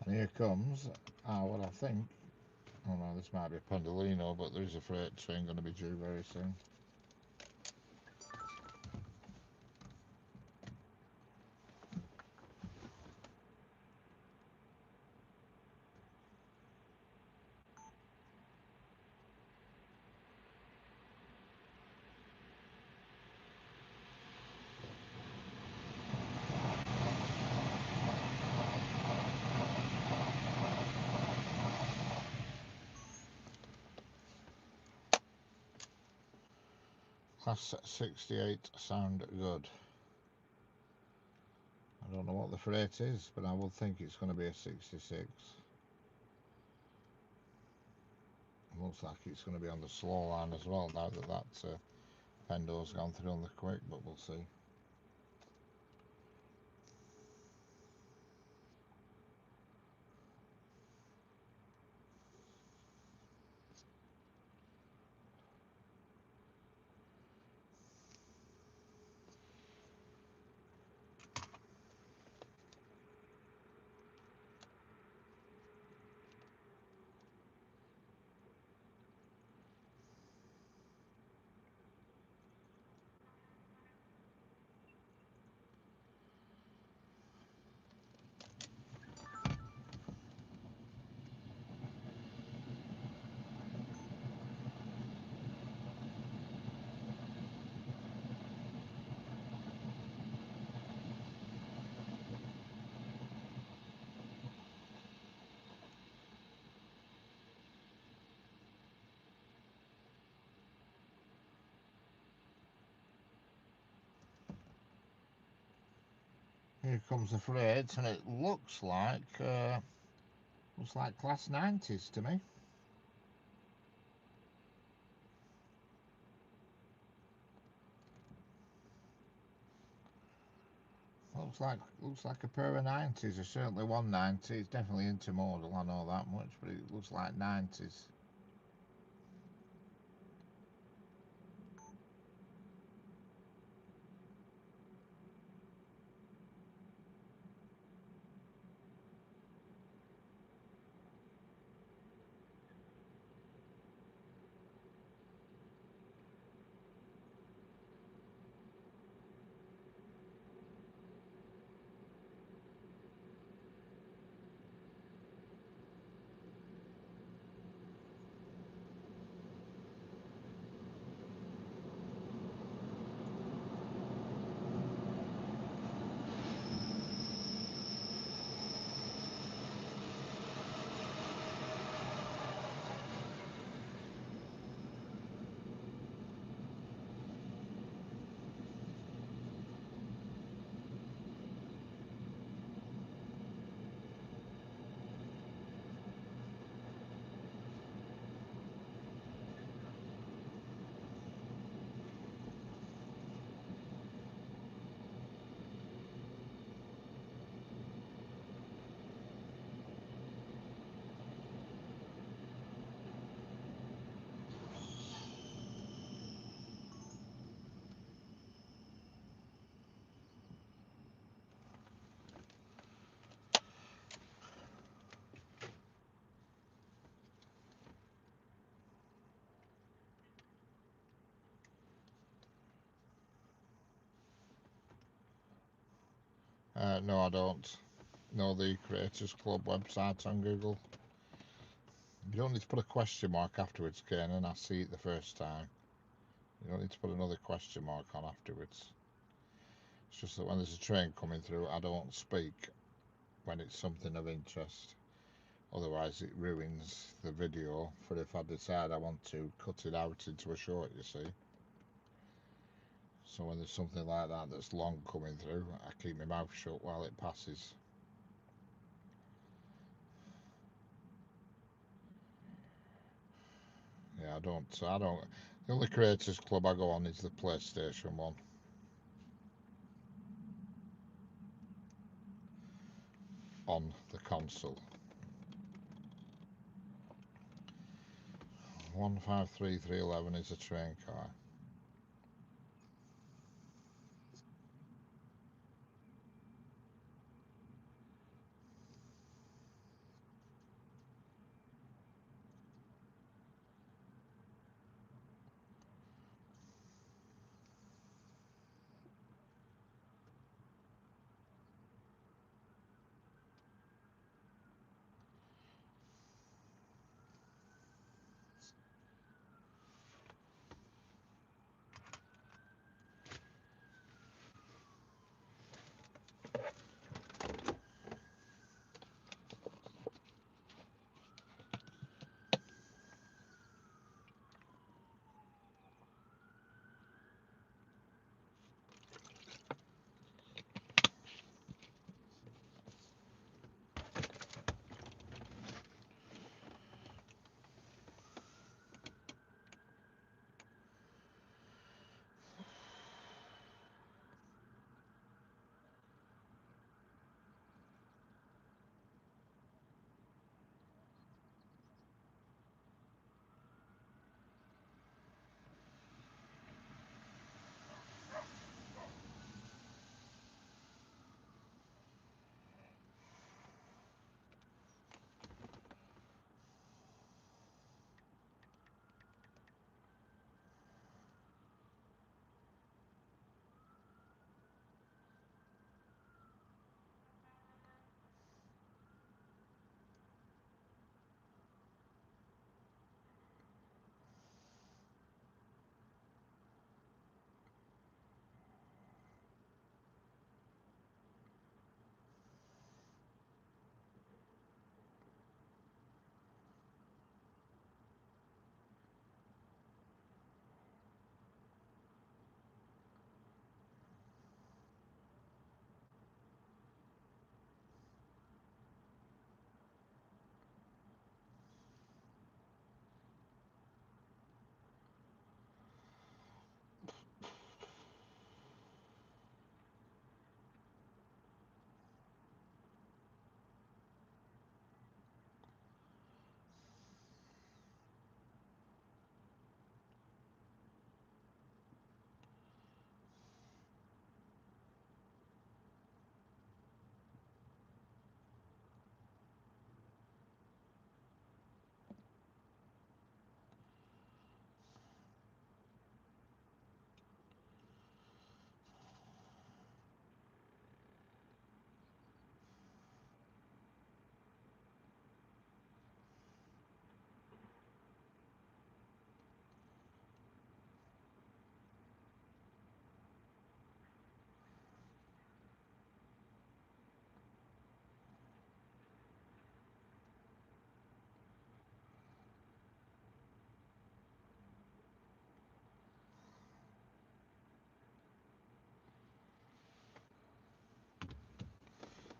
And here comes, what I think, oh no, this might be a Pendolino, but there is a freight train going to be due very soon. Class 68 sound good. I don't know what the freight is, but I would think it's going to be a 66. Looks like it's going to be on the slow line as well now that Pendo's gone through on the quick, but we'll see. Here comes the freight, and it looks like class 90s to me. Looks like a pair of 90s. There's certainly one 90. It's definitely intermodal, I know that much, but it looks like 90s. No, I don't know the Creators Club website on Google. You don't need to put a question mark afterwards, Kane, I see it the first time. You don't need to put another question mark on afterwards. It's just that when there's a train coming through, I don't speak when it's something of interest. Otherwise, it ruins the video for if I decide I want to cut it out into a short, you see. So when there's something like that that's long coming through, I keep my mouth shut while it passes. Yeah, I don't. The only Creators Club I go on is the PlayStation one. On the console. 153311 is a train car.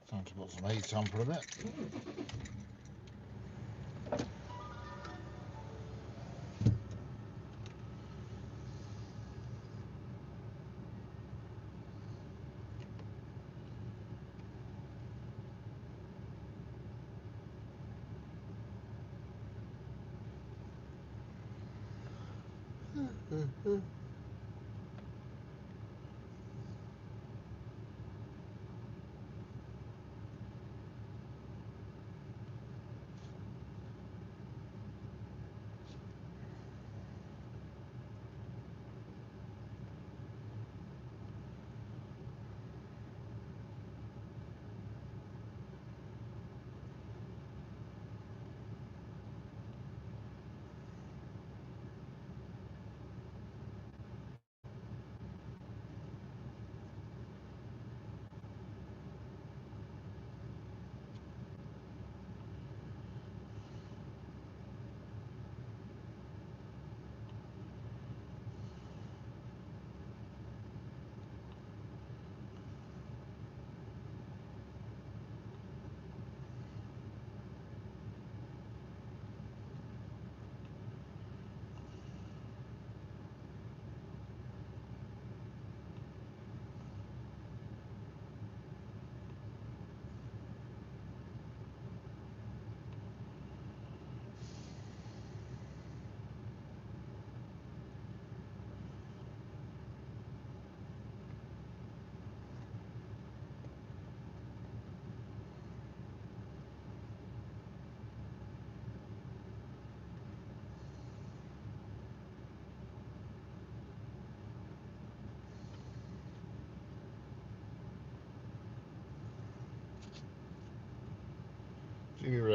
Time to put some heat on for a bit.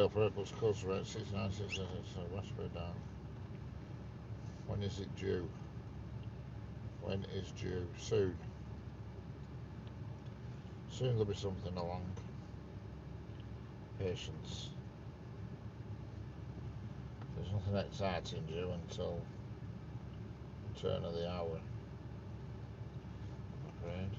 Rochdale for Apples Causeway at 696 westward down. When is it due? When is due? Soon. Soon there'll be something along. Patience. There's nothing exciting due until the turn of the hour, I'm afraid.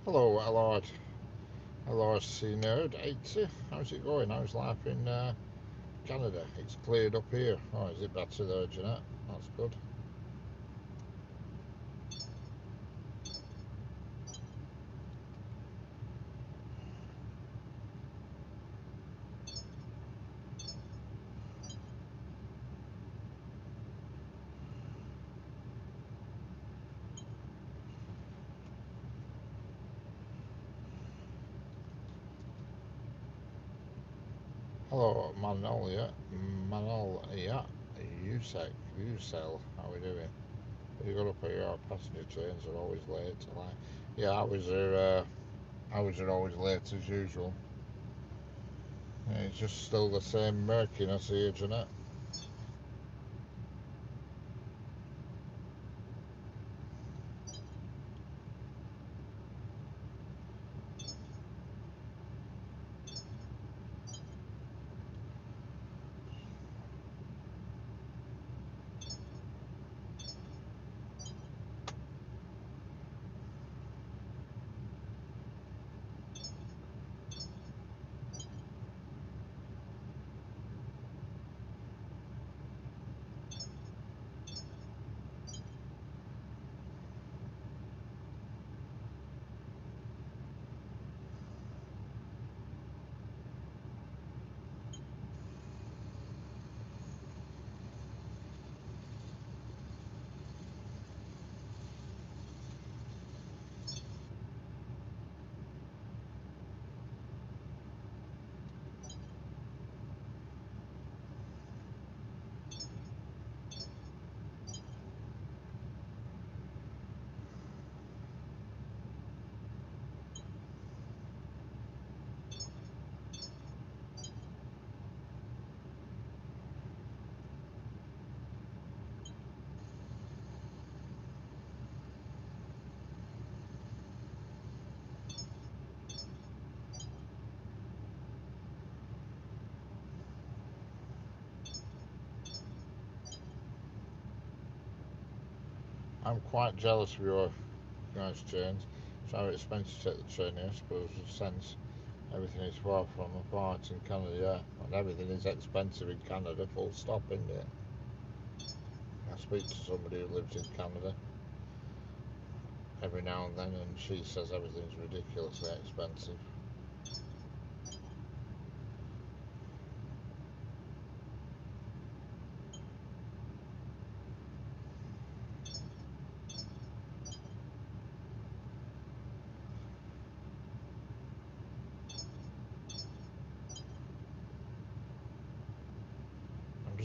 Hello, LRC Nerd 80. How's it going? How's life in Canada? It's cleared up here. Oh, is it better there, Jeanette? That's good. Hello, Manolia, Usel, how we doing? You got up here, our passenger trains are always late. Yeah, ours are always late as usual. It's just still the same murkiness here, Jeanette. I'm quite jealous of your guys' trains. It's very expensive to take the train here, I suppose, in a sense. Everything is far from apart in Canada, yeah. And everything is expensive in Canada, full stop, isn't it? I speak to somebody who lives in Canada every now and then, and she says everything's ridiculously expensive.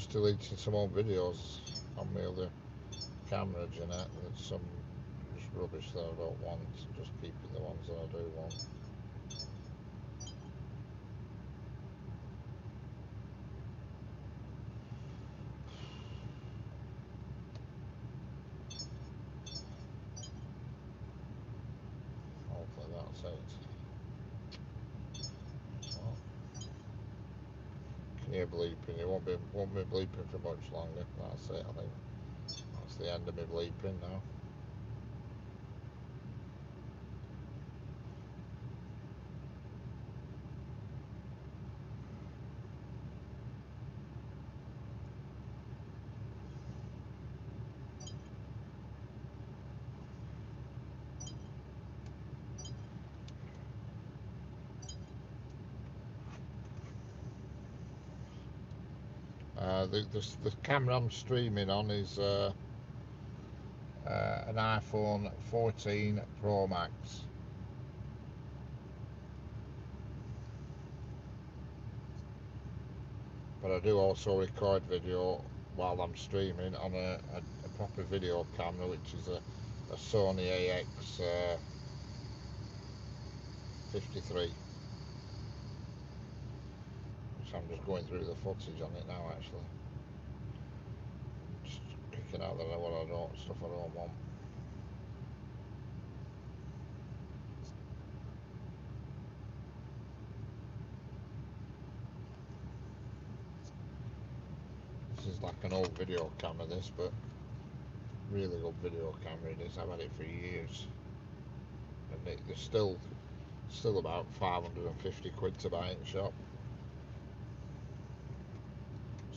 just deleting some old videos on my other camera, Jeanette. There's some just rubbish that I don't want. Just keeping the ones that I do want. Hopefully that's it. Well, can hear bleeping. You won't be bleeping for much longer. That's it. I think that's the end of me bleeping now. The camera I'm streaming on is an iPhone 14 Pro Max. But I do also record video while I'm streaming on a proper video camera, which is a Sony AX 53. Which I'm just going through the footage on it now, actually. Just picking out stuff I don't want. This is like an old video camera, this, but really good video camera it is. I've had it for years, and there's still about 550 quid to buy in shop.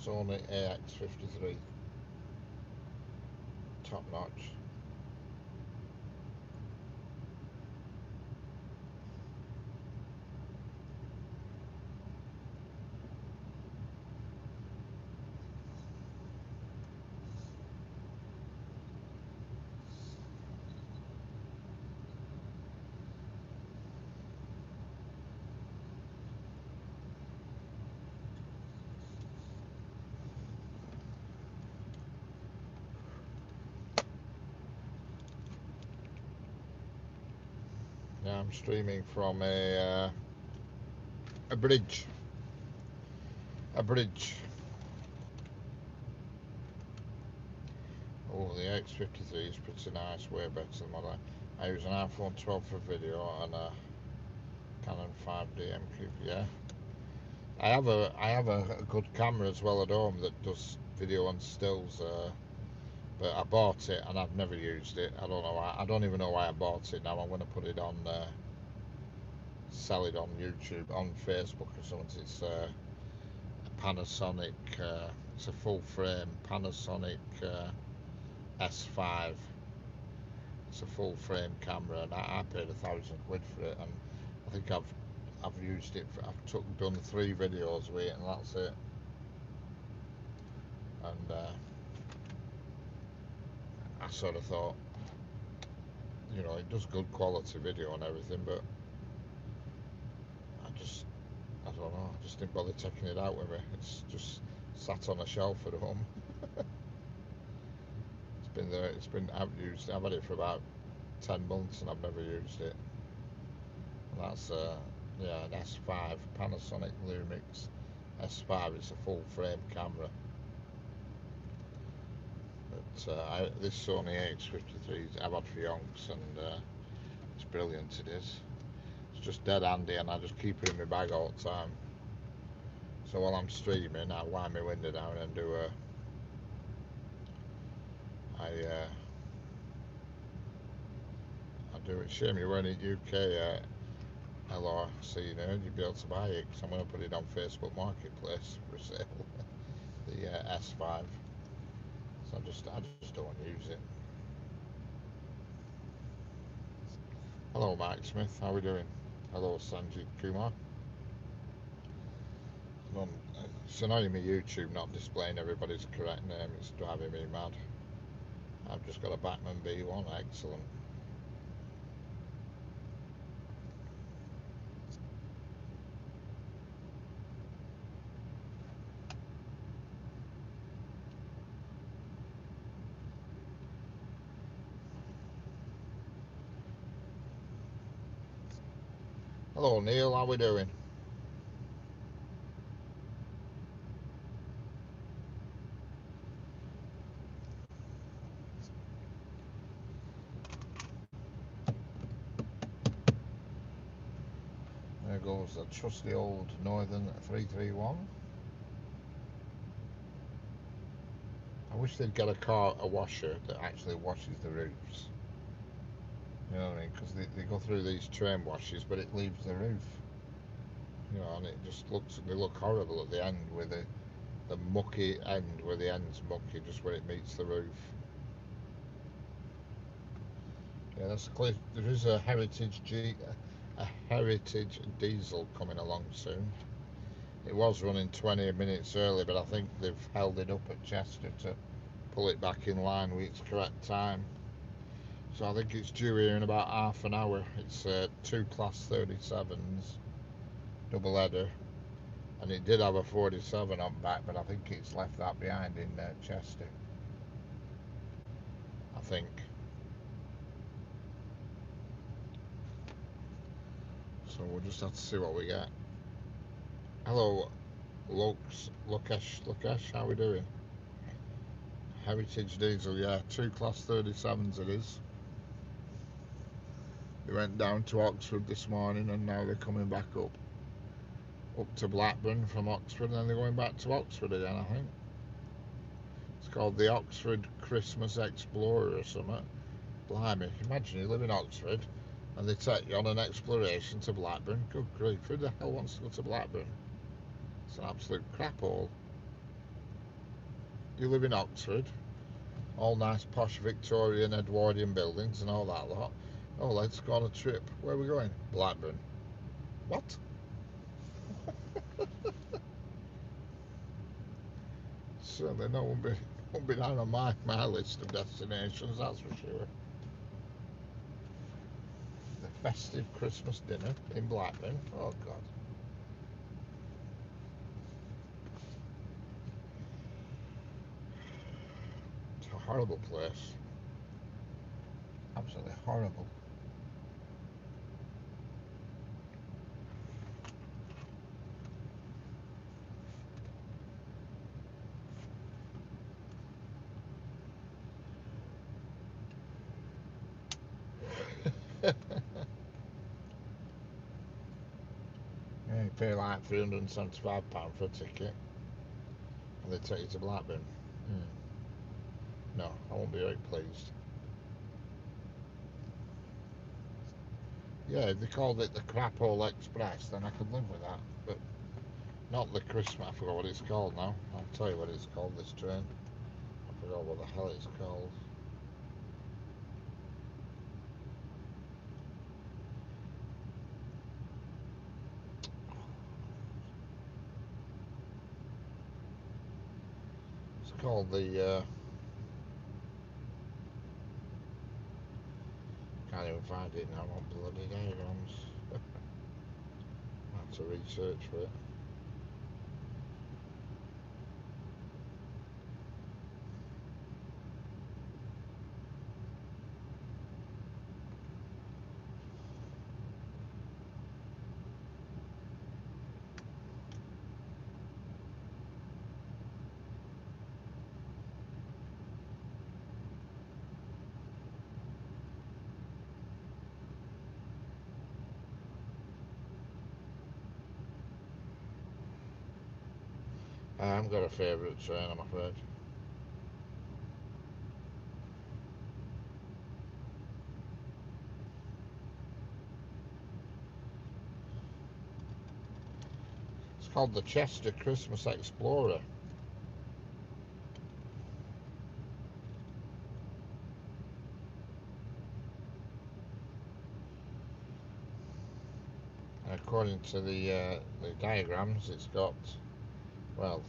Sony AX53, top notch. Now I'm streaming from a bridge. A bridge. Oh, the X53 is pretty nice, way better than what I use an iPhone 12 for video and a Canon 5D MQ. Yeah, I have a good camera as well at home that does video and stills. But I bought it and I've never used it. I don't know why. I don't even know why I bought it. Now I'm going to put it on, sell it on YouTube, on Facebook or something. It's a Panasonic. It's a full frame Panasonic S5. It's a full frame camera, and I paid 1,000 quid for it. And I think I've used it. Done 3 videos with it, and that's it. And I sort of thought, it does good quality video and everything, but I don't know, I just didn't bother taking it out with me. It's just sat on a shelf at home. It's been there, I've used it, I've had it for about 10 months and I've never used it. And that's an S5, Panasonic Lumix S5. It's a full frame camera. But this Sony AX53 I've had for yonks, and it's brilliant, it is. It's just dead handy, and I just keep it in my bag all the time. So while I'm streaming, I wind my window down and do I do it. Shame you weren't in UK. LRC, you'd be able to buy it, because I'm going to put it on Facebook Marketplace for sale. The S5. So I just don't use it. Hello, Mike Smith. How are we doing? Hello, Sanjit Kumar. It's annoying me YouTube not displaying everybody's correct name. It's driving me mad. I've just got a Batman B1. Excellent. Hello Neil, how we doing? There goes the trusty old Northern 331. I wish they'd get a washer that actually washes the roofs. You know what I mean? Because they go through these train washes, but it leaves the roof. You know, and it just they look horrible at the end with the mucky end, where the end's mucky, just where it meets the roof. Yeah, that's clear. There is a heritage diesel coming along soon. It was running 20 minutes early, but I think they've held it up at Chester to pull it back in line with its correct time. So I think it's due here in about half an hour. It's two Class 37s, double header, and it did have a 47 on back, but I think it's left that behind in Chester. I think. So we'll just have to see what we get. Hello, Lokesh, how we doing? Heritage diesel, yeah, two Class 37s it is. They went down to Oxford this morning and now they're coming back up to Blackburn from Oxford, and then they're going back to Oxford again, I think. It's called the Oxford Christmas Explorer or something. Blimey, imagine you live in Oxford and they take you on an exploration to Blackburn. Good grief, who the hell wants to go to Blackburn? It's an absolute crap hole. You live in Oxford, all nice posh Victorian Edwardian buildings and all that lot. Oh, let's go on a trip. Where are we going? Blackburn. What? Certainly no one won't be down on my list of destinations, that's for sure. The festive Christmas dinner in Blackburn. Oh God. It's a horrible place. Absolutely horrible. Yeah, you pay like £375 for a ticket and they take you to Blackburn. No, I won't be very pleased. Yeah, if they called it the Craphole Express, then I could live with that. But not the Christmas. I forgot what it's called now. I'll tell you what it's called, this train. I forgot what the hell it's called. It's called the. Can't even find it now on bloody diagrams. I have to research for it. I haven't got a favourite train, I'm afraid. It's called the Chester Christmas Explorer. And according to the diagrams, it's got, well,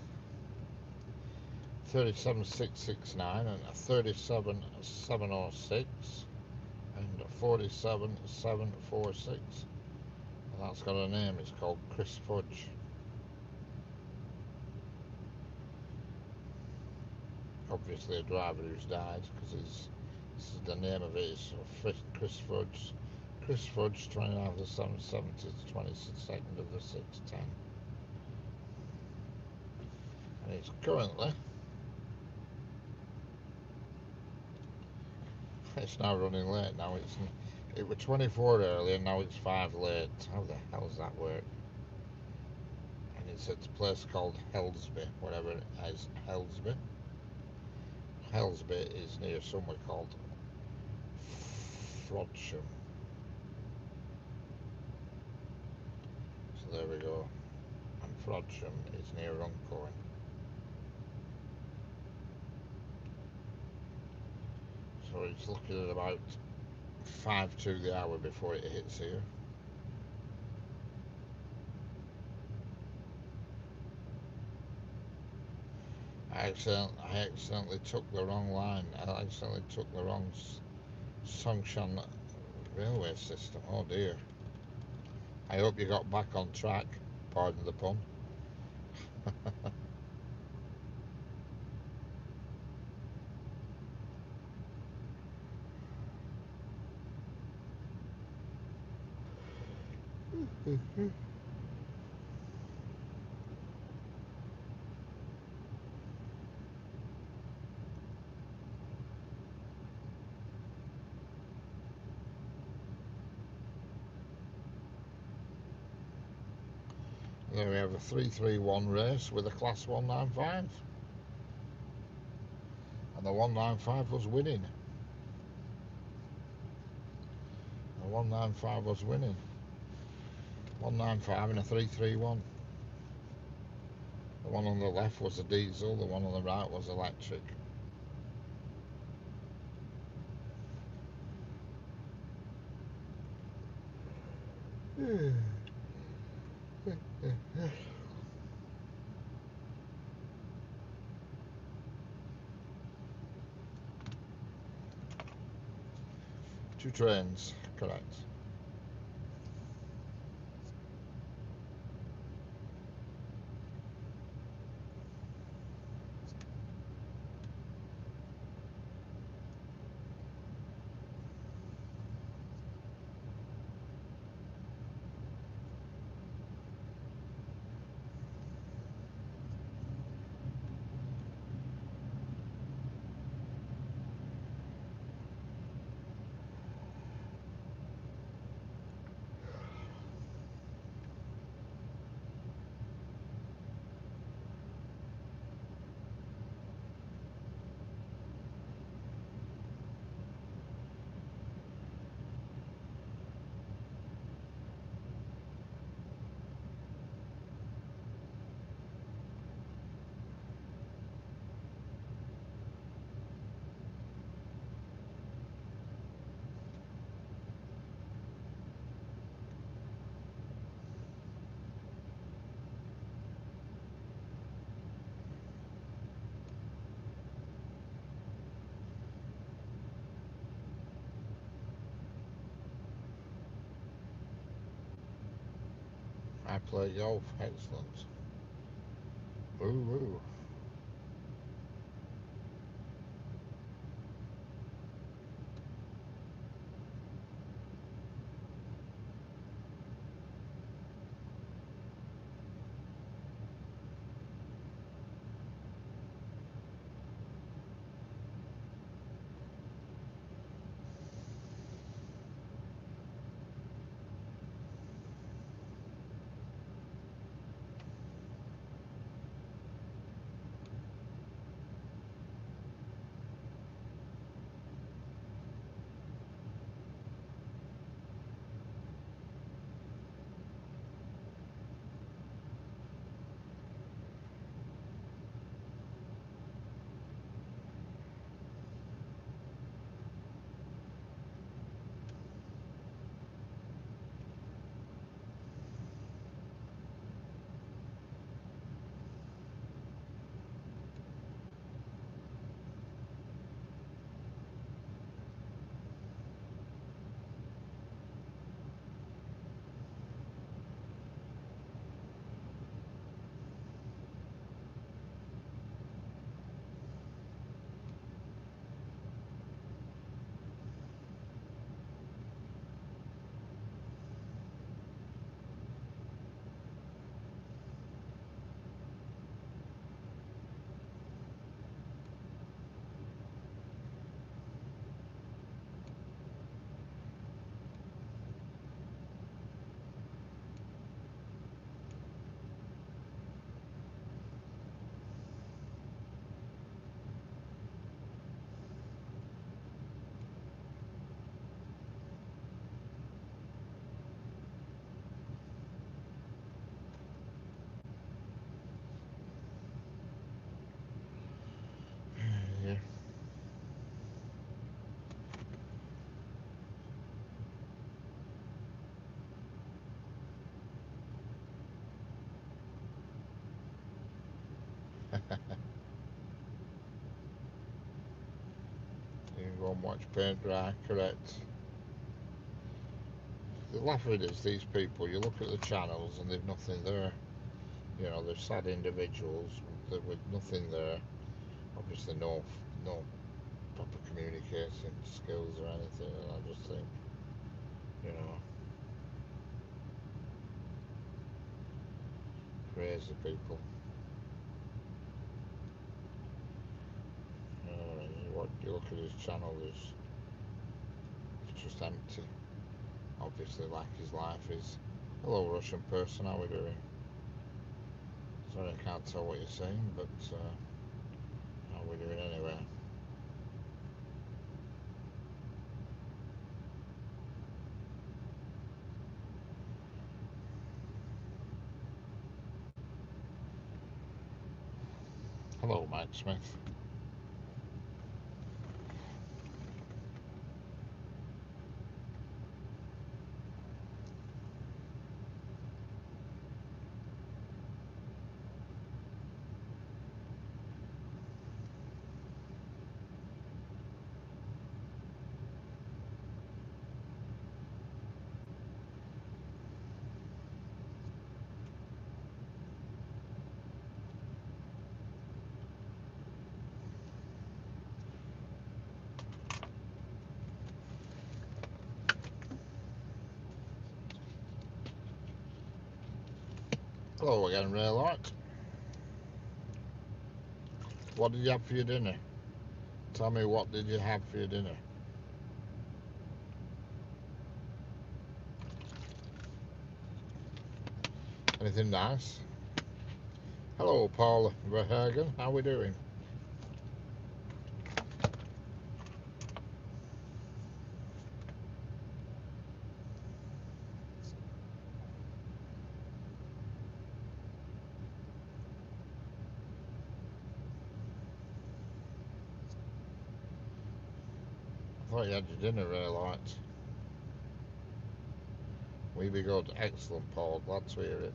37669 and a 37706 and 47746. And that's got a name, it's called Chris Fudge. Obviously a driver who's died, because this is the name of it is Chris Fudge, Chris Fudge, 29th of the 770 to 22nd of the 610. And it's currently, it's now running late now. It was 24 earlier, and now it's 5 late. How the hell does that work? And it's at a place called Helsby, whatever it is. Helsby. Helsby is near somewhere called Frodsham. So there we go. And Frodsham is near Runcorn. So it's looking at about 5 to the hour before it hits here. I accidentally took the wrong line. I accidentally took the wrong Songshan railway system. Oh dear. I hope you got back on track. Pardon the pun. Then we have a 331 race with a class 195. And the 195 was winning. The 195 was winning. 195 and a 331. The one on the left was a diesel, the one on the right was electric. Two trains, correct. I play golf, excellent. Ooh. won't watch paint dry, correct. The laugh of it is, these people, you look at the channels and they've nothing there. You know, they're sad individuals with nothing there. Obviously no proper communicating skills or anything, and I just think, you know, crazy people. What you look at his channel, it's just empty. Obviously, like his life is. Hello, Russian person, how are we doing? Sorry, I can't tell what you're saying, but how are we doing anyway? Hello, Mike Smith. Hello again, Raylite. What did you have for your dinner? Tell me, what did you have for your dinner? Anything nice? Hello, Paul Verhagen. How are we doing? I thought you had your dinner, Raylite. We be good. Excellent, Paul. Glad to hear it.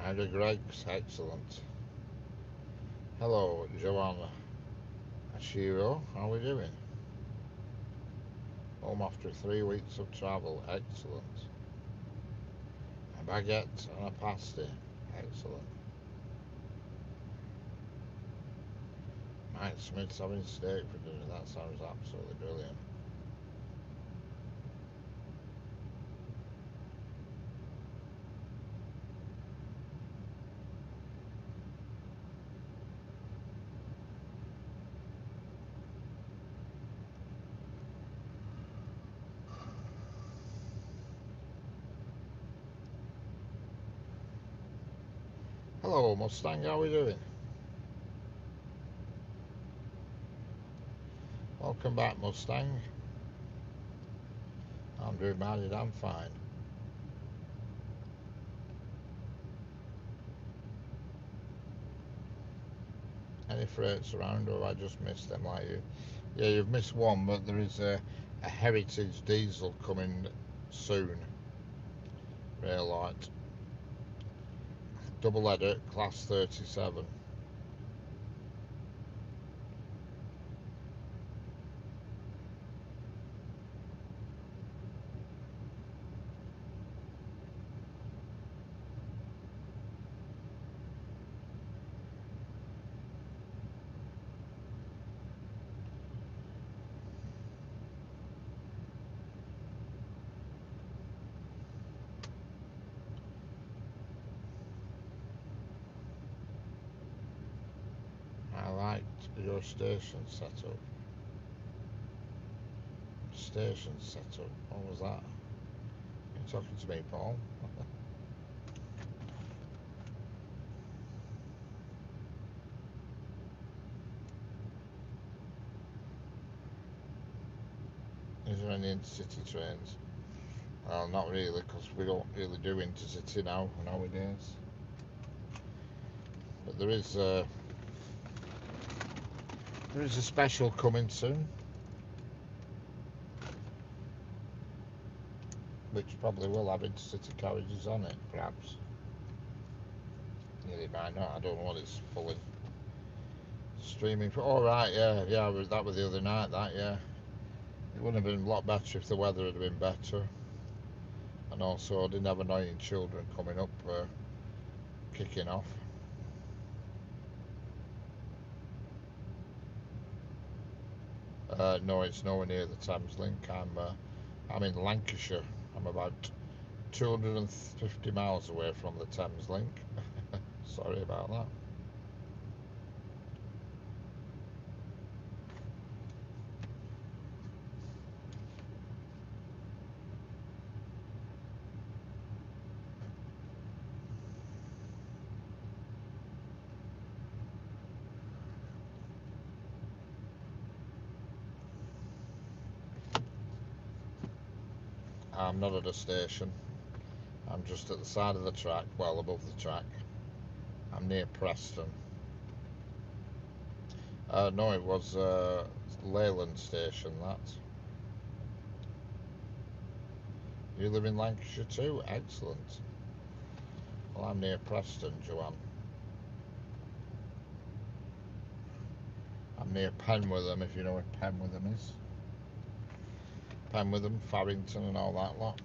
Ida Greggs, excellent. Hello, Joanna Ashiro, how are we doing? Home after 3 weeks of travel, excellent. A baguette and a pasty, excellent. Mike Smith's having steak for dinner, that sounds absolutely brilliant. Hello, Mustang, how are we doing? Welcome back, Mustang. I'm doing mighty damn fine. Any freights around, or have I just missed them like you? Yeah, you've missed one, but there is a Heritage diesel coming soon. Raylite. Double header, class 37. I liked your station setup. Station setup, what was that? You're talking to me, Paul? Is there any intercity trains? Well, not really, because we don't really do intercity nowadays. But there is a special coming soon, which probably will have intercity carriages on it, perhaps. Yeah, it might not. I don't know what it's pulling. Streaming for. Oh, right, yeah, that was the other night, that, yeah. It would have been a lot better if the weather had been better. And also, I didn't have annoying children coming up, kicking off. No, it's nowhere near the Thames Link. I'm in Lancashire. I'm about 250 miles away from the Thames Link. Sorry about that. I'm not at a station. I'm just at the side of the track, well above the track. I'm near Preston. No, it was Leyland Station, that. You live in Lancashire too? Excellent. Well, I'm near Preston, Joanne. I'm near Penwitham, if you know where Penwitham is. Penwitham, Farrington and all that lot.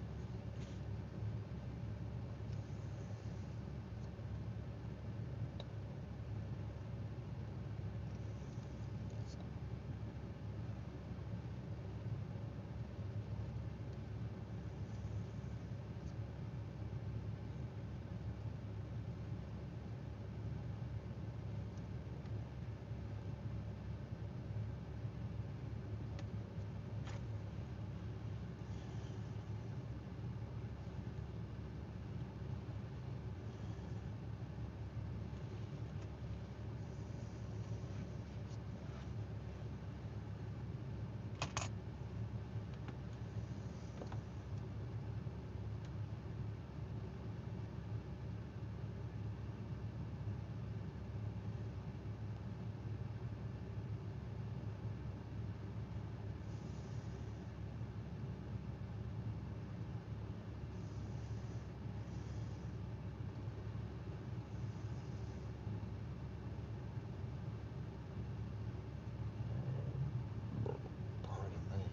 Pardon me.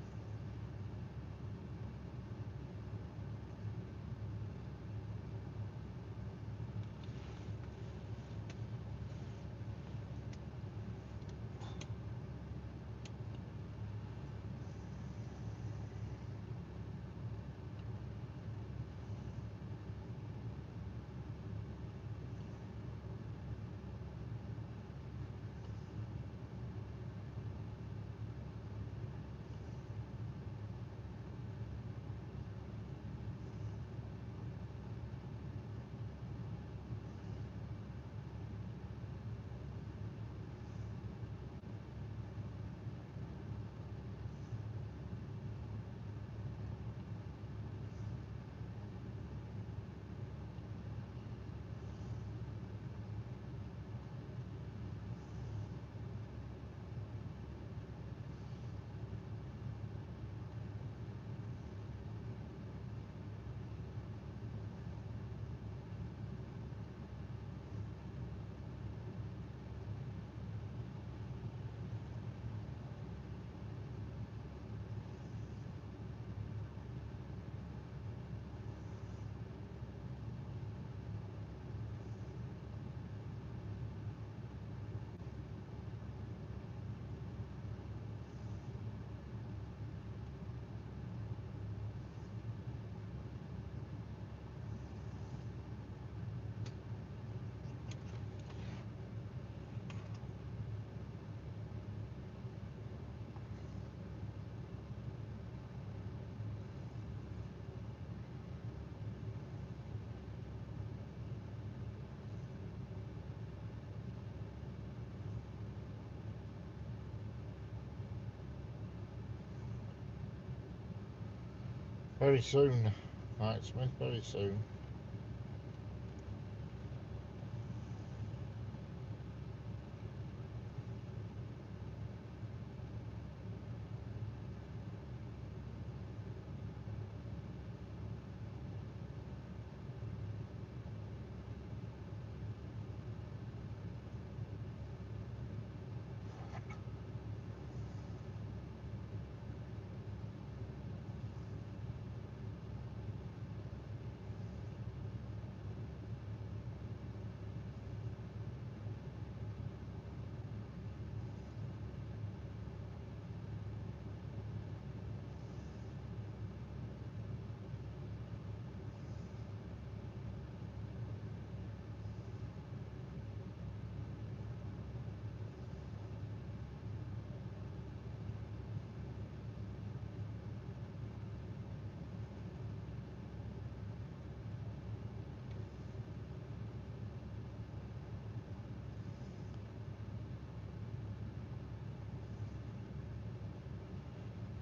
Very soon. Right, Smith, very soon.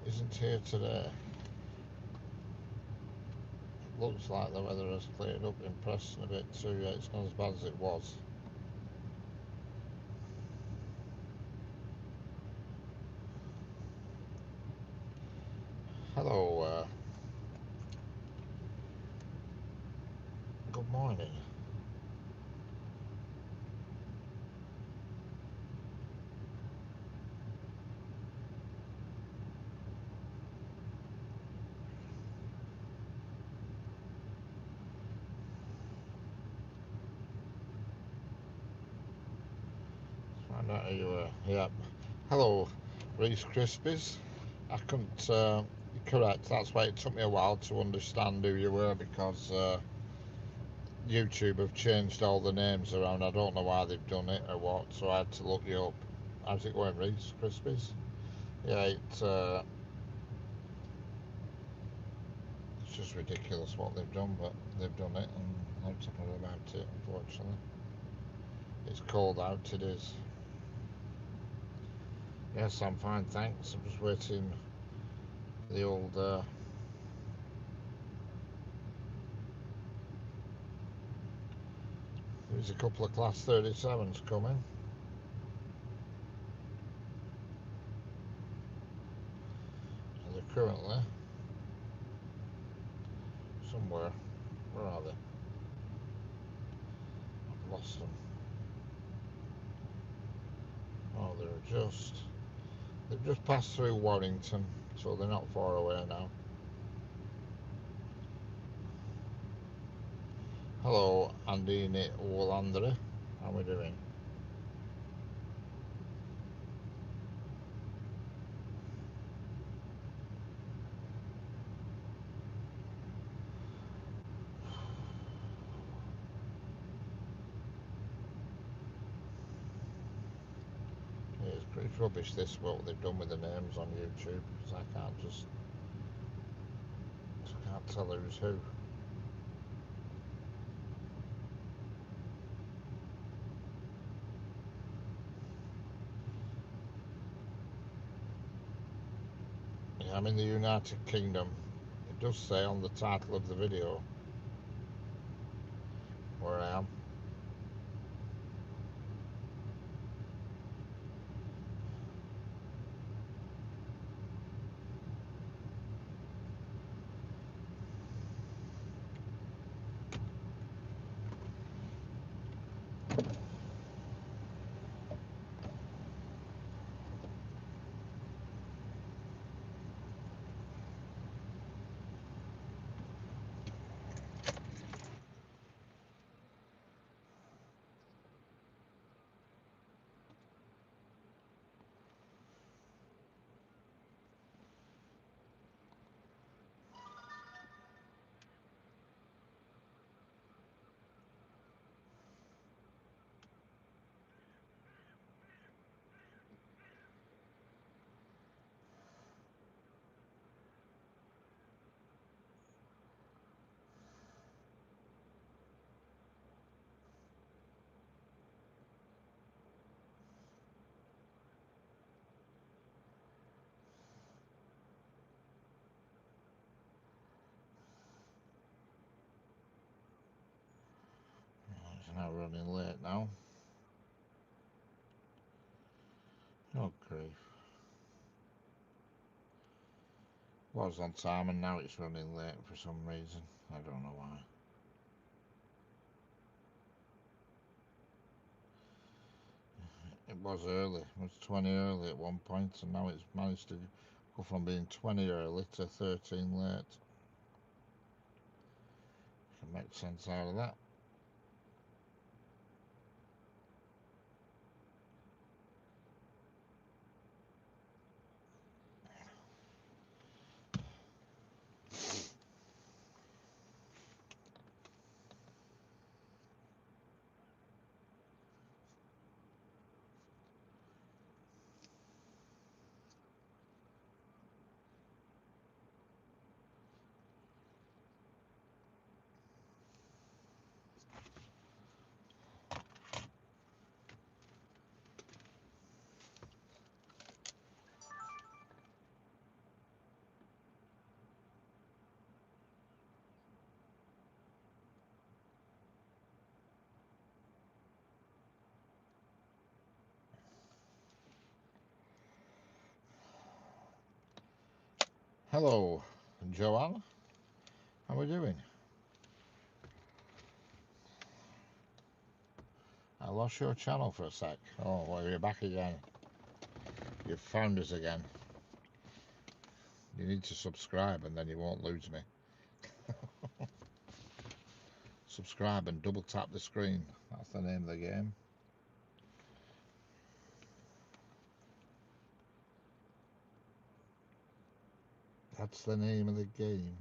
Isn't here today. Looks like the weather has cleared up in Preston a bit too. Yeah, it's not as bad as it was. Hello, good morning. Find out who you were. Yep. Hello, Reese Krispies. I couldn't. Correct. That's why it took me a while to understand who you were, because YouTube have changed all the names around. I don't know why they've done it or what, so I had to look you up. How's it going, Reese Krispies? Yeah, it's just ridiculous what they've done, but they've done it, and I'm happy about it. Unfortunately, it's cold out. It is. Yes, I'm fine, thanks. I'm just waiting for the old. There's a couple of Class 37s coming. And they're currently somewhere. Where are they? I've lost them. Oh, they've just passed through Warrington, so they're not far away now. Hello, Andini Wolandre. How are we doing? Yeah, it's pretty rubbish this, what they've done with the names on YouTube, because I can't tell who's who. Yeah, I'm in the United Kingdom. It does say on the title of the video where I am. Now running late now. Oh grief. Was on time and now it's running late for some reason. I don't know why. It was early. It was 20 early at one point and now it's managed to go from being 20 early to 13 late. Can make sense out of that. Hello, Joanne. How are we doing? I lost your channel for a sec. Oh, well, you're back again. You've found us again. You need to subscribe and then you won't lose me. Subscribe and double tap the screen. That's the name of the game. That's the name of the game.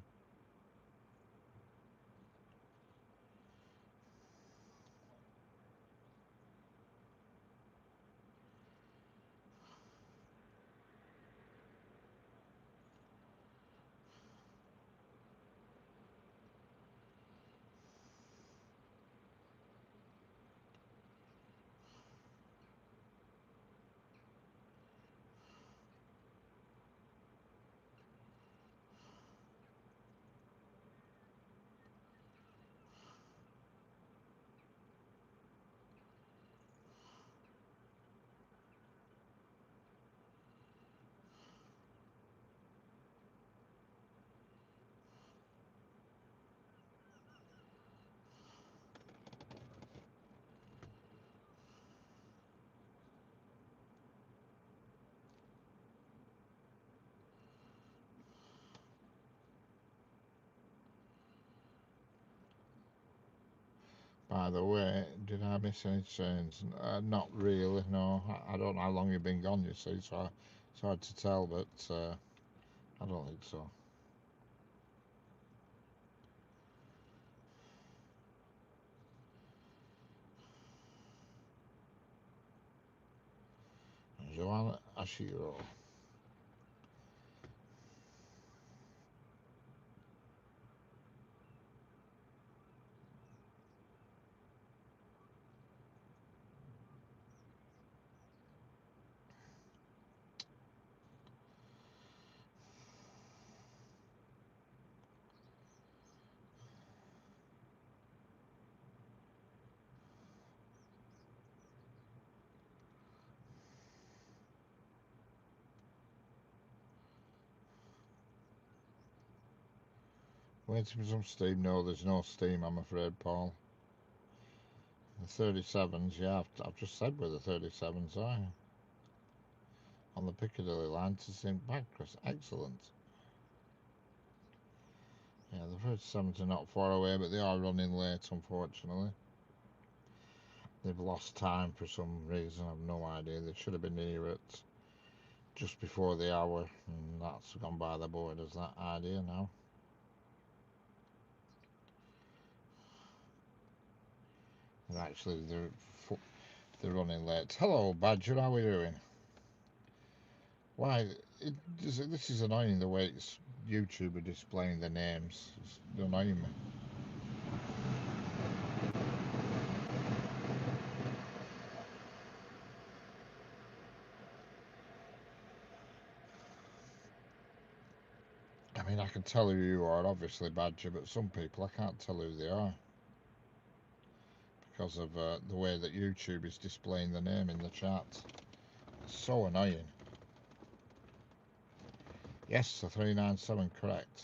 By the way, did I miss any trains? Not really, no. I don't know how long you've been gone, you see, so it's hard to tell, but I don't think so. Joanna Ashiro. Waiting for some steam? No, there's no steam, I'm afraid, Paul. The 37s, yeah, I've just said where the 37s are. On the Piccadilly line to St Pancras. Excellent. Yeah, the 37s are not far away, but they are running late, unfortunately. They've lost time for some reason, I've no idea. They should have been here at just before the hour, and that's gone by the board as that idea now. And actually, they're running late. Hello, Badger, how are we doing? Why, this is annoying the way it's YouTube are displaying the names. It's annoying me. I mean, I can tell who you are, obviously, Badger, but some people I can't tell who they are. because of the way that YouTube is displaying the name in the chat. It's so annoying. Yes, the 397, correct.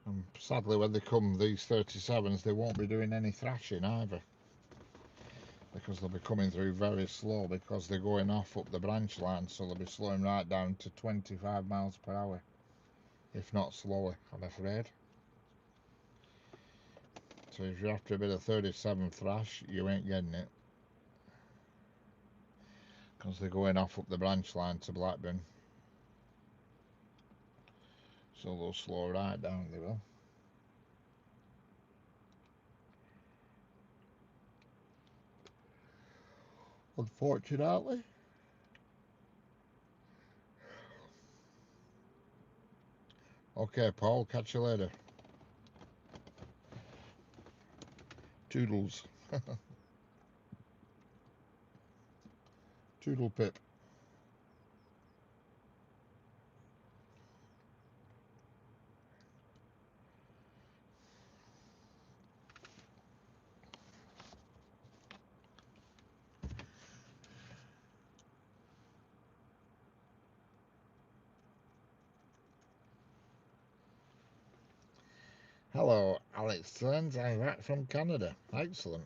And sadly, when they come, these 37s, they won't be doing any thrashing either, because they'll be coming through very slow because they're going off up the branch line, so they'll be slowing right down to 25 miles per hour, if not slower, I'm afraid. So if you're after a bit of 37 thrash, you ain't getting it, because they're going off up the branch line to Blackburn. So they'll slow right down, they will. Unfortunately. Okay, Paul, catch you later. Toodles. Toodle pip. Hello, Alex Turns. I'm back from Canada. Excellent.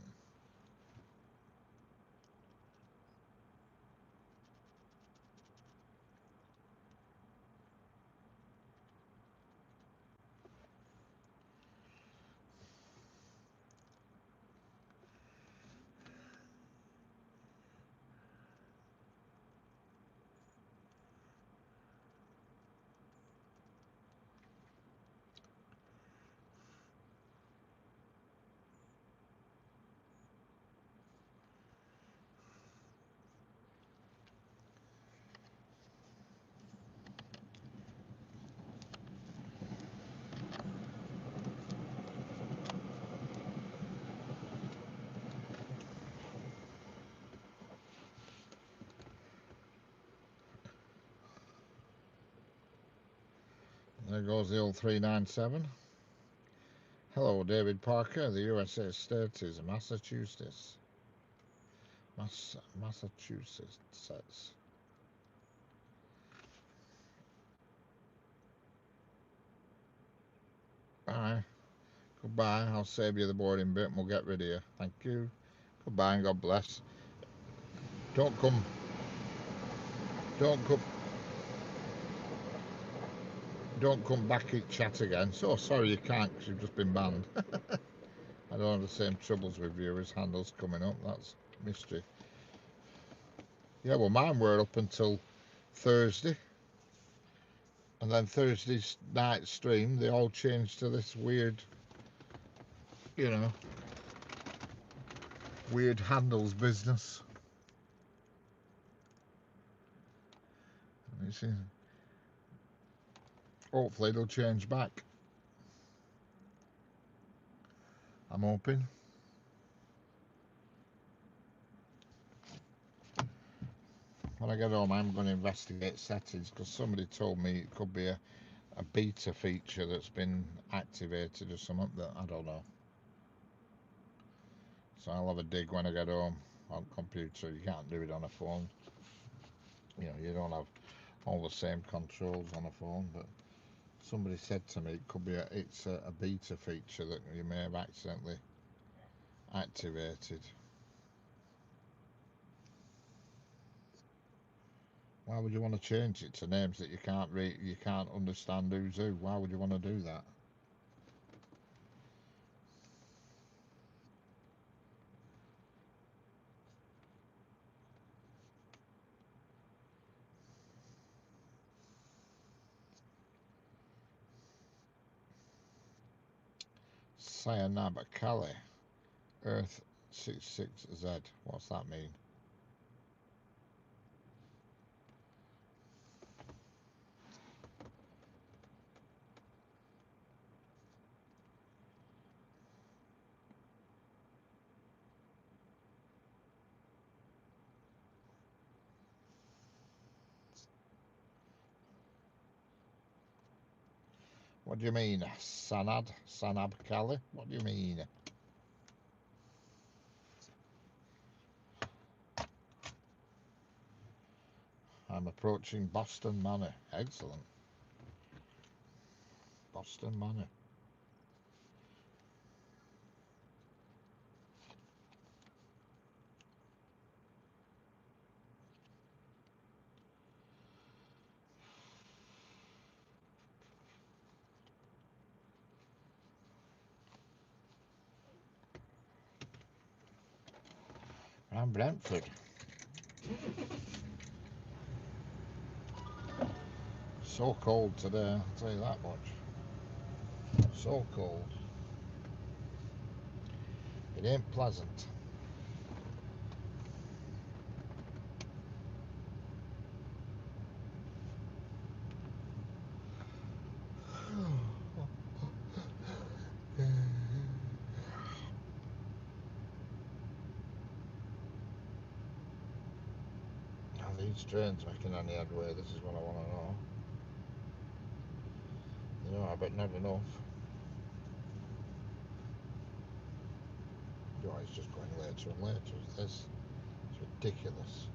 There goes the old 397. Hello, David Parker. The USA state is Massachusetts. Massachusetts. Bye. Goodbye. I'll save you the boarding bit and we'll get rid of you. Thank you. Goodbye and God bless. Don't come back at chat again. So sorry you can't, because you've just been banned. I don't have the same troubles with viewers handles coming up. That's mystery. Yeah, well, mine were up until Thursday, and then Thursday's night stream, they all changed to this weird, weird handles business. You see, hopefully it'll change back. I'm hoping. When I get home, I'm going to investigate settings, because somebody told me it could be a beta feature that's been activated or something that I don't know. So I'll have a dig when I get home on computer. You can't do it on a phone. You don't have all the same controls on a phone, but somebody said to me it could be it's a beta feature that you may have accidentally activated. Why would you want to change it to names that you can't read, you can't understand who's who? Why would you want to do that? Sayanaba Kali, Earth 66Z. What's that mean? What do you mean, Sanab Kelly? What do you mean? I'm approaching Boston Manor. Excellent. Boston Manor. I'm Brentford. So cold today, I'll tell you that much. So cold. It ain't pleasant. Are these trains making any headway? This is what I want to know. You know, I bet not enough. You know, it's just going later and later. It's ridiculous.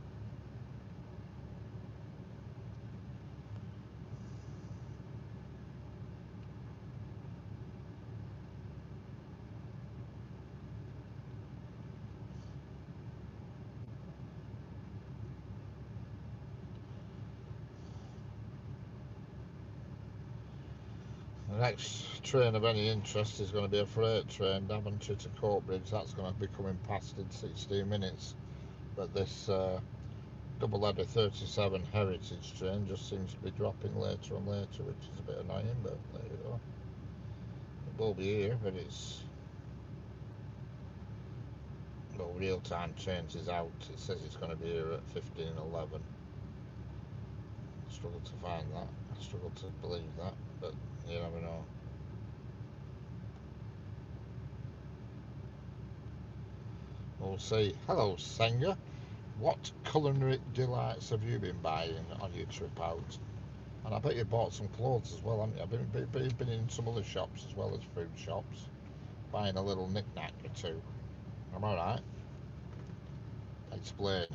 The next train of any interest is going to be a freight train, Daventry to Coatbridge. That's going to be coming past in 16 minutes. But this double-header 37 Heritage train just seems to be dropping later and later, which is a bit annoying, but there you go. It will be here, but it's... Well, real-time change is out. It says it's going to be here at 15:11. I struggle to find that. I struggle to believe that, but you never know. We'll see. Hello, Senga. What culinary delights have you been buying on your trip out? And I bet you bought some clothes as well, haven't you? I've been in some other shops as well as food shops, buying a little knick-knack or two. Am I right? Explain.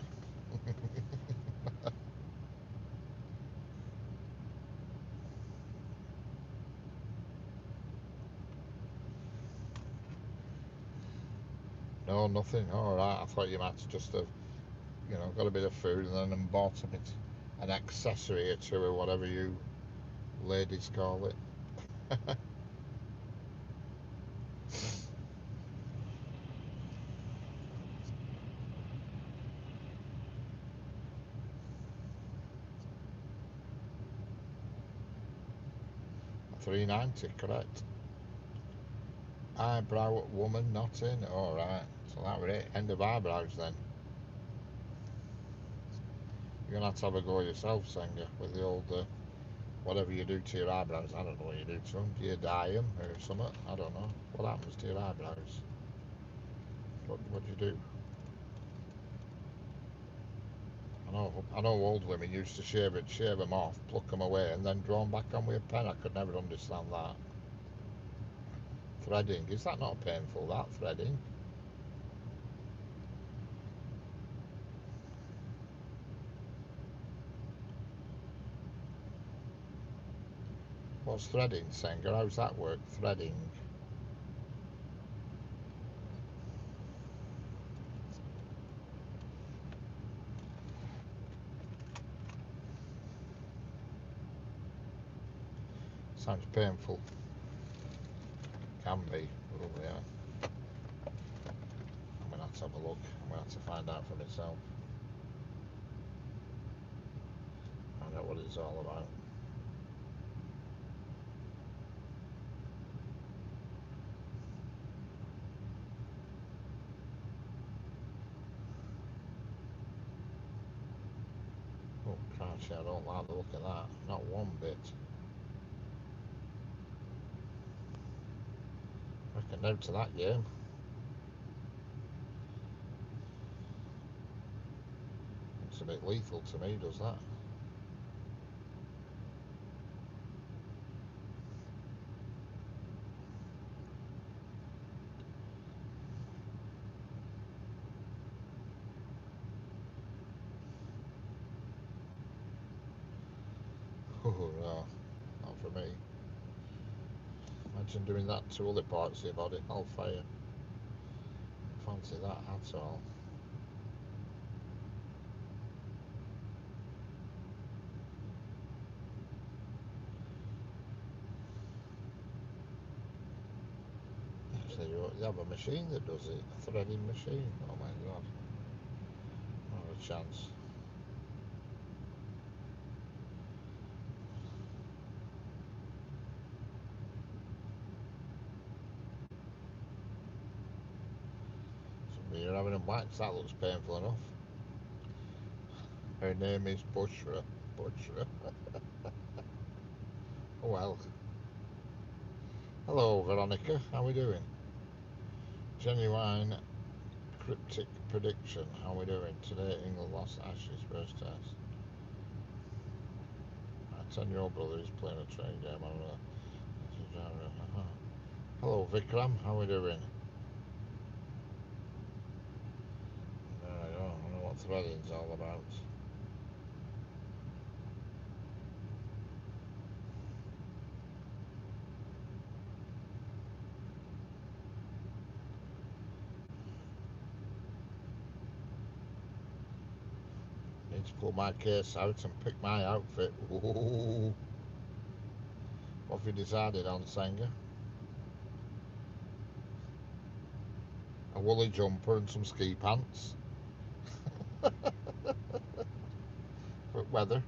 No, nothing. All right. I thought you might just have, got a bit of food and then bought a bit, an accessory or two or whatever you ladies call it. 390, correct. Eyebrow woman not in. All right. So that was it. End of eyebrows then. You're going to have a go yourself, Senga, with the old, whatever you do to your eyebrows. I don't know what you do to them. Do you dye them or something? I don't know. What happens to your eyebrows? What do you do? I know old women used to shave them off, pluck them away, and then draw them back on with a pen. I could never understand that. Threading. Is that not painful, that threading? What's threading, Senga? How's that work? Threading. Sounds painful. Can be. Oh, yeah. I'm going to have to have a look. I'm going to have to find out for myself. Find out what it's all about. Oh, gosh, I don't like the look of that. Not one bit. I reckon no to that game. It's a bit lethal to me, does that? Oh no, not for me. Imagine doing that to other parts of your body. I'll fire. Fancy that at all. Actually, you have a machine that does it. A threading machine. Oh my god. Not a chance. Somebody you're having a wax. That looks painful enough. Her name is Bushra. Bushra. Oh well. Hello, Veronica. How are we doing? Genuine cryptic prediction. How are we doing? Today, England lost Ashes first test. My 10-year-old brother is playing a train game on a... Hello, Vikram. How are we doing? I don't know what threading's all about. Need to pull my case out and pick my outfit. Ooh. What have you decided on, Sanger? A woolly jumper and some ski pants for weather.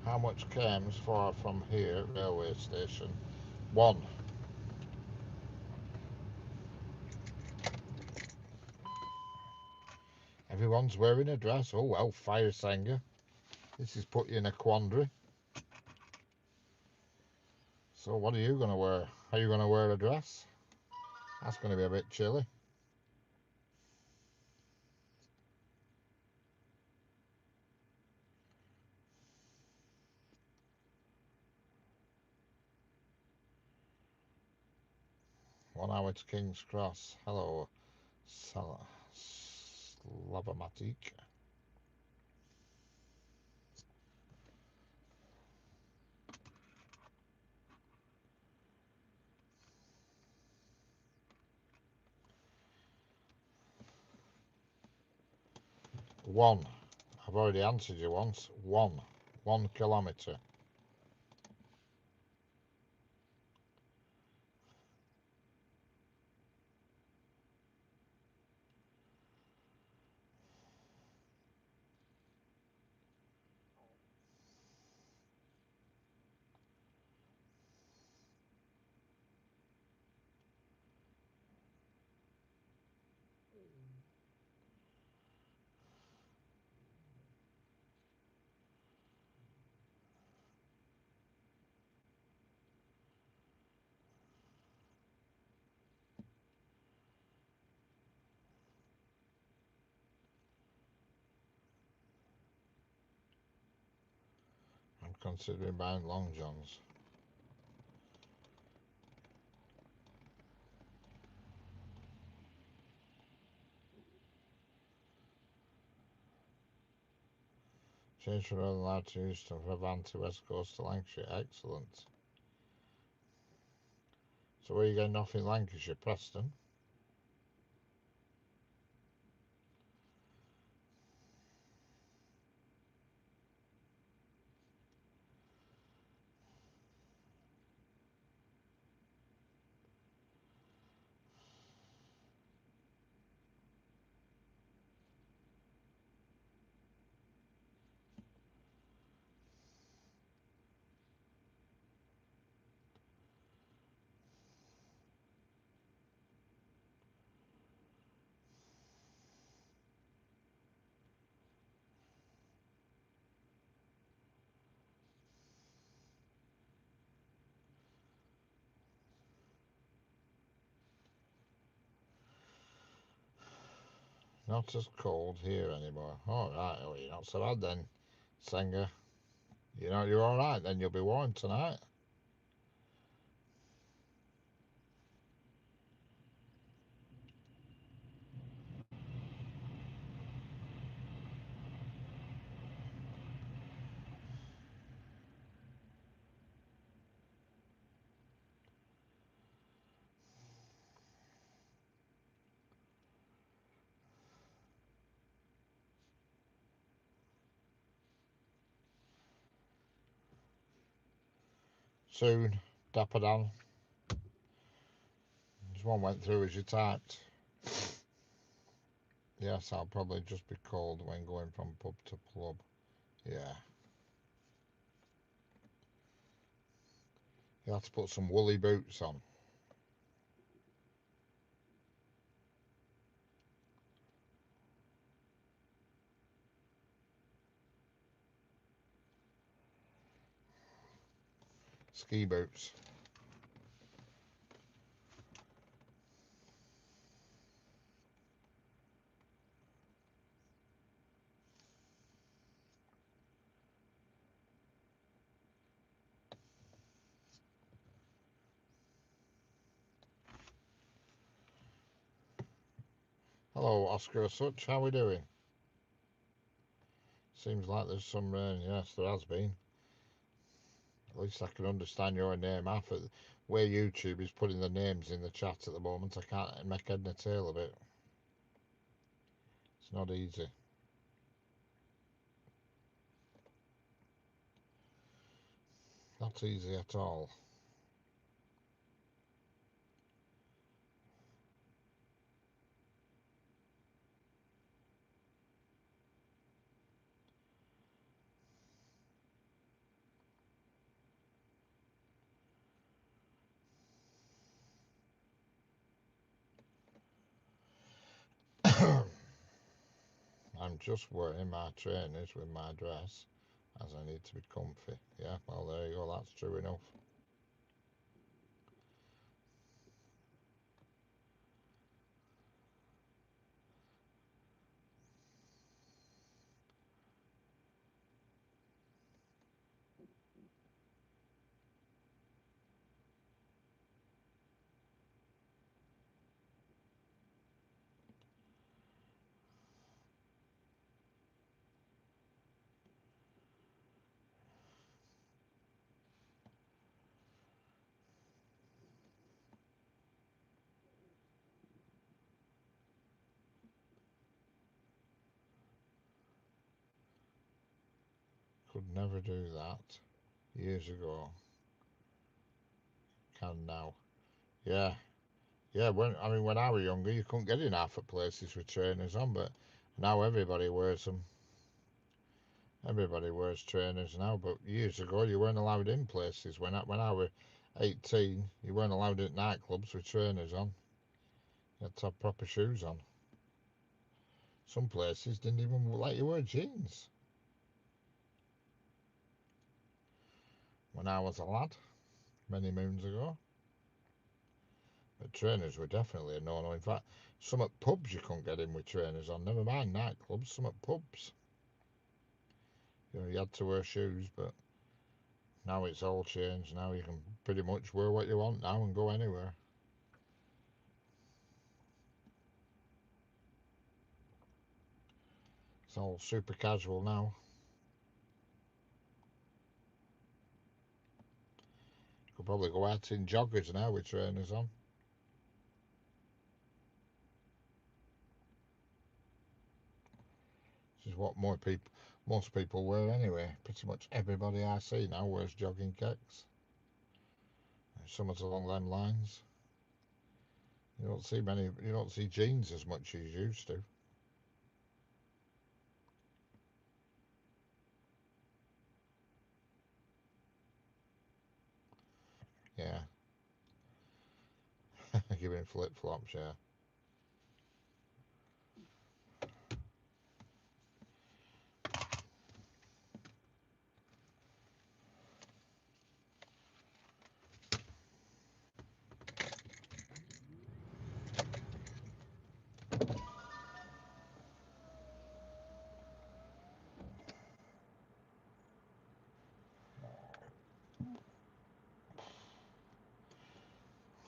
How much km's far from here, railway station? 1. Everyone's wearing a dress. Oh well, fire Sanger. This has put you in a quandary. So what are you going to wear? Are you going to wear a dress? That's going to be a bit chilly. One hour to King's Cross. Hello, Slavomatic. One. I've already answered you once. 1. 1 kilometre. I'm considering buying long johns. Change from Northern Line to Houston for a van to West Coast to Lancashire. Excellent. So where are you getting off in Lancashire? Preston? Not as cold here anymore. Alright, oh, you're not so bad then, Sanger. You're alright then, you'll be warm tonight. soon, Dapper Dan. This one went through as you typed. Yes, I'll probably just be cold when going from pub to club. Yeah. You'll have to put some woolly boots on. Ski boots. Hello, Oscar as such. How are we doing? Seems like there's some rain. Yes, there has been. At least I can understand your name. Half of where YouTube is putting the names in the chat at the moment, I can't make head and tail of it. It's not easy. Not easy at all. I'm just wearing my trainers with my dress as I need to be comfy. Yeah, well, there you go. That's true enough. Could never do that years ago. Can now. Yeah. Yeah, when I was younger, you couldn't get in half at places with trainers on, but now everybody wears them. Everybody wears trainers now, but years ago you weren't allowed in places. When I was 18, you weren't allowed at nightclubs with trainers on. You had to have proper shoes on. Some places didn't even let you wear jeans. When I was a lad, many moons ago. But trainers were definitely a no-no. In fact, some at pubs you couldn't get in with trainers on. Never mind nightclubs, some at pubs. You had to wear shoes, but now it's all changed. Now you can pretty much wear what you want now and go anywhere. It's all super casual now. You could probably go out in joggers now with trainers on. This is what most people wear anyway. Pretty much everybody I see now wears jogging kicks. Somewhat along them lines. You don't see jeans as much as you used to. Yeah. Giving flip flops, yeah.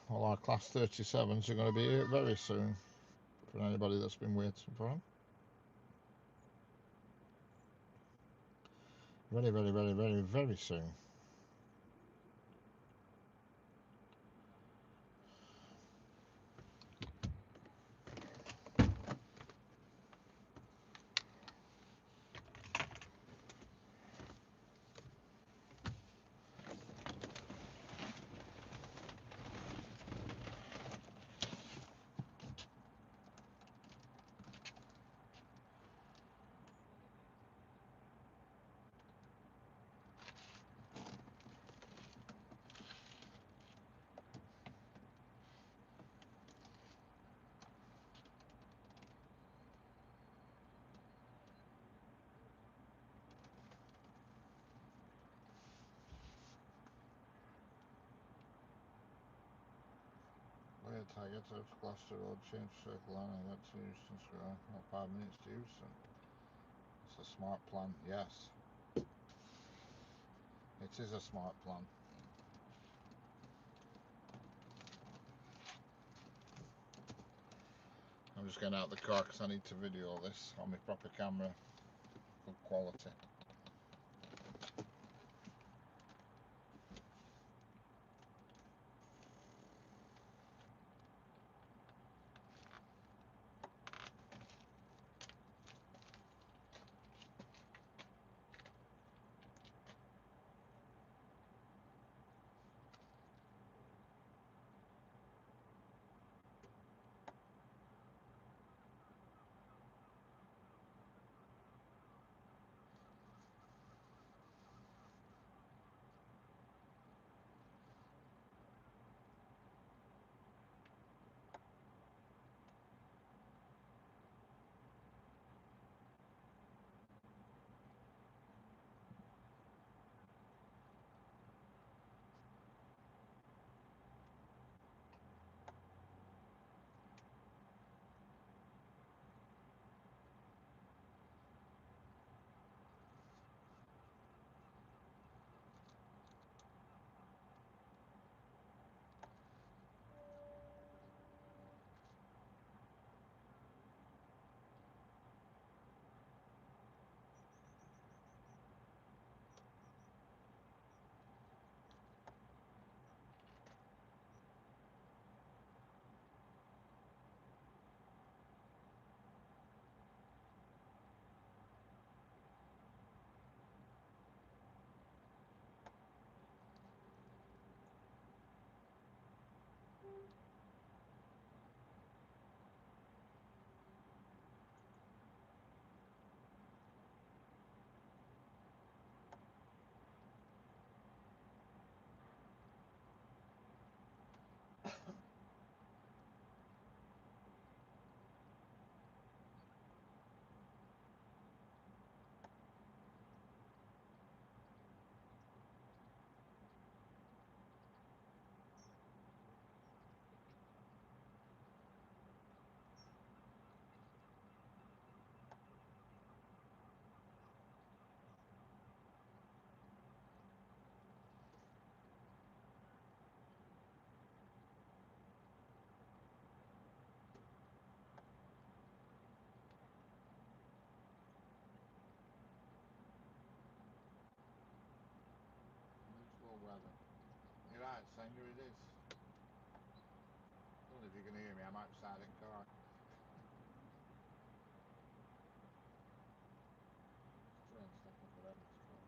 Well, our class 37s are going to be here very soon. For anybody that's been waiting for them. Very, very, very, very, very soon. Tiger to Gloucester Road, change circle line, I got to Houston Square, about 5 minutes to Houston. It's a smart plan, yes. It is a smart plan. I'm just getting out of the car because I need to video this on my proper camera, good quality. Beautiful weather. You're right, Sanger, it is. I don't know if you can hear me, I'm outside the car. Train's taking forever to come.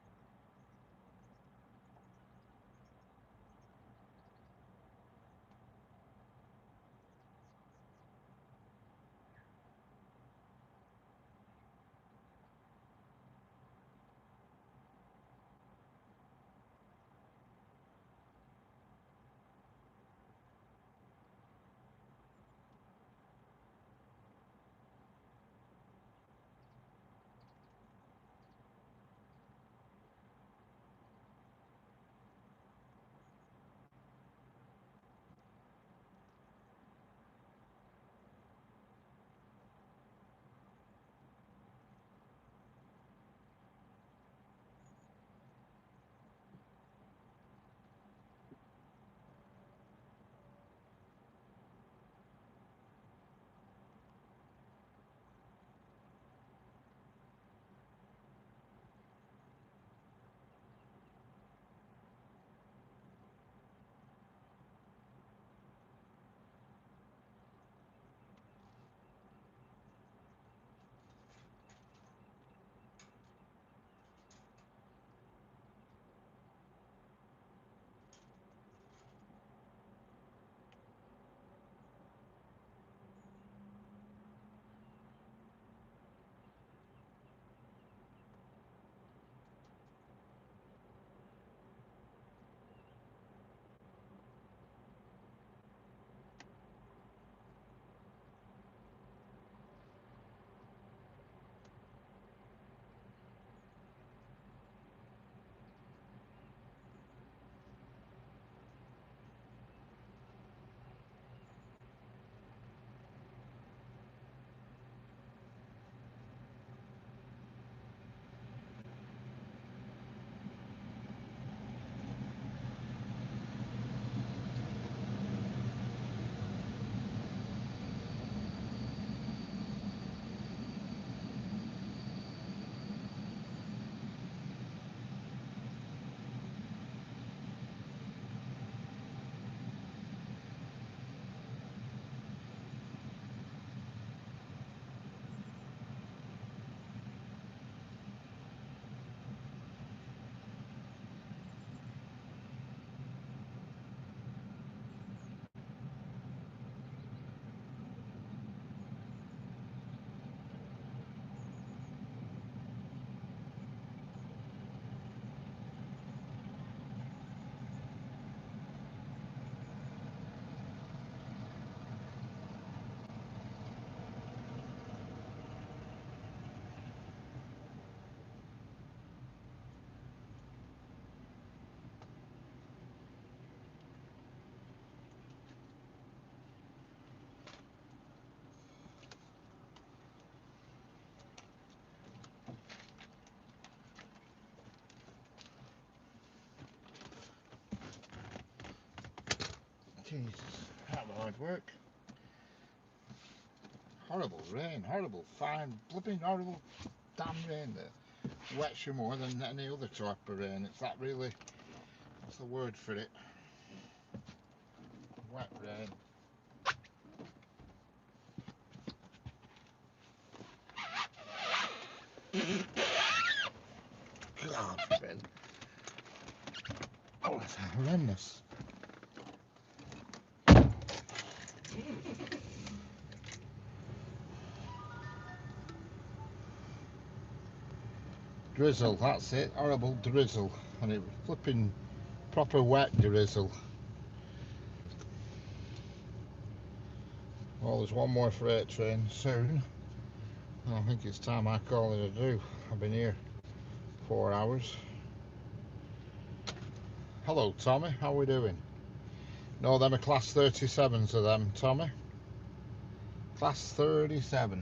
Jesus, that was hard work. Horrible rain, horrible, fine, flipping horrible damn rain that wets you more than any other type of rain. It's that really, what's the word for it? Wet rain. God, Finn. Oh, it's horrendous. Drizzle, that's it, horrible drizzle. And it was flipping proper wet drizzle. Well, there's one more freight train soon. I think it's time I call it a do. I've been here 4 hours. Hello, Tommy. How are we doing? No, them are class 37s of them, Tommy. Class 37s.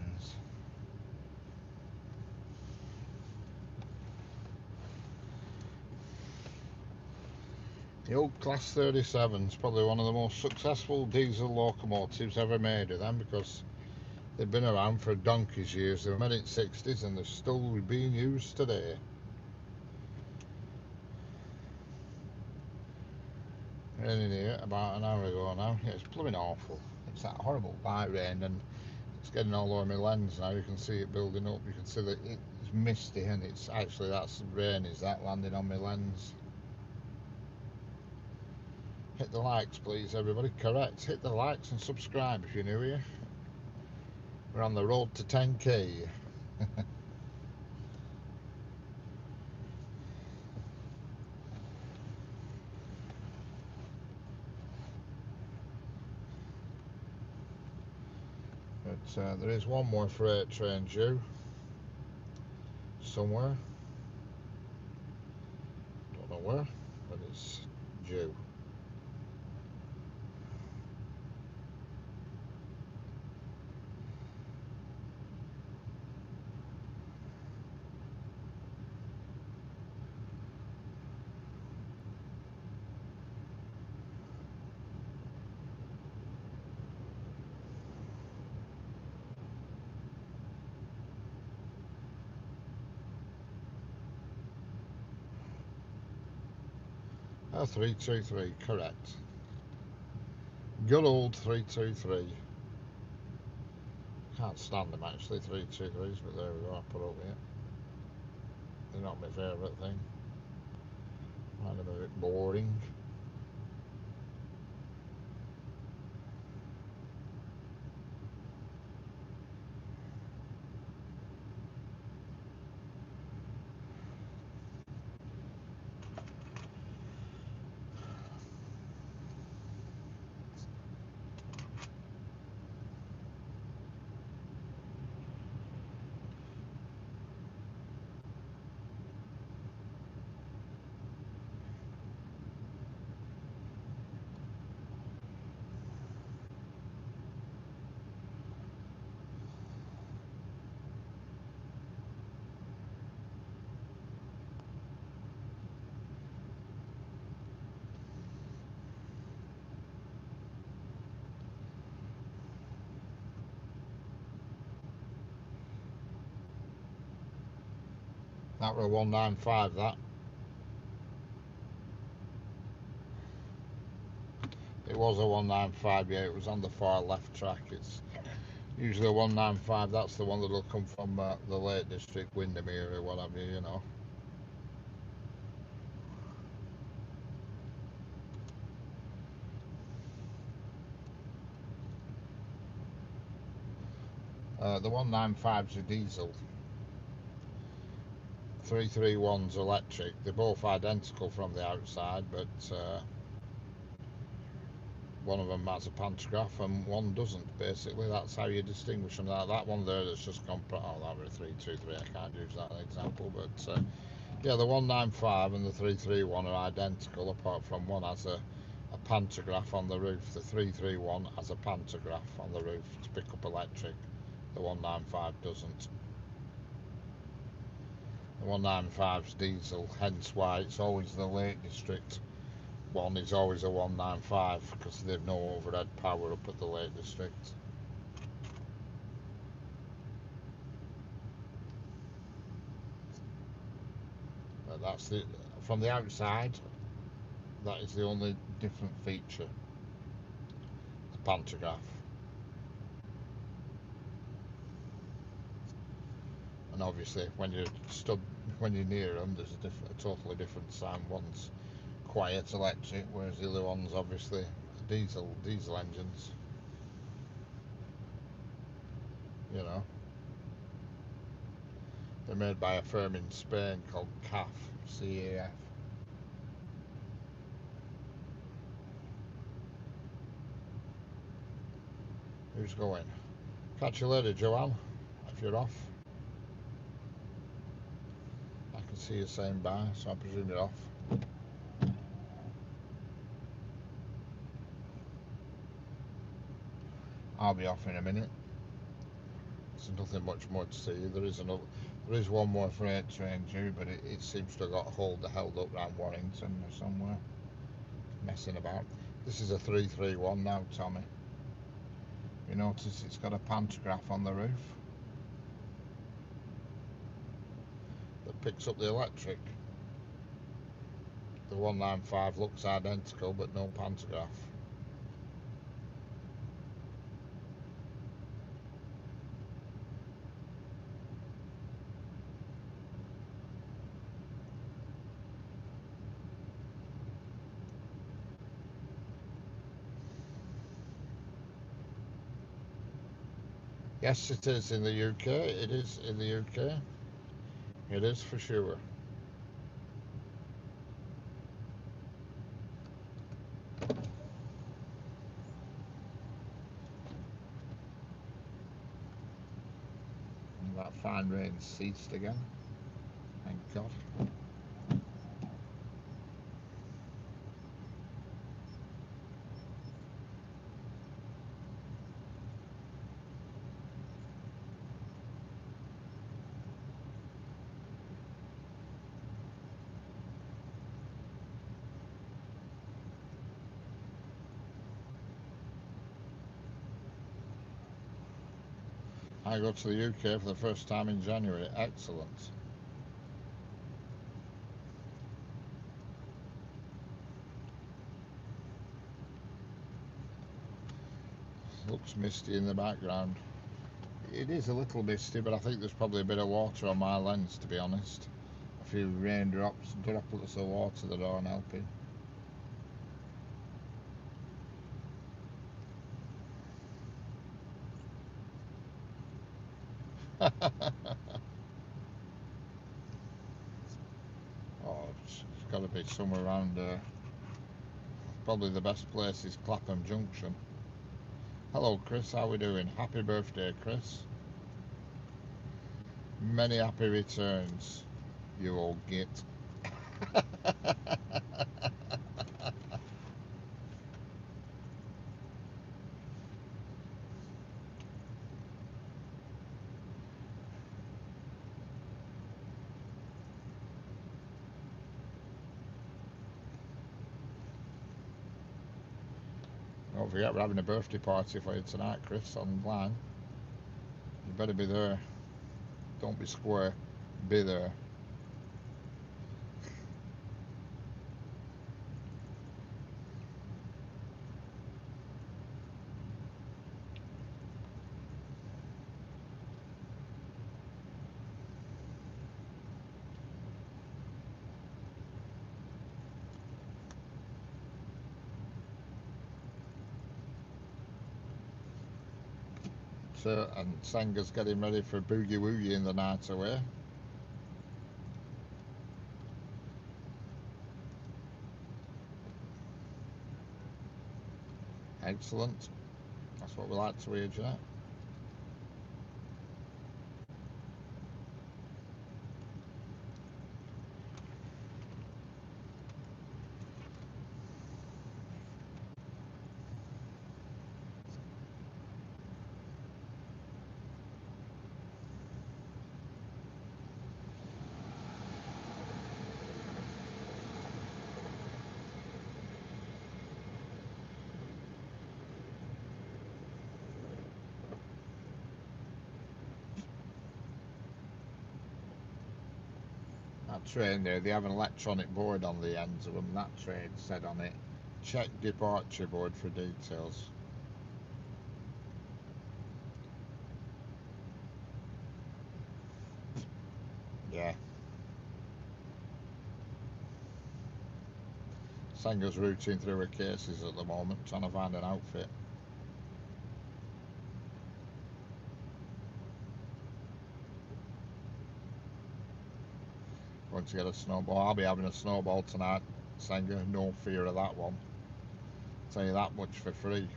The old class 37's probably one of the most successful diesel locomotives ever made of them, because they've been around for donkey's years. They were made in the 60s and they're still being used today. Raining here about an hour ago now. Yeah, it's blooming awful. It's that horrible light rain and it's getting all over my lens now. You can see it building up. You can see that it's misty and it's actually, that's rain, is that landing on my lens. Hit the likes, please, everybody. Correct. Hit the likes and subscribe if you're new here. We're on the road to 10k. But there is one more freight train due somewhere. Don't know where, but it's due. Oh, 323, correct. Good old 323. Can't stand them actually, 323s, but there we go, I put up with it. They're not my favourite thing. I find them a bit boring. That were a 195, that. It was a 195, yeah, it was on the far left track. It's usually a 195, that's the one that'll come from the Lake District, Windermere or whatever, you know. The 195's a diesel. 331's electric. They're both identical from the outside, but one of them has a pantograph and one doesn't. Basically, that's how you distinguish them. That one there that's just gone. Oh, that was a 323. I can't use that example, but yeah, the 195 and the 331 are identical, apart from one has a pantograph on the roof. The 331 has a pantograph on the roof to pick up electric. The 195 doesn't. The 195's diesel, hence why it's always the Lake District one is always a 195 because they've no overhead power up at the Lake District. But that's the from the outside. That is the only different feature. The pantograph. And obviously, when you're near them, there's a totally different sound. One's quiet electric, whereas the other one's obviously diesel engines. You know, they're made by a firm in Spain called CAF, C-A-F. Who's going? Catch you later, Joanne. If you're off, I can see you saying bye, so I presume you're off. I'll be off in a minute. There's nothing much more to see. There is one more freight train due, but it seems to have got held up around Warrington or somewhere, messing about. This is a 331 now, Tommy. You notice it's got a pantograph on the roof that picks up the electric. The 195 looks identical, but no pantograph. Yes, it is in the UK. It is in the UK. It is for sure. And that fine rain ceased again. Thank God. I go to the UK for the first time in January. Excellent. Looks misty in the background. It is a little misty, but I think there's probably a bit of water on my lens, to be honest. A few raindrops, droplets of water that aren't helping. Oh, it's got to be somewhere around probably the best place is Clapham Junction. Hello Chris, how we doing? Happy birthday, Chris. Many happy returns, you old git. Don't forget we're having a birthday party for you tonight, Chris, online. You better be there. Don't be square. Be there. So, and Sanga's getting ready for boogie woogie in the night away. Excellent. That's what we like to hear, Jeanette. That train there, they have an electronic board on the ends of them. That train said on it, check departure board for details. Yeah. Sanga's routing through her cases at the moment, trying to find an outfit. Going to get a snowball. I'll be having a snowball tonight, Sanga. No fear of that one. Tell you that much for free.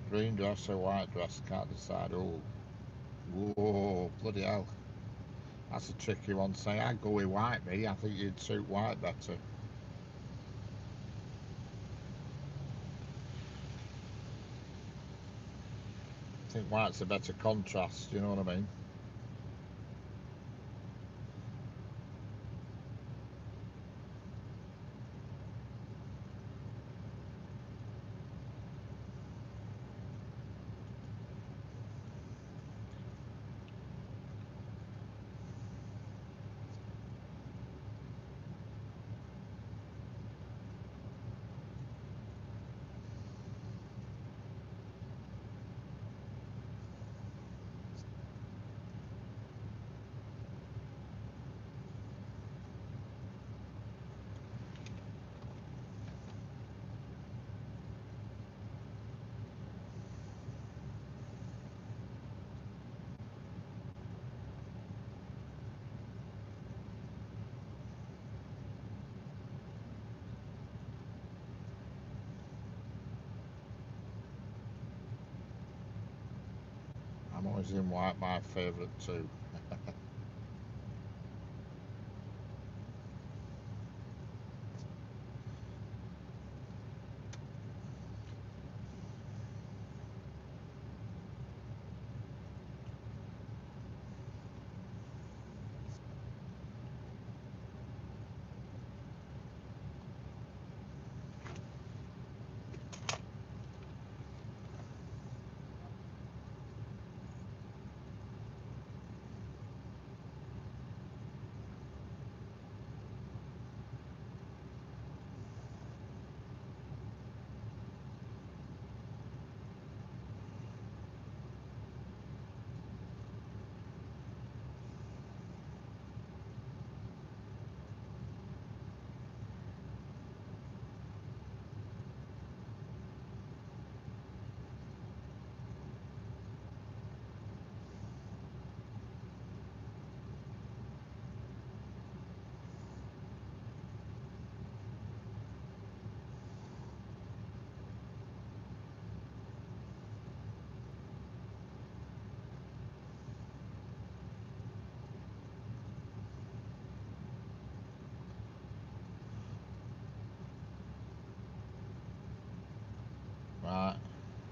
Green dress or white dress, can't decide. Oh, whoa, bloody hell. That's a tricky one to say. I'd go with white, me. I think you'd suit white better. I think white's a better contrast, you know what I mean? I'm always in white, my favourite too. Right,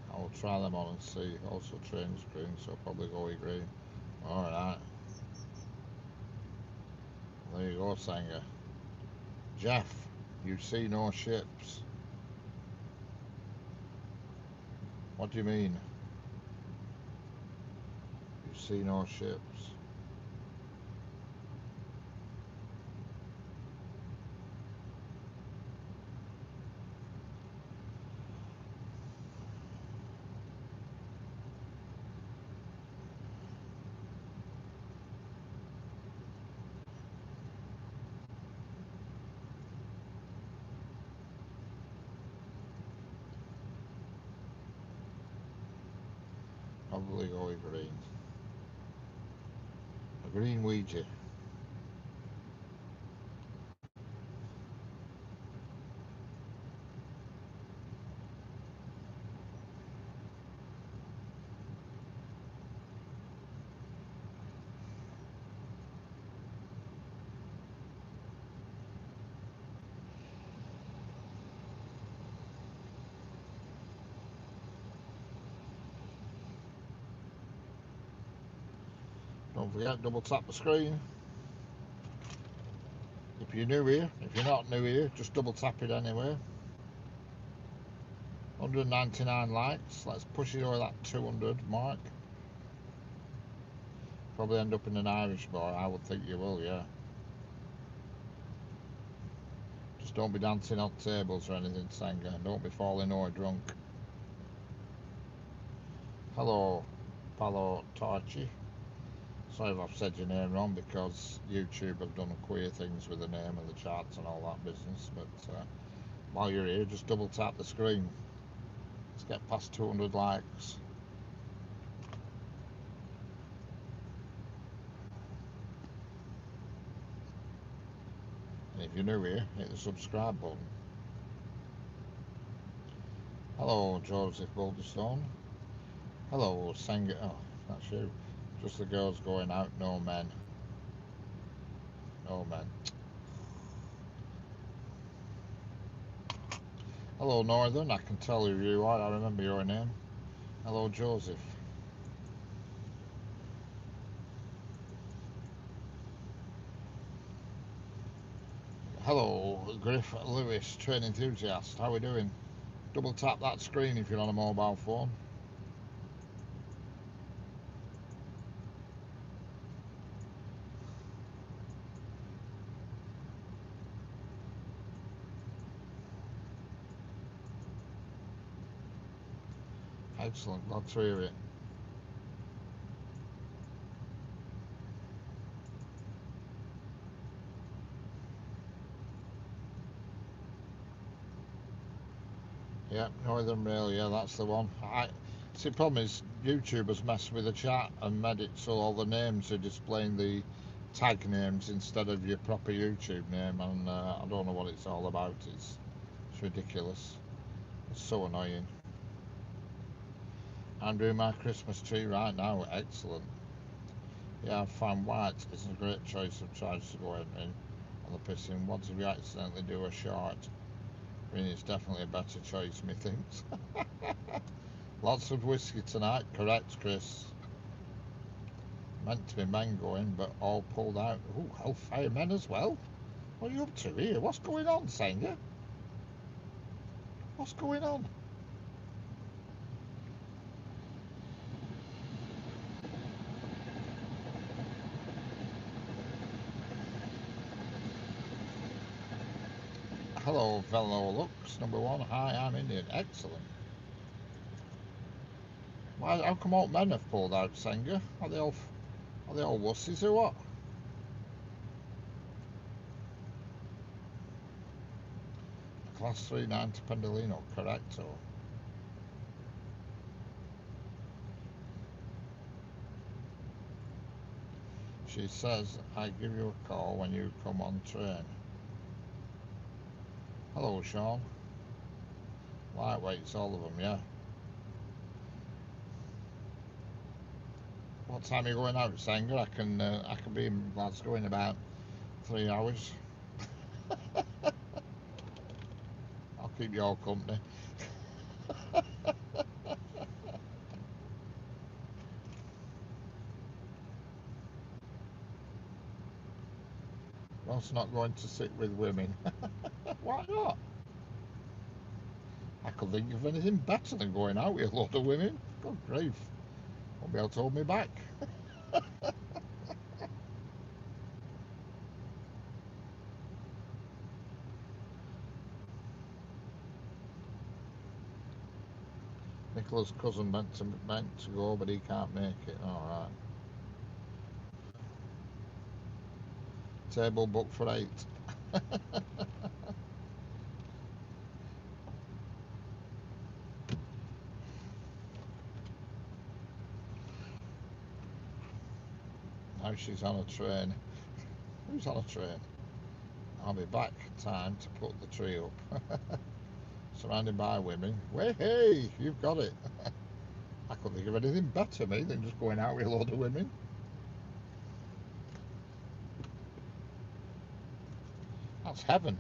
I'll try them on and see. Also trains green, so I'll probably go with green. Alright. There you go, Sanger. Jeff, you see no ships. What do you mean? You see no ships. Probably go with green. A green Ouija. Don't forget, double tap the screen. If you're new here, if you're not new here, just double tap it anyway. 199 likes. Let's push it over that 200 mark. Probably end up in an Irish bar. I would think you will, yeah. Just don't be dancing on tables or anything, Senga. Don't be falling over drunk. Hello, Palo Tarchi. Sorry if I've said your name wrong, because YouTube have done queer things with the name of the charts and all that business. But while you're here, just double tap the screen. Let's get past 200 likes. And if you're new here, hit the subscribe button. Hello, Joseph Boulderstone. Hello, Senga. Oh, that's you. Just the girls going out, no men. No men. Hello, Northern. I can tell who you are. I remember your name. Hello, Joseph. Hello, Griff Lewis, train enthusiast. How are we doing? Double tap that screen if you're on a mobile phone. Excellent, glad to hear it. Yeah, Northern Rail, yeah, that's the one. See, the problem is YouTube has messed with the chat and made it so all the names are displaying the tag names instead of your proper YouTube name, and I don't know what it's all about. It's ridiculous. It's so annoying. I'm doing my Christmas tree right now. Excellent. Yeah, I found white is a great choice of charge to go in on the pissing. What if you accidentally do a short? Green is definitely a better choice, methinks. Lots of whiskey tonight, correct, Chris? Meant to be men going, but all pulled out. Ooh, Hellfire Men as well? What are you up to here? What's going on, Senga? What's going on? Hello, fellow looks. Number one, hi, I'm Indian. Excellent. Why? How come all men have pulled out, Senga? Are they all wussies or what? Class 3 9 to Pendolino, correcto. She says, I give you a call when you come on train. Hello, Sean. Lightweights, all of them, yeah. What time are you going out, Sanger? I can be in Glasgow in about 3 hours. I'll keep you all company. Ross not going to sit with women. Why not? I could think of anything better than going out with a lot of women. Good grief. Won't be able to hold me back. Nicola's cousin meant to go, but he can't make it. All right. Table booked for 8. Now she's on a train. Who's on a train? I'll be back in time to put the tree up. Surrounded by women. Way, hey, you've got it. I couldn't think of anything better, me, than just going out with a load of women. That's heaven.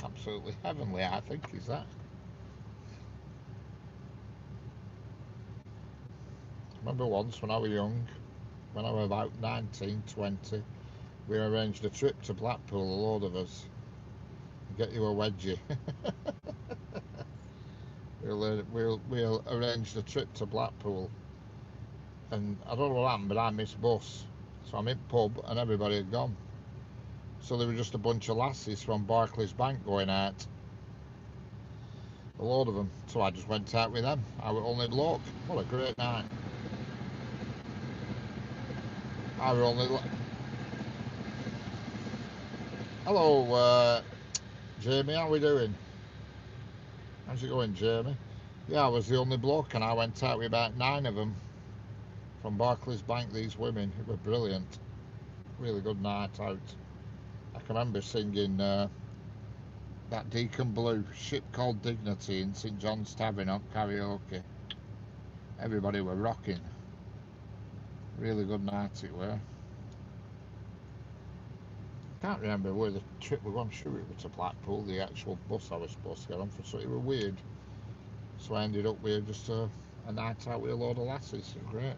Absolute absolutely heavenly, I think, is that. I remember once when I was young, when I was about 19, 20, we arranged a trip to Blackpool, a load of us. Get you a wedgie. we'll arrange a trip to Blackpool, and I don't know what happened, but I missed bus, so I'm in pub and everybody had gone. So there were just a bunch of lassies from Barclays Bank going out, a load of them. So I just went out with them. I was only bloke. What a great night! I was only. Hello, Jamie. How we doing? How's it going, Jamie? Yeah, I was the only bloke, and I went out with about 9 of them from Barclays Bank. These women, it were brilliant. Really good night out. I can remember singing that Deacon Blue, Ship Called Dignity in St John's Tavern on karaoke. Everybody were rocking. Really good night it were. Can't remember where the trip was on. Sure it was to Blackpool, the actual bus I was supposed to get on for, so it was weird. So I ended up with just a night out with a load of lassies. It was great.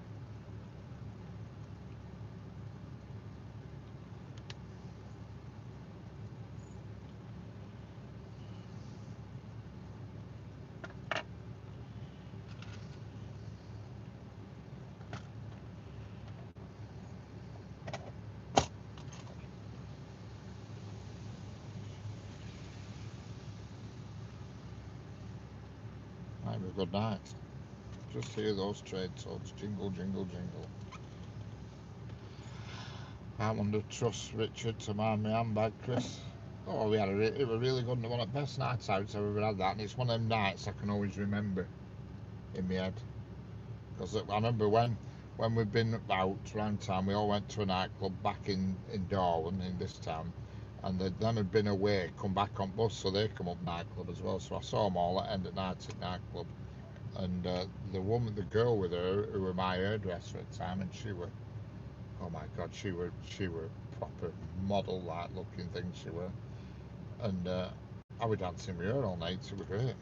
It was a good night. Just hear those trade toads jingle, jingle, jingle. I want to trust Richard to mind my handbag, Chris. Oh, it was really good. One of the best nights out I've ever had that, and it's one of them nights I can always remember in my head. Because I remember when we've been out around town, we all went to a nightclub back in Darwin, in this town, and them had been away, come back on bus, so they come up nightclub as well. So I saw them all at end of night at nightclub, and the girl with her, who was my hairdresser at the time, and she were, oh my God, she were proper model like looking thing she were, and I was dancing with her all night. It was great.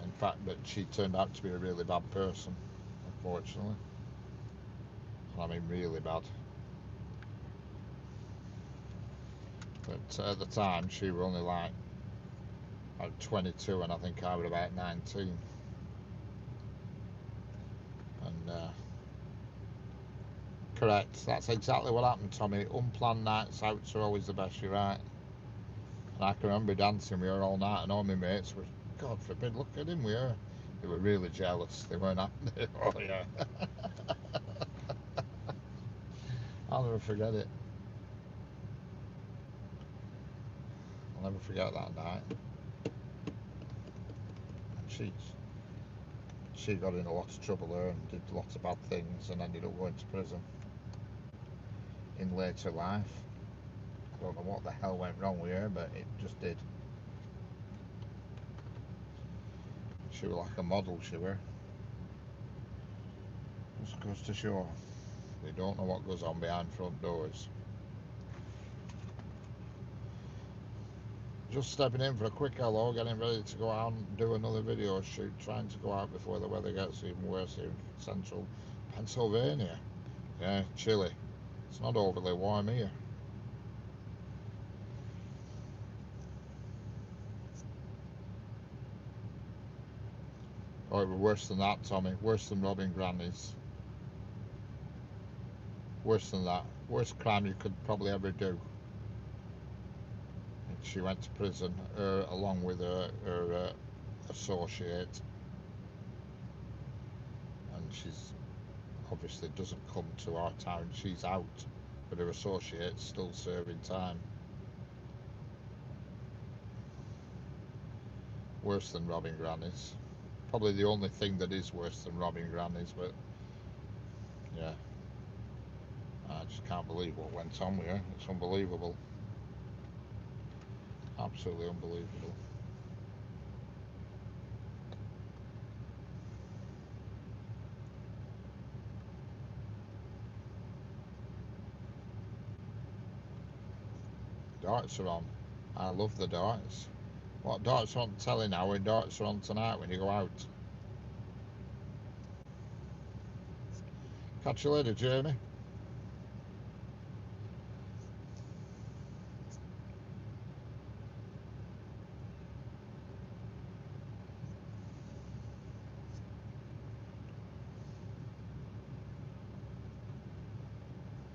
In fact, but she turned out to be a really bad person, unfortunately. I mean, really bad. But at the time, she was only like 22, and I think I was about 19. And correct, that's exactly what happened, Tommy. Unplanned nights out are always the best. You're right. And I can remember dancing with her all night, and all my mates were, God forbid, look at him with her. They were really jealous. They weren't happy. Oh yeah. I'll never forget it. I'll never forget that night. She got in a lot of trouble there and did lots of bad things and ended up going to prison in later life. I don't know what the hell went wrong with her, but it just did. She was like a model, she were. Just goes to show they don't know what goes on behind front doors. Just stepping in for a quick hello, getting ready to go out and do another video shoot, trying to go out before the weather gets even worse here in central Pennsylvania. Yeah, chilly. It's not overly warm here. Oh, it was worse than that, Tommy. Worse than robbing grannies. Worse than that. Worst crime you could probably ever do. She went to prison along with her associate, and she's obviously doesn't come to our town. She's out, but her associate's still serving time. Worse than robbing grannies. Probably the only thing that is worse than robbing grannies, but yeah. I just can't believe what went on with her. It's unbelievable. Absolutely unbelievable. Darts are on. I love the darts. What darts are on telly now? When darts are on tonight when you go out. Catch you later, Jamie.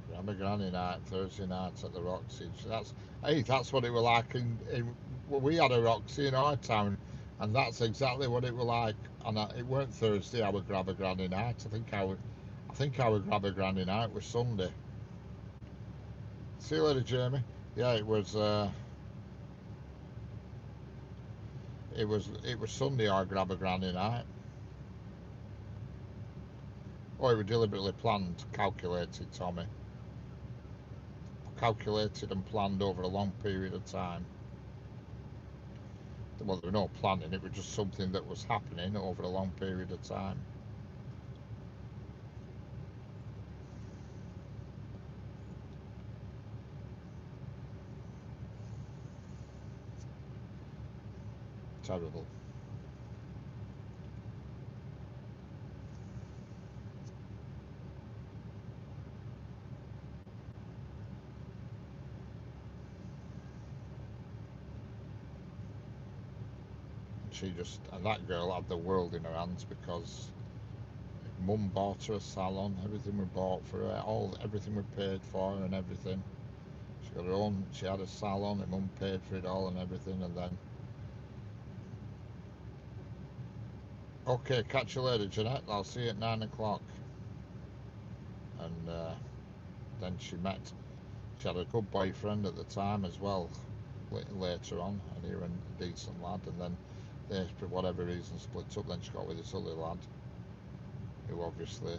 Grab a granny night, Thursday night at the Roxy. That's what it was like we had a Roxy in our town, and that's exactly what it was like. And it weren't Thursday. I would grab a granny night. I think I would grab a granny night was Sunday. See you later, Jamie. Yeah, it was. It was Sunday. I grab a granny night. Oh, it was deliberately planned, calculated, Tommy. Calculated and planned over a long period of time. Well, there was no planning. It was just something that was happening over a long period of time. Terrible. And that girl had the world in her hands because Mum bought her a salon. Everything we bought for her, everything we paid for her and everything. She got her own. She had a salon, and Mum paid for it all and everything. And then, okay, catch you later, Jeanette. I'll see you at 9 o'clock. And then she had a good boyfriend at the time as well. Later on, and he was a decent lad. And then they, for whatever reason, split up. Then she got with this other lad, who obviously,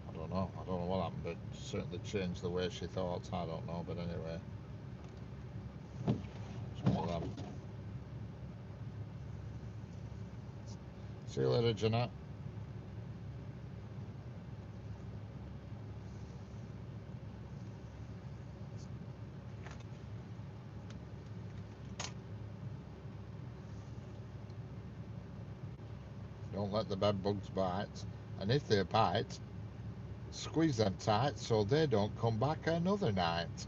I don't know what happened, but certainly changed the way she thought. I don't know, but anyway, it's one of them. See you later, Jeanette. Don't let the bed bugs bite, and if they bite, squeeze them tight so they don't come back another night.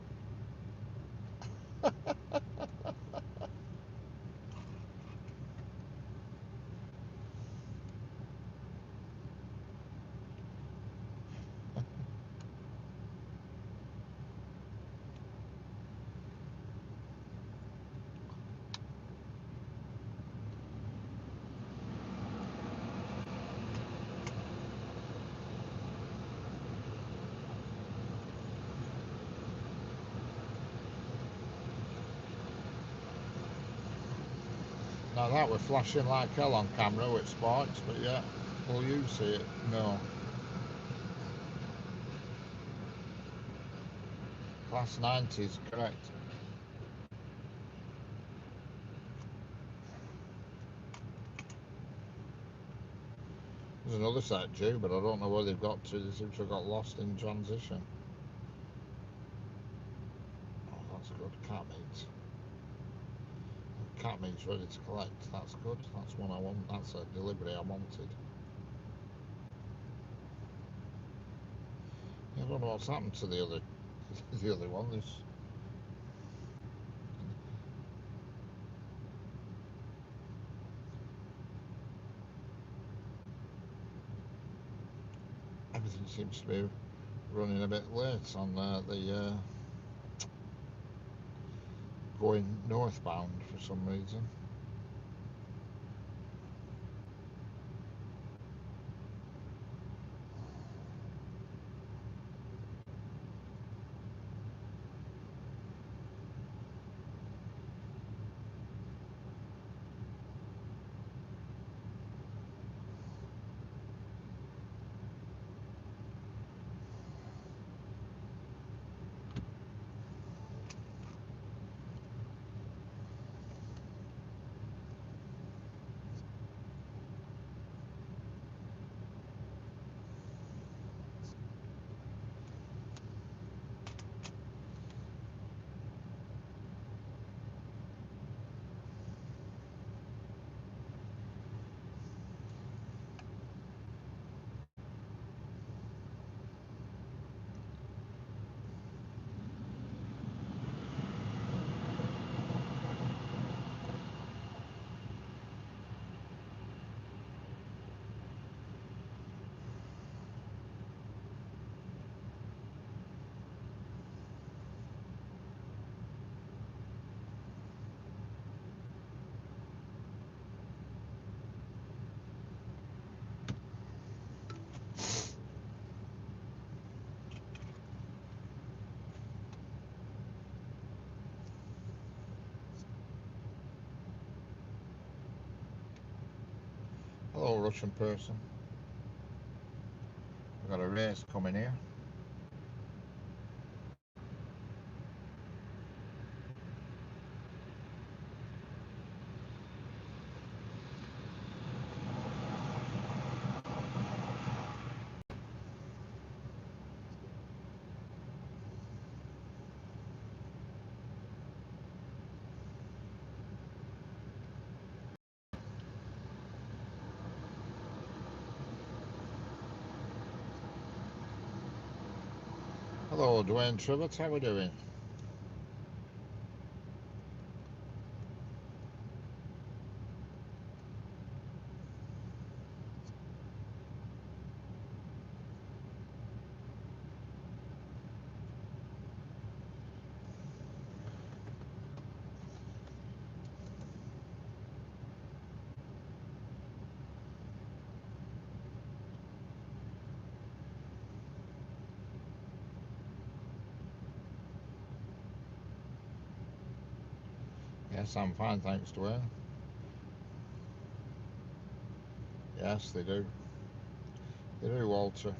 Now that was flashing like hell on camera with sparks, but yeah, will you see it? No. Class 90s, correct. There's another set due, but I don't know where they've got to. They seem to have got lost in transition. Oh, that's good. Cat meat. Cat meat's ready to collect. That's good. That's one I want. That's a delivery I wanted. Yeah, I don't know what's happened to the other one. Everything seems to be running a bit late on the going northbound for some reason. Russian person. We've got a race coming here. Hello, Dwayne Trivett, how are we doing? Yes, I'm fine, thanks, Dwayne. Yes, they do. They do, Walter.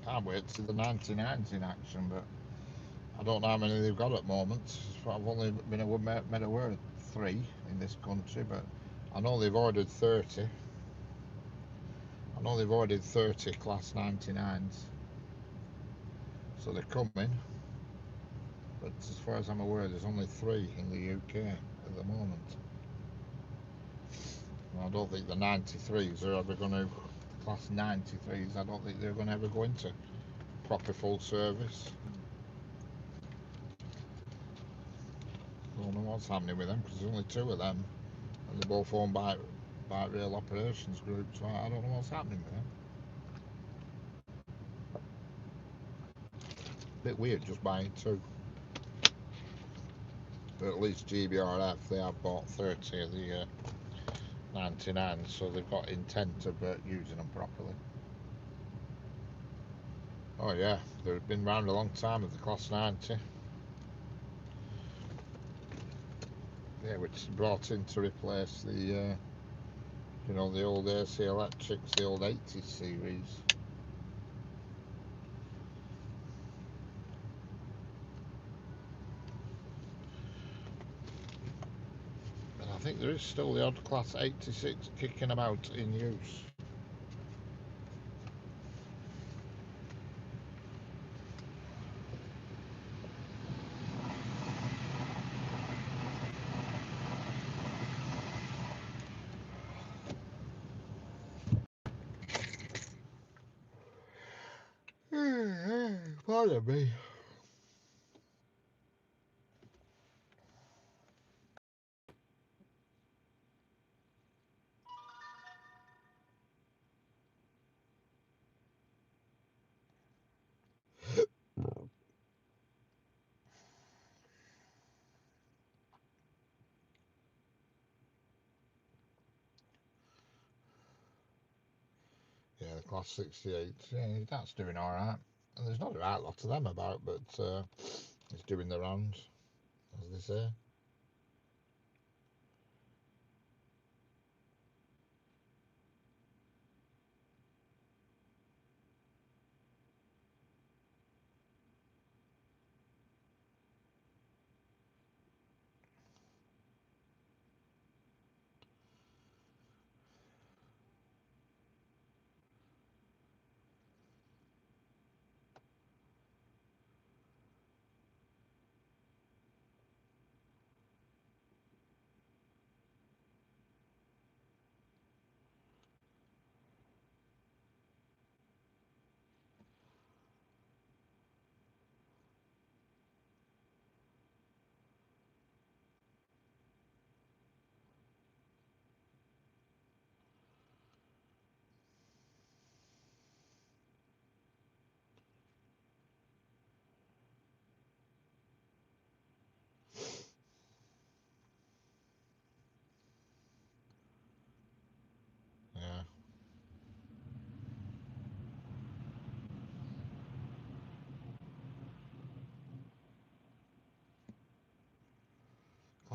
Can't wait to see the 99s in action, but I don't know how many they've got at the moment. I've only been made aware of 3 in this country, but I know they've ordered 30. I know they've ordered 30 Class 99s, so they're coming. But as far as I'm aware, there's only 3 in the UK at the moment. And I don't think the 93s are ever going to, Class 93s, I don't think they're going to ever go into proper full service. I don't know what's happening with them, because there's only 2 of them, and they're both owned by Rail Operations Group, so I don't know what's happening with them. Bit weird just buying 2. But at least GBRF, they have bought 30 of the 99s, so they've got intent of using them properly. Oh yeah, they've been around a long time with the Class 90. Yeah, which is brought in to replace the, you know, the old AC Electrics, the old 80 series. And I think there is still the odd Class 86 kicking about in use. Pardon me. Yeah, the Class 68. Yeah, that's doing all right. And there's not a right lot of them about, but it's doing the rounds, as they say.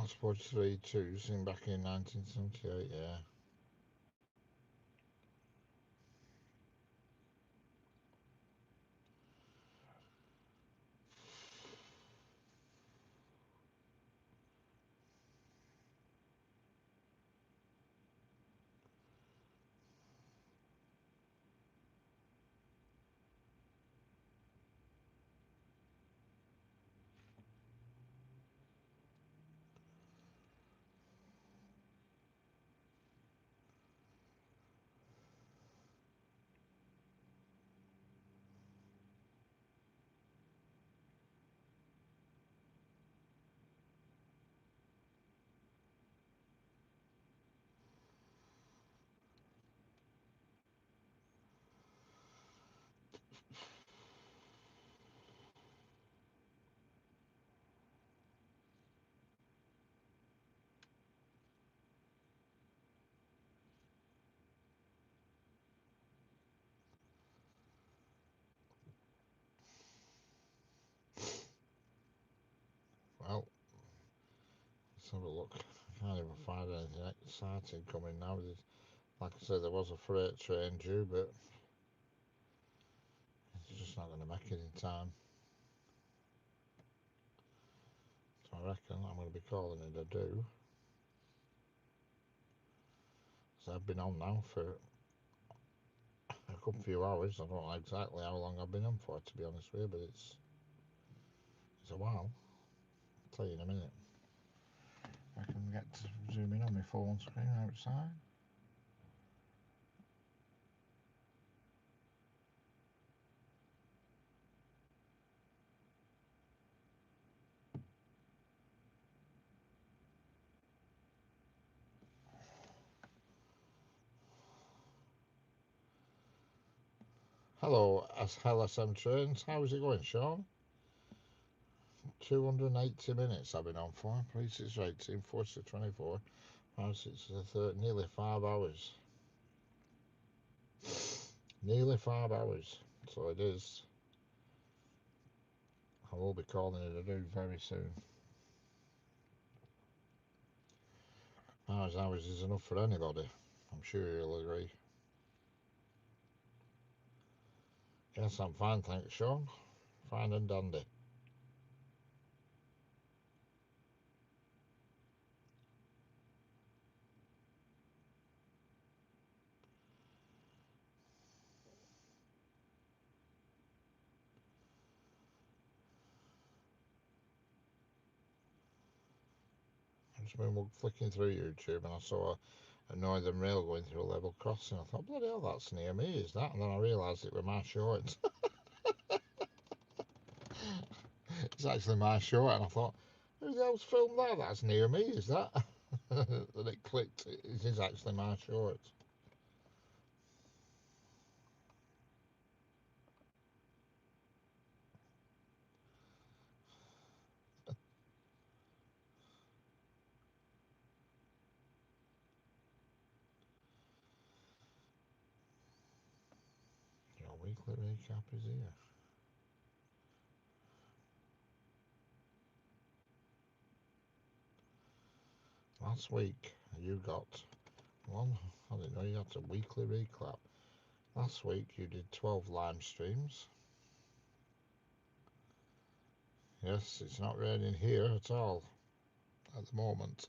Passport 3-2, seen back in 1978, yeah. Well, let's have a look. I can't even find anything exciting coming now. Like I said, there was a freight train due, but it's just not going to make it in time. So I reckon I'm going to be calling it a do. So I've been on now for a couple few hours. I don't know exactly how long I've been on for, to be honest with you, but it's a while. I'll tell you in a minute. If I can get to zoom in on my phone screen outside. Hello, LSM Trains. How's it going, Sean? 280 minutes I've been on for. 3618, 4624, 5630, nearly 5 hours. Nearly 5 hours. So it is. I will be calling it a do very soon. 5 hours is enough for anybody. I'm sure you'll agree. Yes, I'm fine, thanks, Sean. Fine and dandy. I've just been flicking through YouTube and I saw a Northern Rail going through a level crossing. I thought, bloody hell, that's near me, is that? And then I realised it was my shorts. It's actually my short, and I thought, who the hell's filmed that? That's near me, is that? Then it clicked, it is actually my shorts. Your weekly recap is here. Last week you got one, I didn't know you had a weekly recap. Last week you did 12 lime streams. Yes, it's not raining here at all at the moment.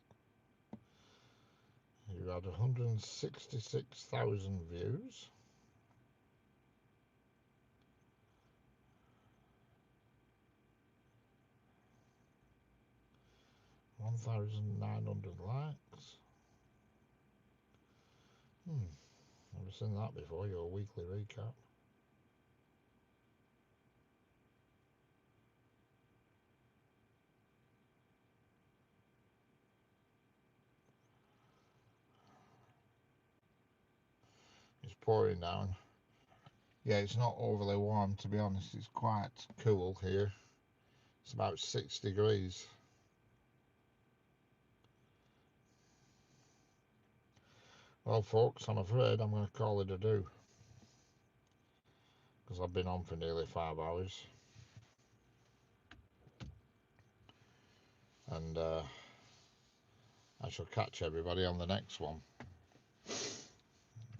You had 166,000 views. $1,900 likes. Never seen that before, your weekly recap. It's pouring down. Yeah, it's not overly warm, to be honest. It's quite cool here. It's about 6 degrees. Well, folks, I'm afraid I'm going to call it a do, because I've been on for nearly 5 hours. And I shall catch everybody on the next one.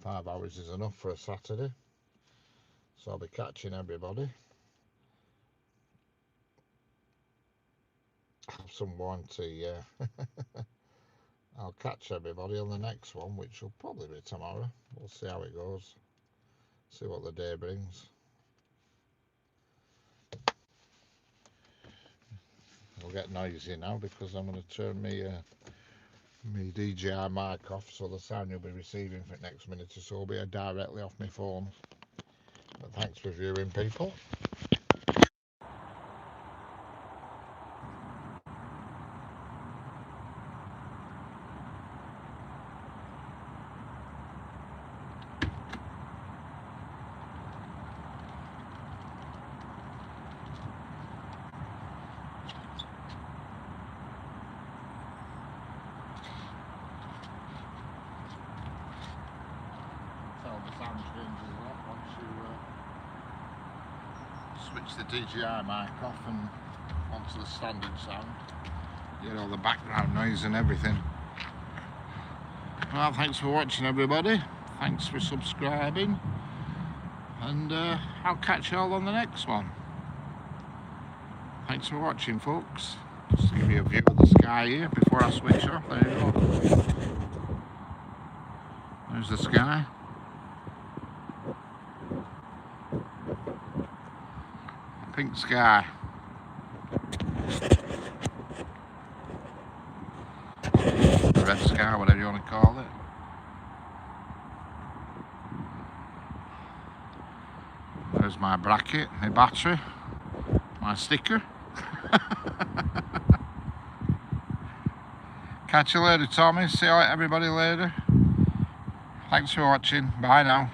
5 hours is enough for a Saturday, so I'll be catching everybody. Have some wine tea, yeah. I'll catch everybody on the next one, which will probably be tomorrow. We'll see how it goes, see what the day brings. I'll get noisy now because I'm going to turn me DJI mic off, so the sound you'll be receiving for the next minute or so will be directly off my phone. But thanks for viewing, people. The sound changes a lot once you switch the DJI mic off and onto the standard sound. You know, the background noise and everything. Well, thanks for watching, everybody. Thanks for subscribing, and I'll catch you all on the next one. Thanks for watching, folks. Just to give you a view of the sky here before I switch off. There you go. There's the sky. Pink sky. Red sky, whatever you want to call it. There's my bracket, my battery, my sticker. Catch you later, Tommy. See you everybody later. Thanks for watching. Bye now.